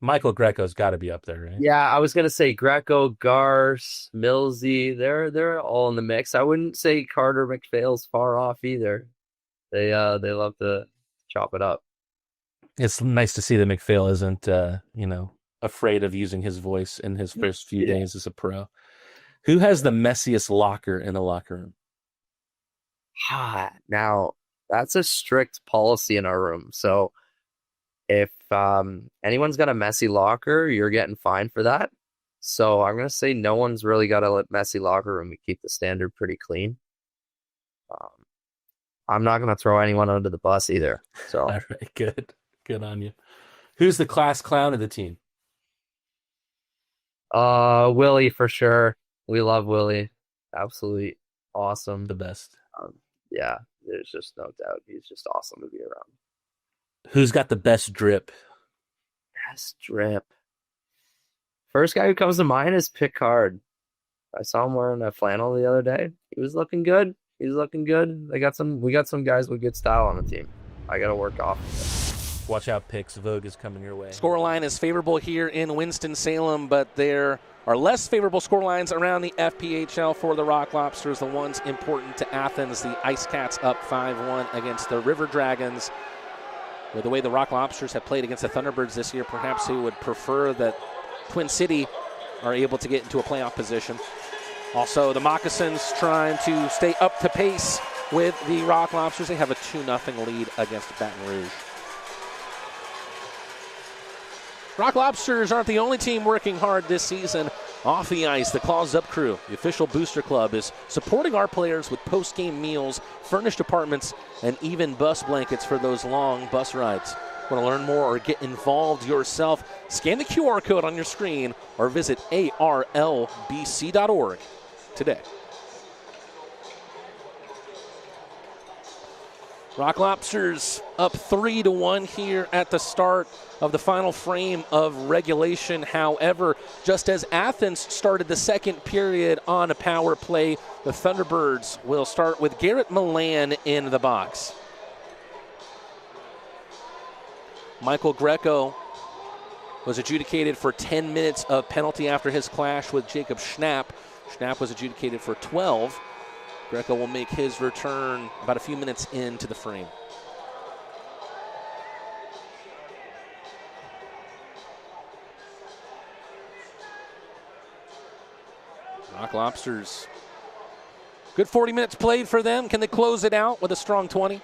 Michael Greco's got to be up there, right? Yeah, I was gonna say Greco, Garce, Millsy. They're all in the mix. I wouldn't say Carter McPhail's far off either. They love to chop it up. It's nice to see that McPhail isn't afraid of using his voice in his first few days as a pro. Who has the messiest locker in the locker room? Now that's a strict policy in our room. So if anyone's got a messy locker, you're getting fined for that. So I'm going to say no one's really got a messy locker room. We keep the standard pretty clean. I'm not going to throw anyone under the bus either. So all right, good on you. Who's the class clown of the team? Willie for sure. We love Willie. absolutely awesome. The best. Yeah, there's just no doubt. He's just awesome to be around. Who's got the best drip? Best drip. First guy who comes to mind is Picard. I saw him wearing a flannel the other day. He was looking good. We got some guys with good style on the team. I got to work off of it. Watch out, Picks. Vogue is coming your way. Scoreline is favorable here in Winston-Salem, but there are less favorable scorelines around the FPHL for the Rock Lobsters. The ones important to Athens, the Ice Cats up 5-1 against the River Dragons. With the way the Rock Lobsters have played against the Thunderbirds this year, perhaps they would prefer that Twin City are able to get into a playoff position. Also, the Moccasins trying to stay up to pace with the Rock Lobsters. They have a 2-0 lead against Baton Rouge. Rock Lobsters aren't the only team working hard this season off the ice. The Claws Up crew, the official booster club, is supporting our players with post-game meals, furnished apartments, and even bus blankets for those long bus rides. Want to learn more or get involved yourself? Scan the QR code on your screen or visit arlbc.org today. Rock Lobsters up 3-1 here at the start of the final frame of regulation. However, just as Athens started the second period on a power play, the Thunderbirds will start with Garrett Milan in the box. Michael Greco was adjudicated for 10 minutes of penalty after his clash with Jacob Schnapp. Schnapp was adjudicated for 12. Greco will make his return about a few minutes into the frame. Rock Lobsters, good 40 minutes played for them. Can they close it out with a strong 20?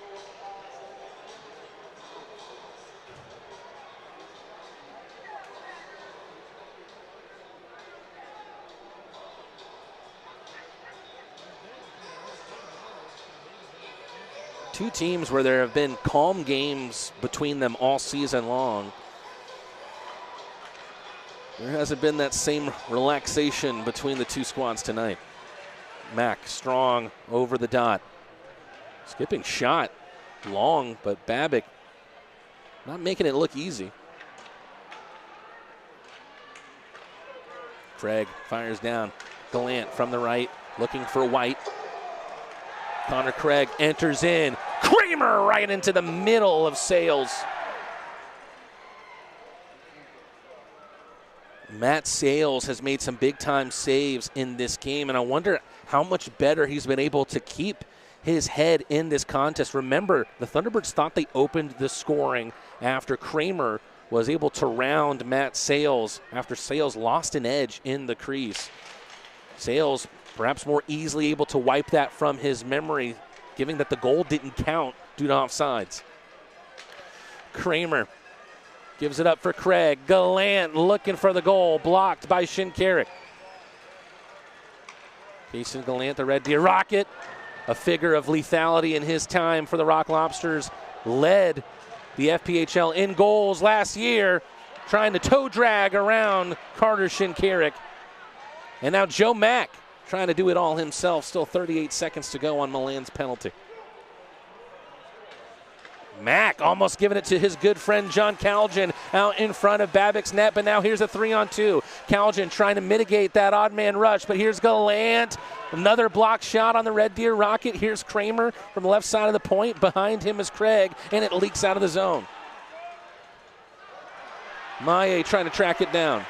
Two teams where there have been calm games between them all season long. There hasn't been that same relaxation between the two squads tonight. Mack strong over the dot. Skipping shot, long, but Babic not making it look easy. Craig fires down. Gallant from the right, looking for White. Connor Craig enters in. Kramer right into the middle of Sales. Matt Sales has made some big-time saves in this game, and I wonder how much better he's been able to keep his head in this contest. Remember, the Thunderbirds thought they opened the scoring after Kramer was able to round Matt Sales after Sales lost an edge in the crease. Sales perhaps more easily able to wipe that from his memory, given that the goal didn't count due to offsides. Kramer gives it up for Craig. Gallant looking for the goal, blocked by Shinkarik. Jason Gallant, the Red Deer Rocket, a figure of lethality in his time for the Rock Lobsters, led the FPHL in goals last year, trying to toe drag around Carter Shinkarik. And now Joe Mack trying to do it all himself. Still 38 seconds to go on Milan's penalty. Mack almost giving it to his good friend John Calgin out in front of Babic's net, but now here's a 3-on-2. Calgin trying to mitigate that odd man rush, but here's Gallant. Another block shot on the Red Deer Rocket. Here's Kramer from the left side of the point. Behind him is Craig, and it leaks out of the zone. Maye trying to track it down.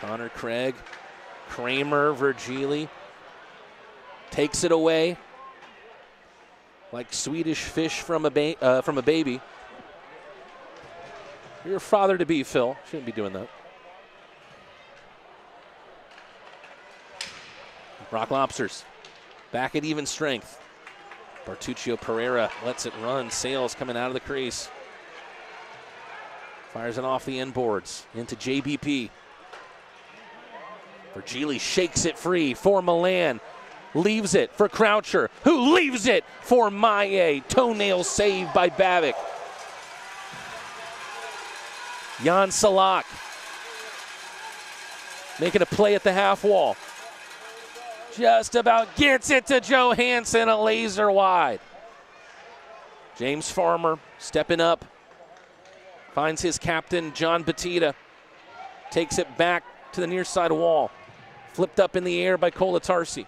Connor Craig, Kramer, Virgili takes it away like Swedish fish from a baby. You're a father-to-be, Phil. Shouldn't be doing that. Rock Lobsters back at even strength. Bartuccio Pereira lets it run. Sales coming out of the crease. Fires it off the inboards into JBP. Virgili shakes it free for Milan. Leaves it for Croucher, who leaves it for Maye. Toenail save by Babic. Jan Salak making a play at the half wall. Just about gets it to Johansson, a laser wide. James Farmer stepping up, finds his captain, John Batista, takes it back to the near side wall. Flipped up in the air by Kolatarsi.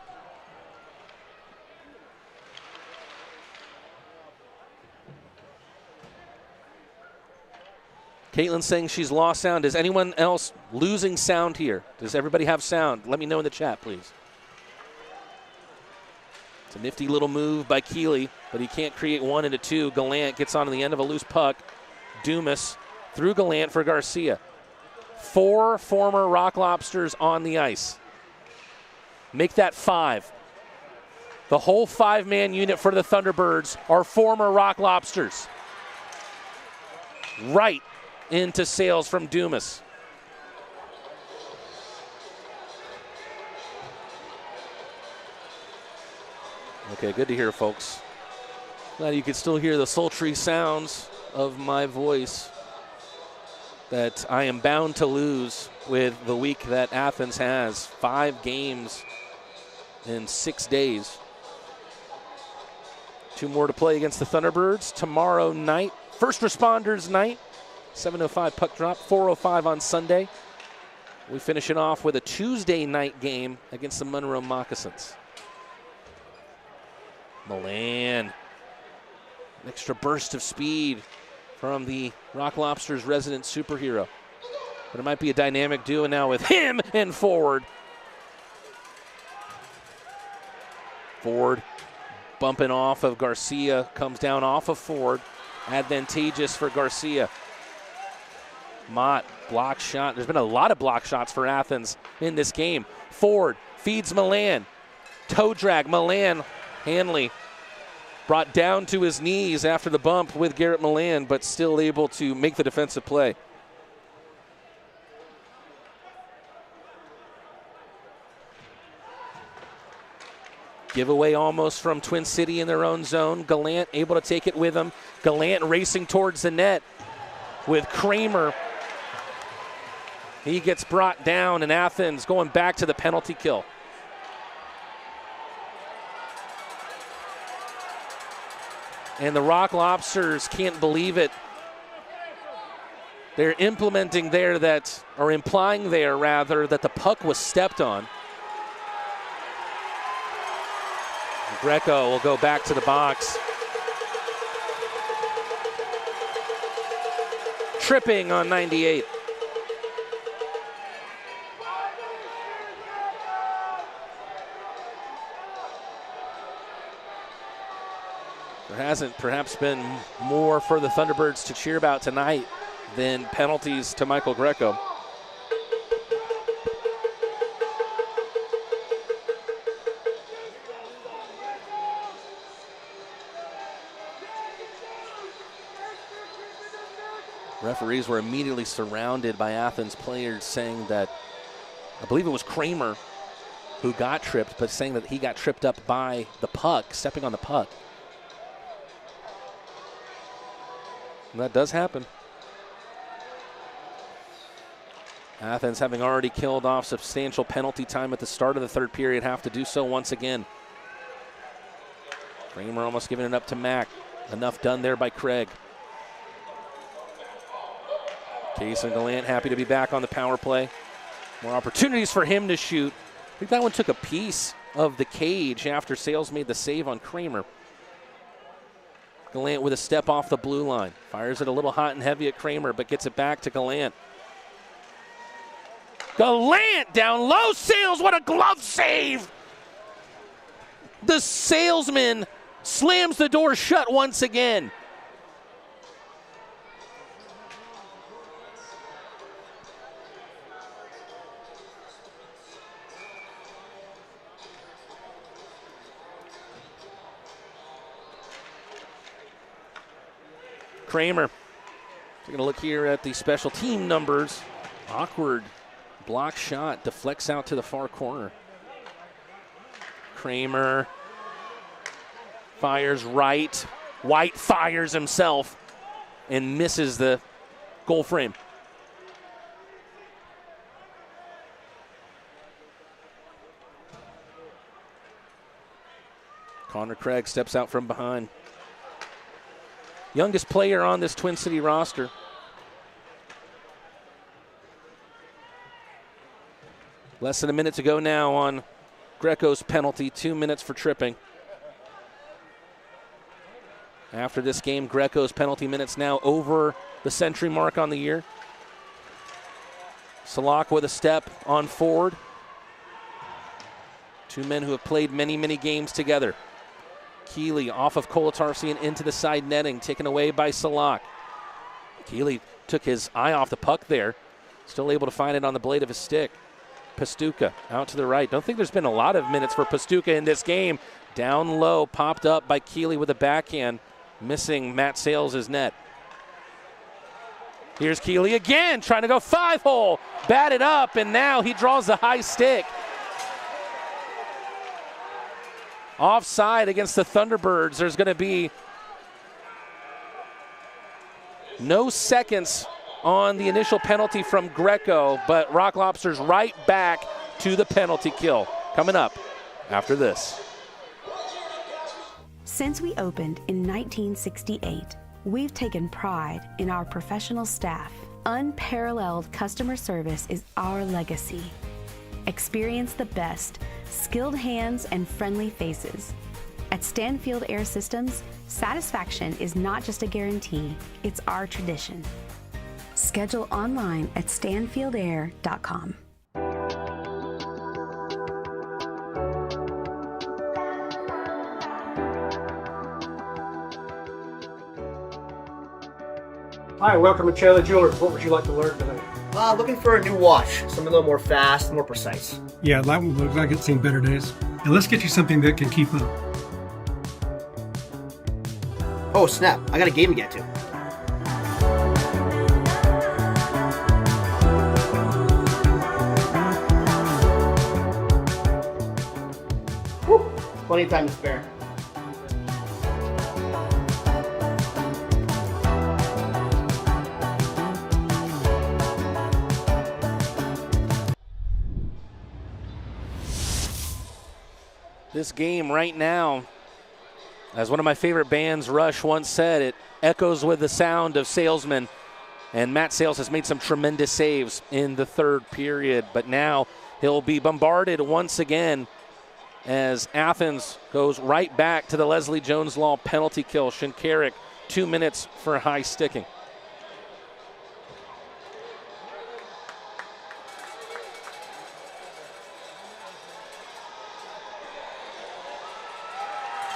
Caitlin saying she's lost sound. Is anyone else losing sound here? Does everybody have sound? Let me know in the chat, please. It's a nifty little move by Keeley, but he can't create one into two. Gallant gets onto the end of a loose puck. Dumas through Gallant for Garcia. 4 former Rock Lobsters on the ice. Make that 5. The whole 5-man unit for the Thunderbirds are former Rock Lobsters. Right into sales from Dumas. Okay, good to hear, folks. Glad you could still hear the sultry sounds of my voice that I am bound to lose with the week that Athens has. 5 games in 6 days. 2 more to play against the Thunderbirds tomorrow night. First Responders Night, 7:05 puck drop, 4:05 on Sunday. We finish it off with a Tuesday night game against the Monroe Moccasins. Milan, an extra burst of speed from the Rock Lobsters' resident superhero. But it might be a dynamic duo now with him and Ford. Ford bumping off of Garcia, comes down off of Ford. Advantageous for Garcia. Mott, block shot. There's been a lot of block shots for Athens in this game. Ford feeds Milan. Toe drag, Milan. Hanley brought down to his knees after the bump with Garrett Milan, but still able to make the defensive play. Giveaway almost from Twin City in their own zone. Gallant able to take it with him. Gallant racing towards the net with Kramer. He gets brought down, and Athens going back to the penalty kill. And the Rock Lobsters can't believe it. They're implying there that the puck was stepped on. Greco will go back to the box. Tripping on 98. There hasn't perhaps been more for the Thunderbirds to cheer about tonight than penalties to Michael Greco. Referees were immediately surrounded by Athens players saying that, I believe it was Kramer who got tripped, but saying that he got tripped up by the puck, stepping on the puck. And that does happen. Athens, having already killed off substantial penalty time at the start of the third period, have to do so once again. Kramer almost giving it up to Mack. Enough done there by Craig. Case and Gallant happy to be back on the power play. More opportunities for him to shoot. I think that one took a piece of the cage after Sales made the save on Kramer. Gallant with a step off the blue line. Fires it a little hot and heavy at Kramer, but gets it back to Gallant. Gallant down low. Sales, what a glove save! The salesman slams the door shut once again. Kramer, taking a look here at the special team numbers. Awkward block shot, deflects out to the far corner. Kramer fires right. White fires himself and misses the goal frame. Connor Craig steps out from behind. Youngest player on this Twin City roster. Less than a minute to go now on Greco's penalty, 2 minutes for tripping. After this game, Greco's penalty minutes now over the century mark on the year. Salak with a step on Ford. Two men who have played many, many games together. Keeley off of Kolatarsian into the side netting, taken away by Salak. Keeley took his eye off the puck there. Still able to find it on the blade of his stick. Pastuca out to the right. Don't think there's been a lot of minutes for Pastuca in this game. Down low, popped up by Keeley with a backhand, missing Matt Sales' net. Here's Keeley again, trying to go 5-hole. Batted up, and now he draws the high stick. Offside against the Thunderbirds. There's going to be no seconds on the initial penalty from Greco, but Rock Lobster's right back to the penalty kill. Coming up after this. Since we opened in 1968, we've taken pride in our professional staff. Unparalleled customer service is our legacy. Experience the best, skilled hands and friendly faces. At Stanfield Air Systems, satisfaction is not just a guarantee, it's our tradition. Schedule online at stanfieldair.com. Hi, welcome to Chandler Jewelers. What would you like to learn today? Looking for a new watch, something a little more fast, more precise. Yeah, that one looks like it's seen better days. And let's get you something that can keep up. Oh snap, I got a game to get to. Whew, plenty of time to spare. This game right now, as one of my favorite bands, Rush, once said, it echoes with the sound of salesmen. And Matt Sales has made some tremendous saves in the third period, but now he'll be bombarded once again as Athens goes right back to the Leslie Jones Law penalty kill. Shinkarik, 2 minutes for high sticking.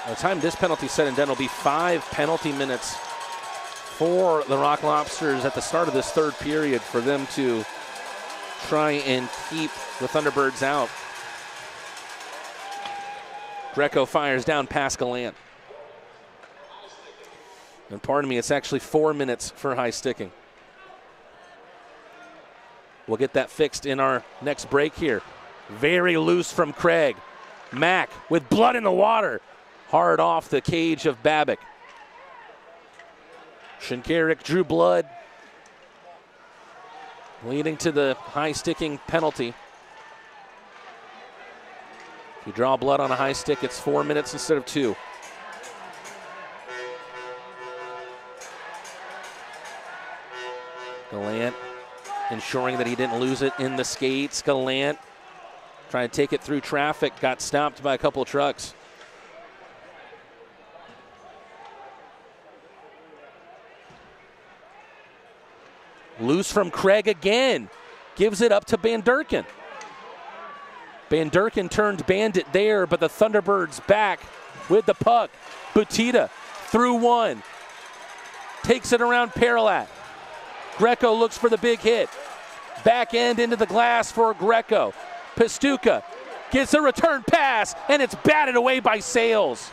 By the time this penalty is said and done, it'll be 5 penalty minutes for the Rock Lobsters at the start of this third period for them to try and keep the Thunderbirds out. Greco fires down past Gallant. And pardon me, it's actually 4 minutes for high sticking. We'll get that fixed in our next break here. Very loose from Craig. Mack with blood in the water. Hard off the cage of Babick. Shinkarik drew blood, leading to the high sticking penalty. If you draw blood on a high stick, it's 4 minutes instead of 2. Gallant ensuring that he didn't lose it in the skates. Gallant trying to take it through traffic, got stopped by a couple of trucks. Loose from Craig again. Gives it up to Van Durken. Van Durken turned bandit there, but the Thunderbirds back with the puck. Butita through one. Takes it around Paralat. Greco looks for the big hit. Back end into the glass for Greco. Pastuca gets a return pass, and it's batted away by Sales.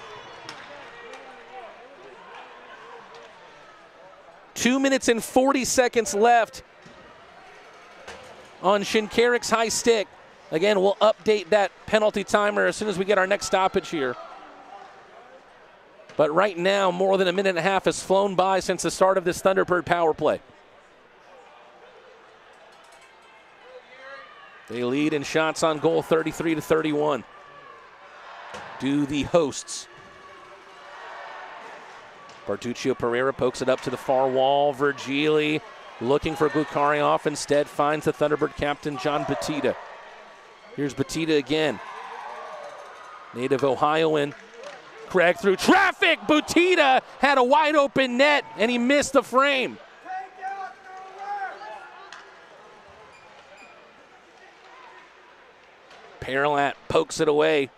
2 minutes and 40 seconds left on Shinkarik's high stick. Again, we'll update that penalty timer as soon as we get our next stoppage here. But right now, more than a minute and a half has flown by since the start of this Thunderbird power play. They lead in shots on goal 33-31. Do the hosts Bartuccio Pereira pokes it up to the far wall. Virgili looking for Glukarioff. Instead finds the Thunderbird captain, John Batita. Here's Batita again. Native Ohioan. Craig through traffic. Batita had a wide open net, and he missed the frame. Perlat pokes it away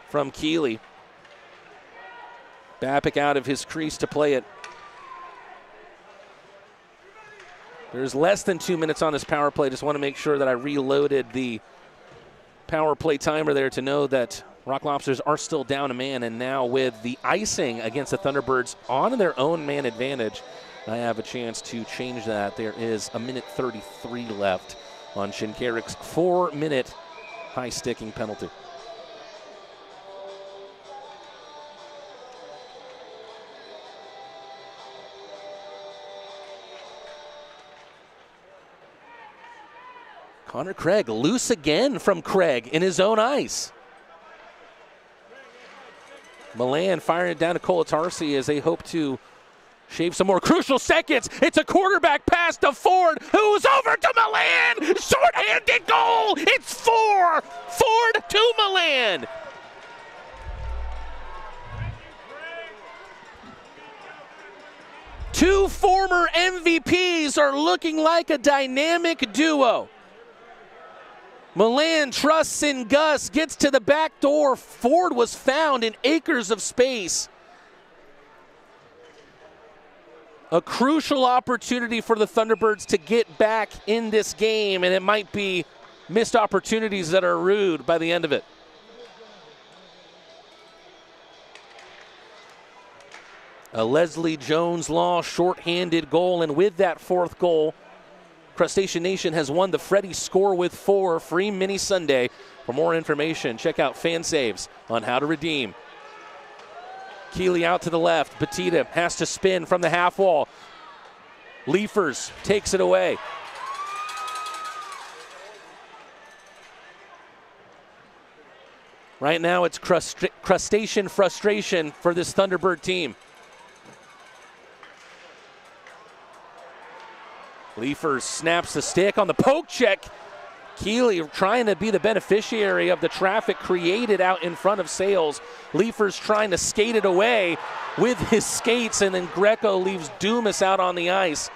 from Keeley. Babbitt out of his crease to play it. There's less than 2 minutes on this power play. Just want to make sure that I reloaded the power play timer there to know that Rock Lobsters are still down a man, and now with the icing against the Thunderbirds on their own man advantage, I have a chance to change that. There is 1:33 left on Shinkarik's 4-minute high-sticking penalty. Connor Craig loose again from Craig in his own ice. Milan firing it down to Colatarsi as they hope to shave some more crucial seconds. It's a quarterback pass to Ford, who's over to Milan. Short-handed goal. It's 4. Ford to Milan. Two former MVPs are looking like a dynamic duo. Milan trusts in Gus, gets to the back door. Ford was found in acres of space. A crucial opportunity for the Thunderbirds to get back in this game, and it might be missed opportunities that are rude by the end of it. A Leslie Jones Law short-handed goal, and with that fourth goal, Crustacean Nation has won the Freddie Score with 4 free mini Sunday. For more information, check out Fan Saves on how to redeem. Keeley out to the left. Batita has to spin from the half wall. Leafers takes it away. Right now it's crustacean frustration for this Thunderbird team. Leafers snaps the stick on the poke check. Keeley trying to be the beneficiary of the traffic created out in front of Sales. Leafers trying to skate it away with his skates, and then Greco leaves Dumas out on the ice.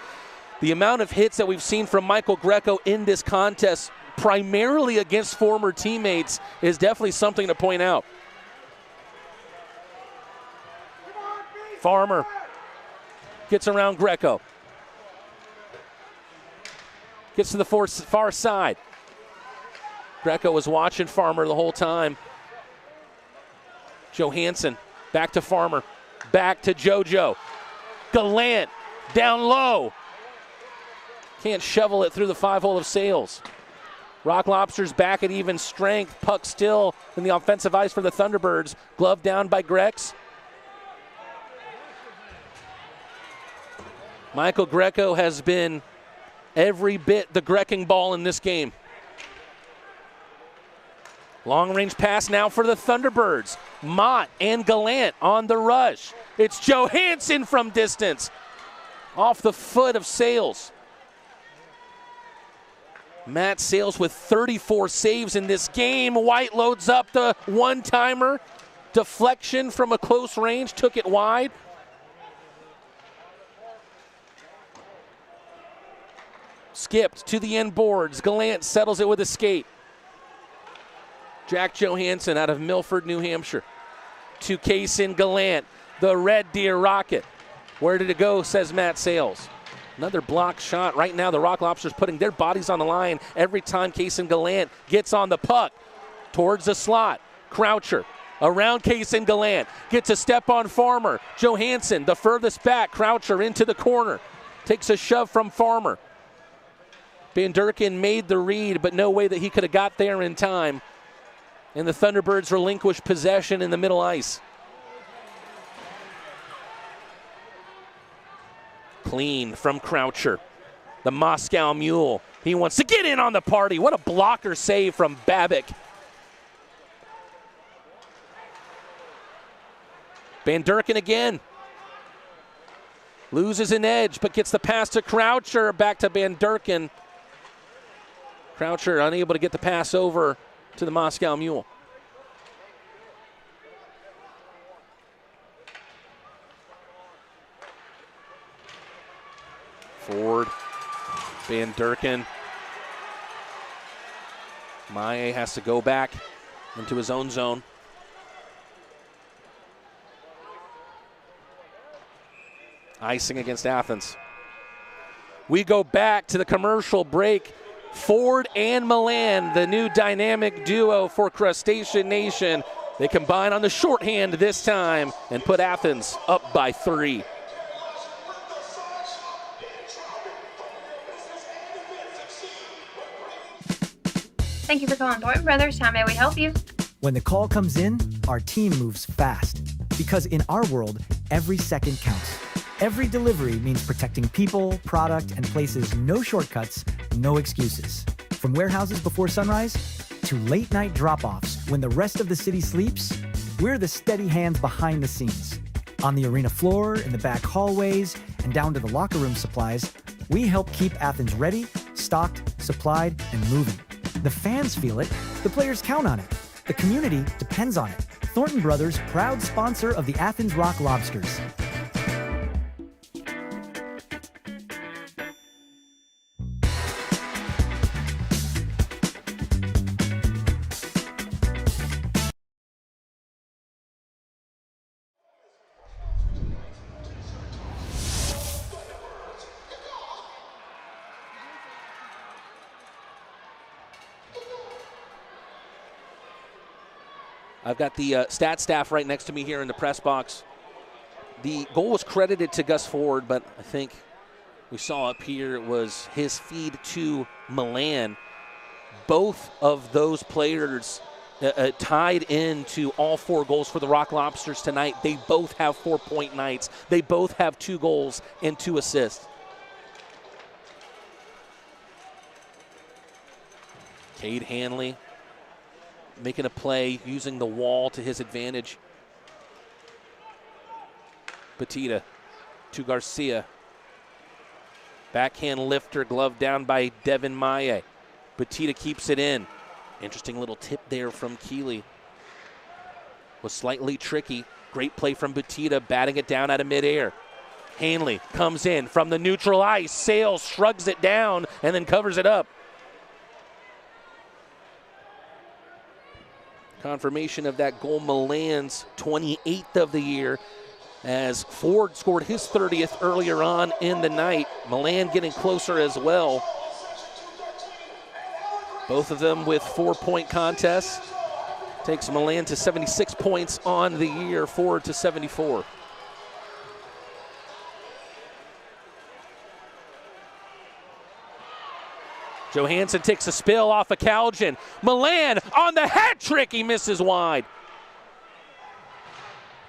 The amount of hits that we've seen from Michael Greco in this contest, primarily against former teammates, is definitely something to point out. Farmer gets around Greco. Gets to the far side. Greco was watching Farmer the whole time. Johansson back to Farmer. Back to JoJo. Gallant down low. Can't shovel it through the 5-hole of Sales. Rock Lobsters back at even strength. Puck still in the offensive ice for the Thunderbirds. Glove down by Grex. Michael Greco has been every bit the Grecking ball in this game. Long-range pass now for the Thunderbirds. Mott and Gallant on the rush. It's Johansson from distance. Off the foot of Sales. Matt Sales with 34 saves in this game. White loads up the one-timer. Deflection from a close range, took it wide. Skipped to the end boards. Gallant settles it with a skate. Jack Johansson out of Milford, New Hampshire. To Kaysen Gallant, the Red Deer Rocket. Where did it go, says Matt Sales. Another block shot. Right now, the Rock Lobsters putting their bodies on the line every time Kaysen Gallant gets on the puck. Towards the slot. Croucher around Kaysen Gallant. Gets a step on Farmer. Johansson, the furthest back. Croucher into the corner. Takes a shove from Farmer. Van Durken made the read, but no way that he could have got there in time. And the Thunderbirds relinquish possession in the middle ice. Clean from Croucher. The Moscow Mule. He wants to get in on the party. What a blocker save from Babbitt. Van Durken again. Loses an edge, but gets the pass to Croucher. Back to Van Durken. Croucher unable to get the pass over to the Moscow Mule. Ford, Van Durken. Maye has to go back into his own zone. Icing against Athens. We go back to the commercial break. Ford and Milan, the new dynamic duo for Crustacean Nation. They combine on the shorthand this time and put Athens up by 3. Thank you for calling Thornton Brothers. How may we help you? When the call comes in, our team moves fast. Because in our world, every second counts. Every delivery means protecting people, product, and places no shortcuts, no excuses. From warehouses before sunrise to late night drop-offs when the rest of the city sleeps, we're the steady hands behind the scenes. On the arena floor, in the back hallways, and down to the locker room supplies, we help keep Athens ready, stocked, supplied, and moving. The fans feel it, the players count on it, the community depends on it. Thornton Brothers, proud sponsor of the Athens Rock Lobsters. I've got the stat staff right next to me here in the press box. The goal was credited to Gus Ford, but I think we saw up here it was his feed to Milan. Both of those players tied into all 4 goals for the Rock Lobsters tonight. They both have 4-point nights. They both have 2 goals and 2 assists. Cade Hanley making a play, using the wall to his advantage. Petita to Garcia. Backhand lifter, glove down by Devin Maye. Petita keeps it in. Interesting little tip there from Keeley. Was slightly tricky. Great play from Petita, batting it down out of midair. Hanley comes in from the neutral ice. Sales shrugs it down and then covers it up. Confirmation of that goal, Milan's 28th of the year, as Ford scored his 30th earlier on in the night. Milan getting closer as well. Both of them with 4-point contests. Takes Milan to 76 points on the year, Ford to 74. Johansson takes a spill off of Calgin. Milan on the hat trick, he misses wide.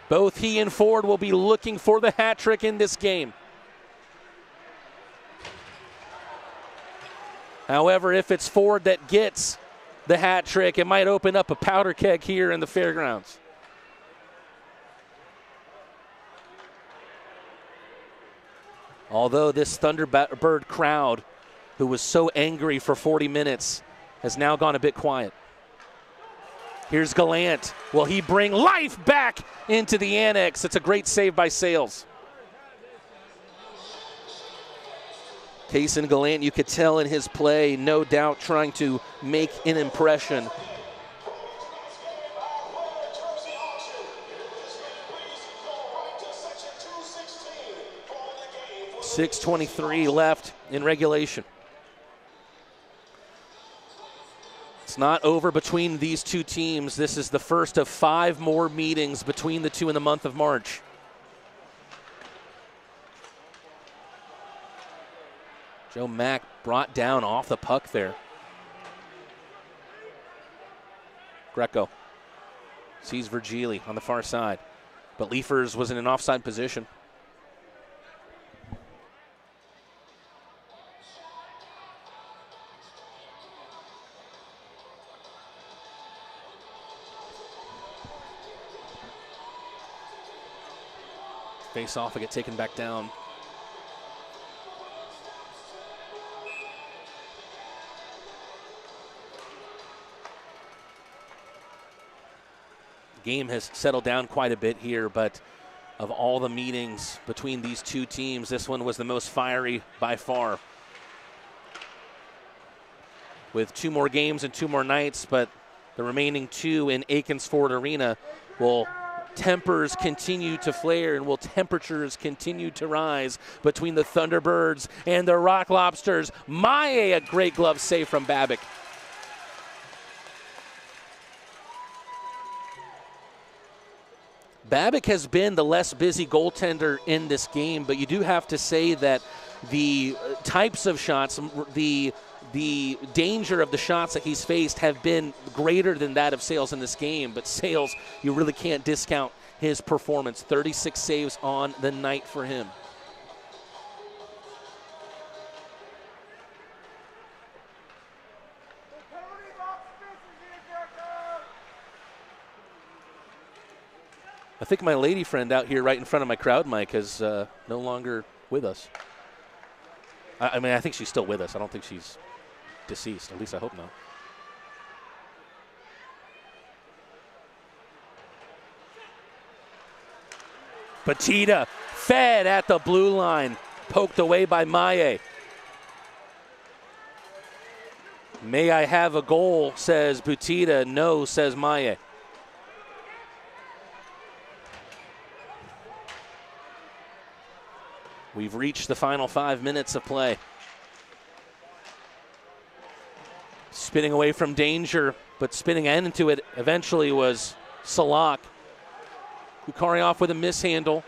Both he and Ford will be looking for the hat trick in this game. However, if it's Ford that gets the hat trick, it might open up a powder keg here in the Fairgrounds. Although this Thunderbird crowd, who was so angry for 40 minutes, has now gone a bit quiet. Here's Gallant. Will he bring life back into the annex? It's a great save by Sales. Kaysen Gallant, you could tell in his play, no doubt trying to make an impression. .6:23 left in regulation. It's not over between these two teams. This is the first of 5 more meetings between the two in the month of March. Joe Mack brought down off the puck there. Greco sees Virgili on the far side, but Leifers was in an offside position. Face off and get taken back down game has settled down quite a bit here, but of all the meetings between these two teams, this one was the most fiery by far. With 2 more games and 2 more nights, but the remaining 2 in Athens Ford Arena, will tempers continue to flare and will temperatures continue to rise between the Thunderbirds and the Rock Lobsters. Maye, a great glove save from Babic. Babic has been the less busy goaltender in this game, but you do have to say that the types of shots, the danger of the shots that he's faced have been greater than that of Sales in this game. But Sales, you really can't discount his performance. 36 saves on the night for him. I think my lady friend out here right in front of my crowd mic is no longer with us. I mean, I think she's still with us. I don't think she's deceased. At least I hope not. Batida fed at the blue line. Poked away by Maye. May I have a goal, says Batida. No, says Maye. We've reached the final 5 minutes of play. Spinning away from danger, but spinning into it eventually was Salak. Kukarioff with a mishandle.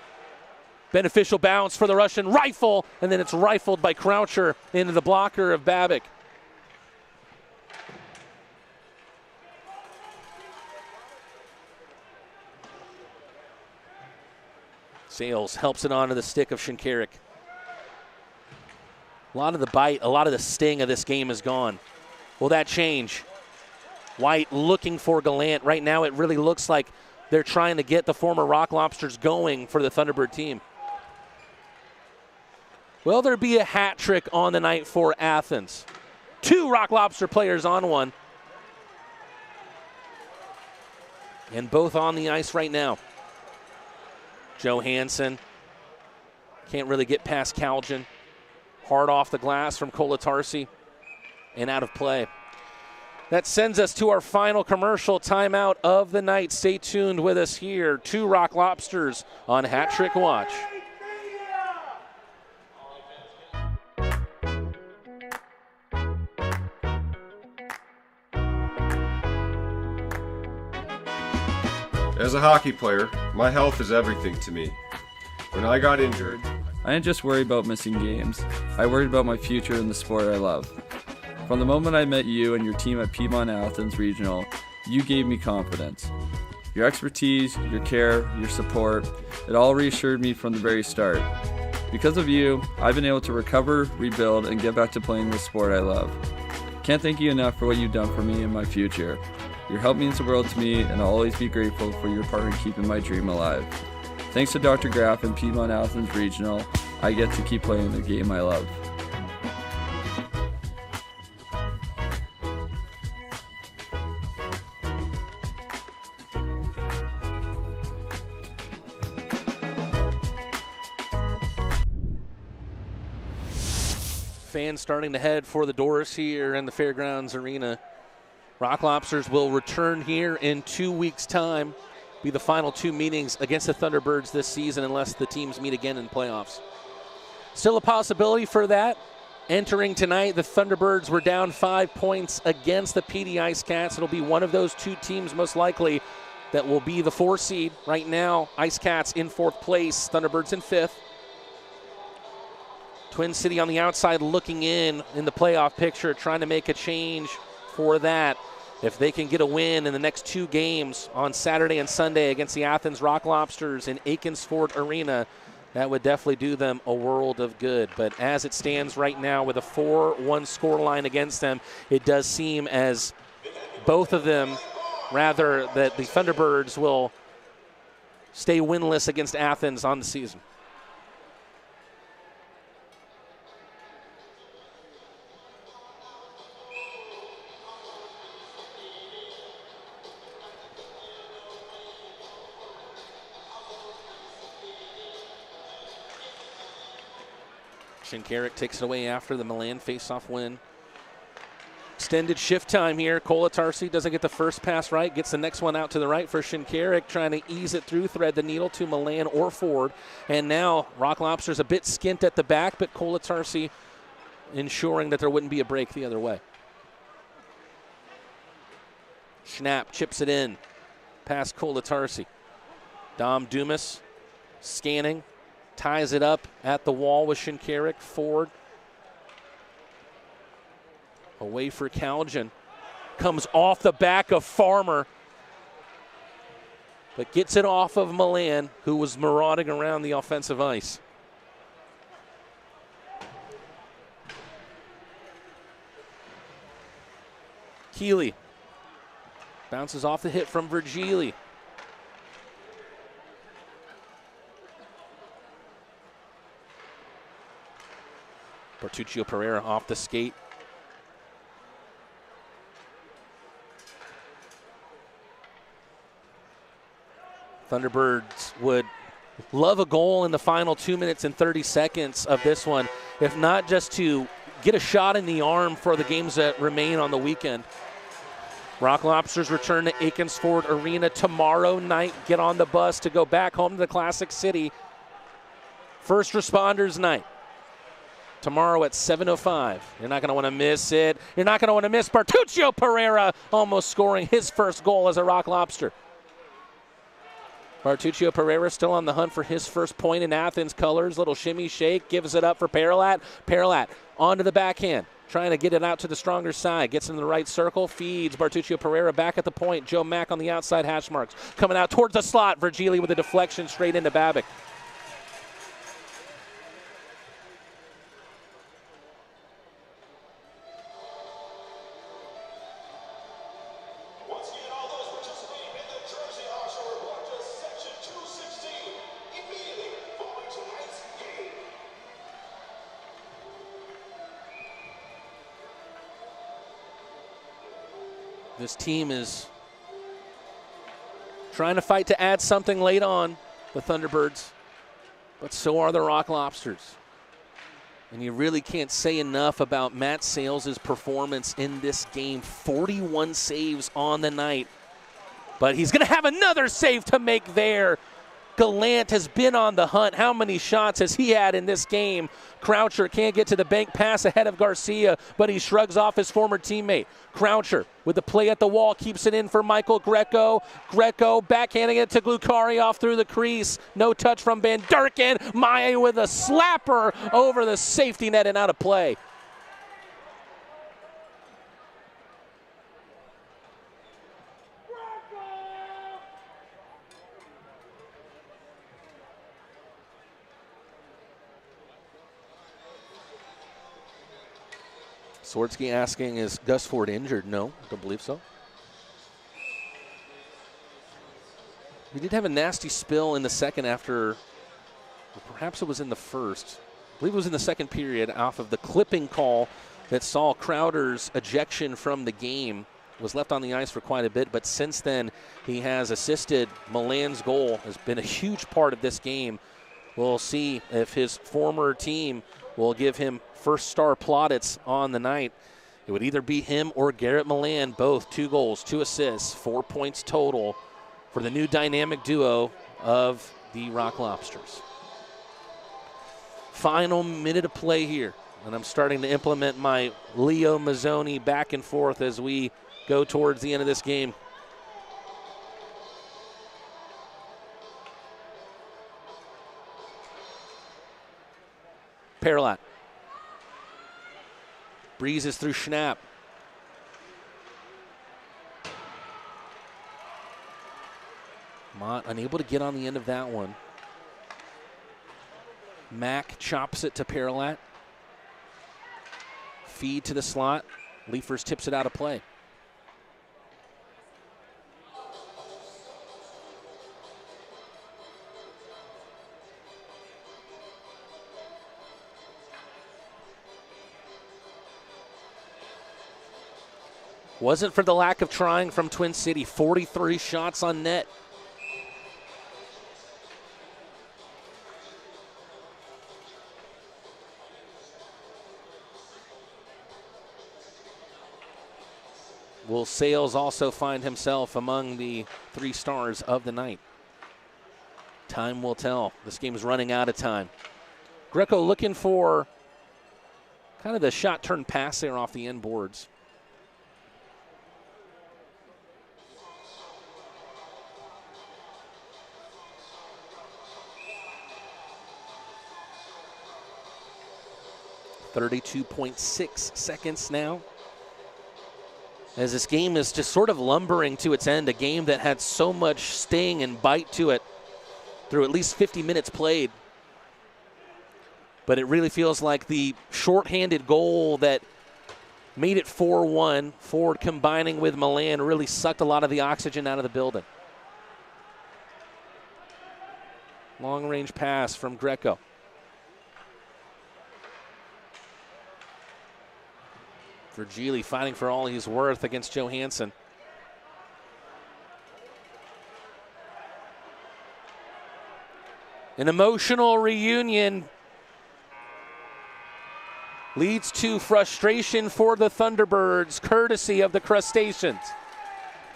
Beneficial bounce for the Russian rifle, and then it's rifled by Croucher into the blocker of Babic. Sales helps it onto the stick of Shinkarik. A lot of the bite, a lot of the sting of this game is gone. Will that change? White looking for Gallant. Right now it really looks like they're trying to get the former Rock Lobsters going for the Thunderbird team. Will there be a hat trick on the night for Athens? 2 Rock Lobster players on one. And both on the ice right now. Johansson can't really get past Kaljan. Hard off the glass from Kolatarsi and out of play. That sends us to our final commercial timeout of the night. Stay tuned with us here. 2 Rock Lobsters on Hat Trick Watch. As a hockey player, my health is everything to me. When I got injured, I didn't just worry about missing games. I worried about my future in the sport I love. From the moment I met you and your team at Piedmont Athens Regional, you gave me confidence. Your expertise, your care, your support, it all reassured me from the very start. Because of you, I've been able to recover, rebuild, and get back to playing the sport I love. Can't thank you enough for what you've done for me and my future. Your help means the world to me, and I'll always be grateful for your part in keeping my dream alive. Thanks to Dr. Graff and Piedmont Athens Regional, I get to keep playing the game I love. Fans starting to head for the doors here in the Fairgrounds Arena. Rock Lobsters will return here in 2 weeks' time. Be the final 2 meetings against the Thunderbirds this season unless the teams meet again in playoffs. Still a possibility for that. Entering tonight, the Thunderbirds were down 5 points against the PD Ice Cats. It'll be one of those 2 teams most likely that will be the 4 seed. Right now, Ice Cats in 4th place, Thunderbirds in 5th. Twin City on the outside looking in the playoff picture, trying to make a change for that. If they can get a win in the next 2 games on Saturday and Sunday against the Athens Rock Lobsters in Athens Ford Arena, that would definitely do them a world of good. But as it stands right now with a 4-1 scoreline against them, it does seem as both of them, rather that the Thunderbirds will stay winless against Athens on the season. Shinkarik takes it away after the Milan face-off win. Extended shift time here. Kolatarsi doesn't get the first pass right, gets the next one out to the right for Shinkarik, trying to ease it through, thread the needle to Milan or Ford. And now Rock Lobster's a bit skint at the back, but Kolatarsi ensuring that there wouldn't be a break the other way. Schnapp chips it in past Kolatarsi. Dom Dumas scanning, ties it up at the wall with Shinkarik. Ford away for Calgin. Comes off the back of Farmer, but gets it off of Milan, who was marauding around the offensive ice. Keeley bounces off the hit from Virgili. Bertuccio Pereira off the skate. Thunderbirds would love a goal in the final 2 minutes and 30 seconds of this one, if not just to get a shot in the arm for the games that remain on the weekend. Rock Lobsters return to Aikens Ford Arena tomorrow night. Get on the bus to go back home to the Classic City. First Responders Night. Tomorrow at 7:05. You're not going to want to miss it. You're not going to want to miss Bertuccio Pereira almost scoring his first goal as a Rock Lobster. Bertuccio Pereira still on the hunt for his first point in Athens colors. Little shimmy shake, gives it up for Perlat. Perlat onto the backhand, trying to get it out to the stronger side. Gets in the right circle, feeds Bertuccio Pereira back at the point. Joe Mack on the outside hash marks. Coming out towards the slot. Virgili with a deflection straight into Babic. This team is trying to fight to add something late on, the Thunderbirds, but so are the Rock Lobsters. And you really can't say enough about Matt Sales' performance in this game. 41 saves on the night, but he's going to have another save to make there. Gallant has been on the hunt. How many shots has he had in this game? Croucher can't get to the bank pass ahead of Garcia, but he shrugs off his former teammate. Croucher with the play at the wall, keeps it in for Michael Greco. Greco backhanding it to Glucari off through the crease. No touch from Van Durken. Maye with a slapper over the safety net and out of play. Swordsky asking, is Gus Ford injured? No, don't believe so. He did have a nasty spill in the second after, or perhaps it was in the first. I believe it was in the second period off of the clipping call that saw Crowder's ejection from the game. Was left on the ice for quite a bit, but since then he has assisted Milan's goal, has been a huge part of this game. We'll see if his former team will give him first star plaudits on the night. It would either be him or Garrett Milan, both 2 goals, 2 assists, 4 points total for the new dynamic duo of the Rock Lobsters. Final minute of play here, and I'm starting to implement my Leo Mazzoni back and forth as we go towards the end of this game. Perlat breezes through Schnapp. Mott unable to get on the end of that one. Mack chops it to Perlat. Feed to the slot. Leafers tips it out of play. Wasn't for the lack of trying from Twin City. 43 shots on net. Will Sales also find himself among the 3 stars of the night? Time will tell. This game is running out of time. Greco looking for kind of the shot turn pass there off the end boards. .6 seconds now. As this game is just sort of lumbering to its end, a game that had so much sting and bite to it through at least 50 minutes played. But it really feels like the shorthanded goal that made it 4-1, Ford combining with Milan, really sucked a lot of the oxygen out of the building. Long-range pass from Greco. Virgili fighting for all he's worth against Johansson. An emotional reunion leads to frustration for the Thunderbirds, courtesy of the Crustaceans.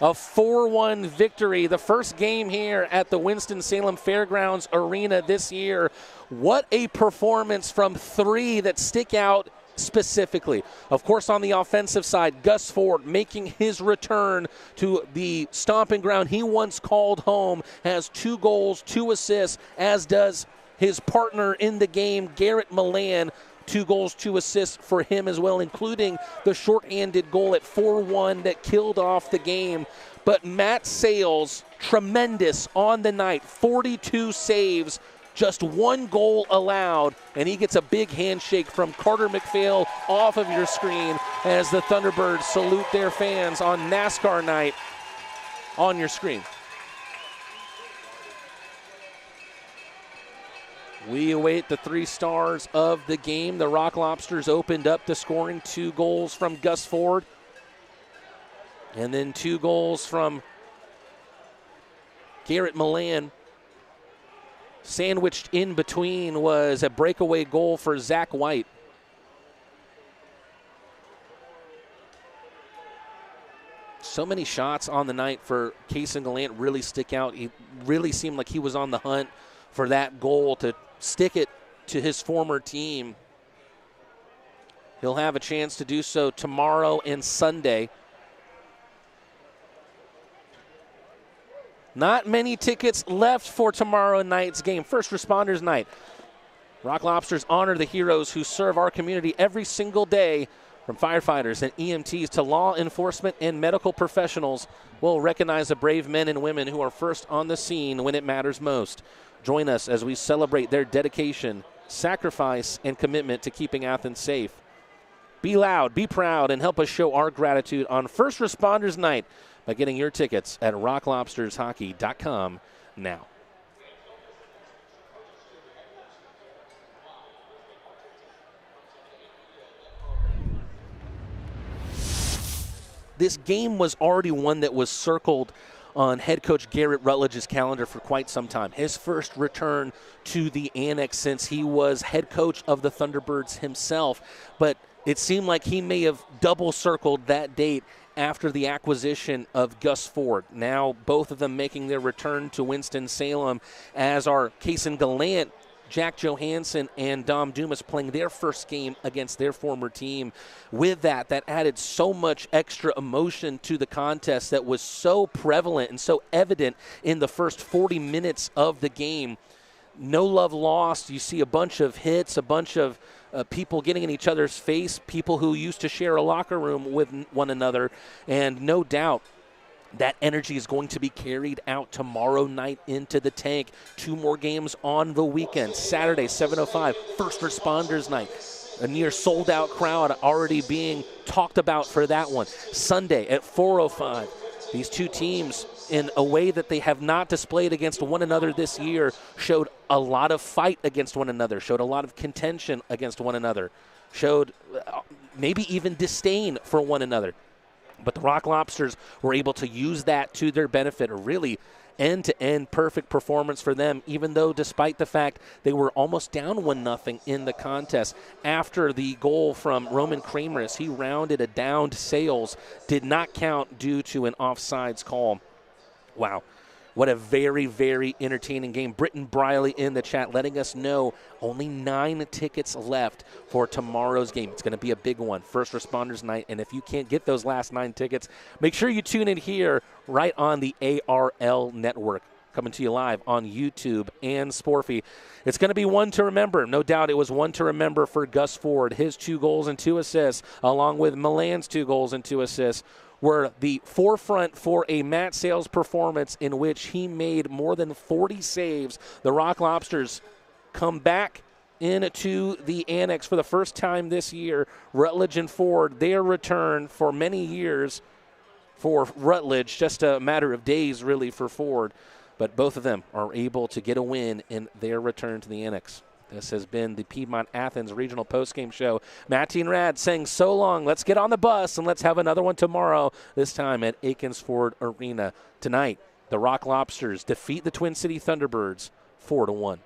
A 4-1 victory, the first game here at the Winston-Salem Fairgrounds Arena this year. What a performance from 3 that stick out specifically. Of course, on the offensive side, Gus Ford making his return to the stomping ground he once called home, has 2 goals, 2 assists, as does his partner in the game, Garrett Milan. 2 goals, 2 assists for him as well, including the short-handed goal at 4-1 that killed off the game. But Matt Sales, tremendous on the night, 42 saves, just 1 goal allowed, and he gets a big handshake from Carter McPhail off of your screen as the Thunderbirds salute their fans on NASCAR night on your screen. We await the 3 stars of the game. The Rock Lobsters opened up the scoring, 2 goals from Gus Ford, and then 2 goals from Garrett Milan. Sandwiched in between was a breakaway goal for Zach White. So many shots on the night for Kason Gallant really stick out. He really seemed like he was on the hunt for that goal to stick it to his former team. He'll have a chance to do so tomorrow and Sunday. Not many tickets left for tomorrow night's game. First Responders Night. Rock Lobsters honor the heroes who serve our community every single day. From firefighters and EMTs to law enforcement and medical professionals, we'll recognize the brave men and women who are first on the scene when it matters most. Join us as we celebrate their dedication, sacrifice, and commitment to keeping Athens safe. Be loud, be proud, and help us show our gratitude on First Responders Night by getting your tickets at rocklobstershockey.com now. This game was already one that was circled on head coach Garrett Rutledge's calendar for quite some time. His first return to the Annex since he was head coach of the Thunderbirds himself. But it seemed like he may have double circled that date after the acquisition of Gus Ford. Now both of them making their return to Winston-Salem, as are Kason Gallant, Jack Johansson, and Dom Dumas playing their first game against their former team. With that added so much extra emotion to the contest that was so prevalent and so evident in the first 40 minutes of the game. No love lost. You see a bunch of hits, a bunch of people getting in each other's face, people who used to share a locker room with one another, and no doubt that energy is going to be carried out tomorrow night into the tank. 2 more games on the weekend. Saturday, 7:05, First Responders Night. A near sold-out crowd already being talked about for that one. Sunday at 4:05. These 2 teams, in a way that they have not displayed against one another this year, showed a lot of fight against one another, showed a lot of contention against one another, showed maybe even disdain for one another. But the Rock Lobsters were able to use that to their benefit, or really end-to-end perfect performance for them, even though despite the fact they were almost down 1-0 in the contest. After the goal from Roman Kramer, as he rounded a downed Sales, did not count due to an offsides call. Wow. What a very, very entertaining game. Britton Briley in the chat letting us know only 9 tickets left for tomorrow's game. It's going to be a big one, First Responders Night. And if you can't get those last 9 tickets, make sure you tune in here right on the ARL network. Coming to you live on YouTube and Sporfy. It's going to be one to remember. No doubt it was one to remember for Gus Ford. His 2 goals and 2 assists, along with Milan's 2 goals and 2 assists, were the forefront for a Matt Sales performance in which he made more than 40 saves. The Rock Lobsters come back into the Annex for the first time this year. Rutledge and Ford, their return for many years for Rutledge, just a matter of days really for Ford. But both of them are able to get a win in their return to the Annex. This has been the Piedmont Athens Regional Postgame Show. Matty and Rad saying so long. Let's get on the bus and let's have another one tomorrow, this time at Aikens Ford Arena. Tonight, the Rock Lobsters defeat the Twin City Thunderbirds 4-1.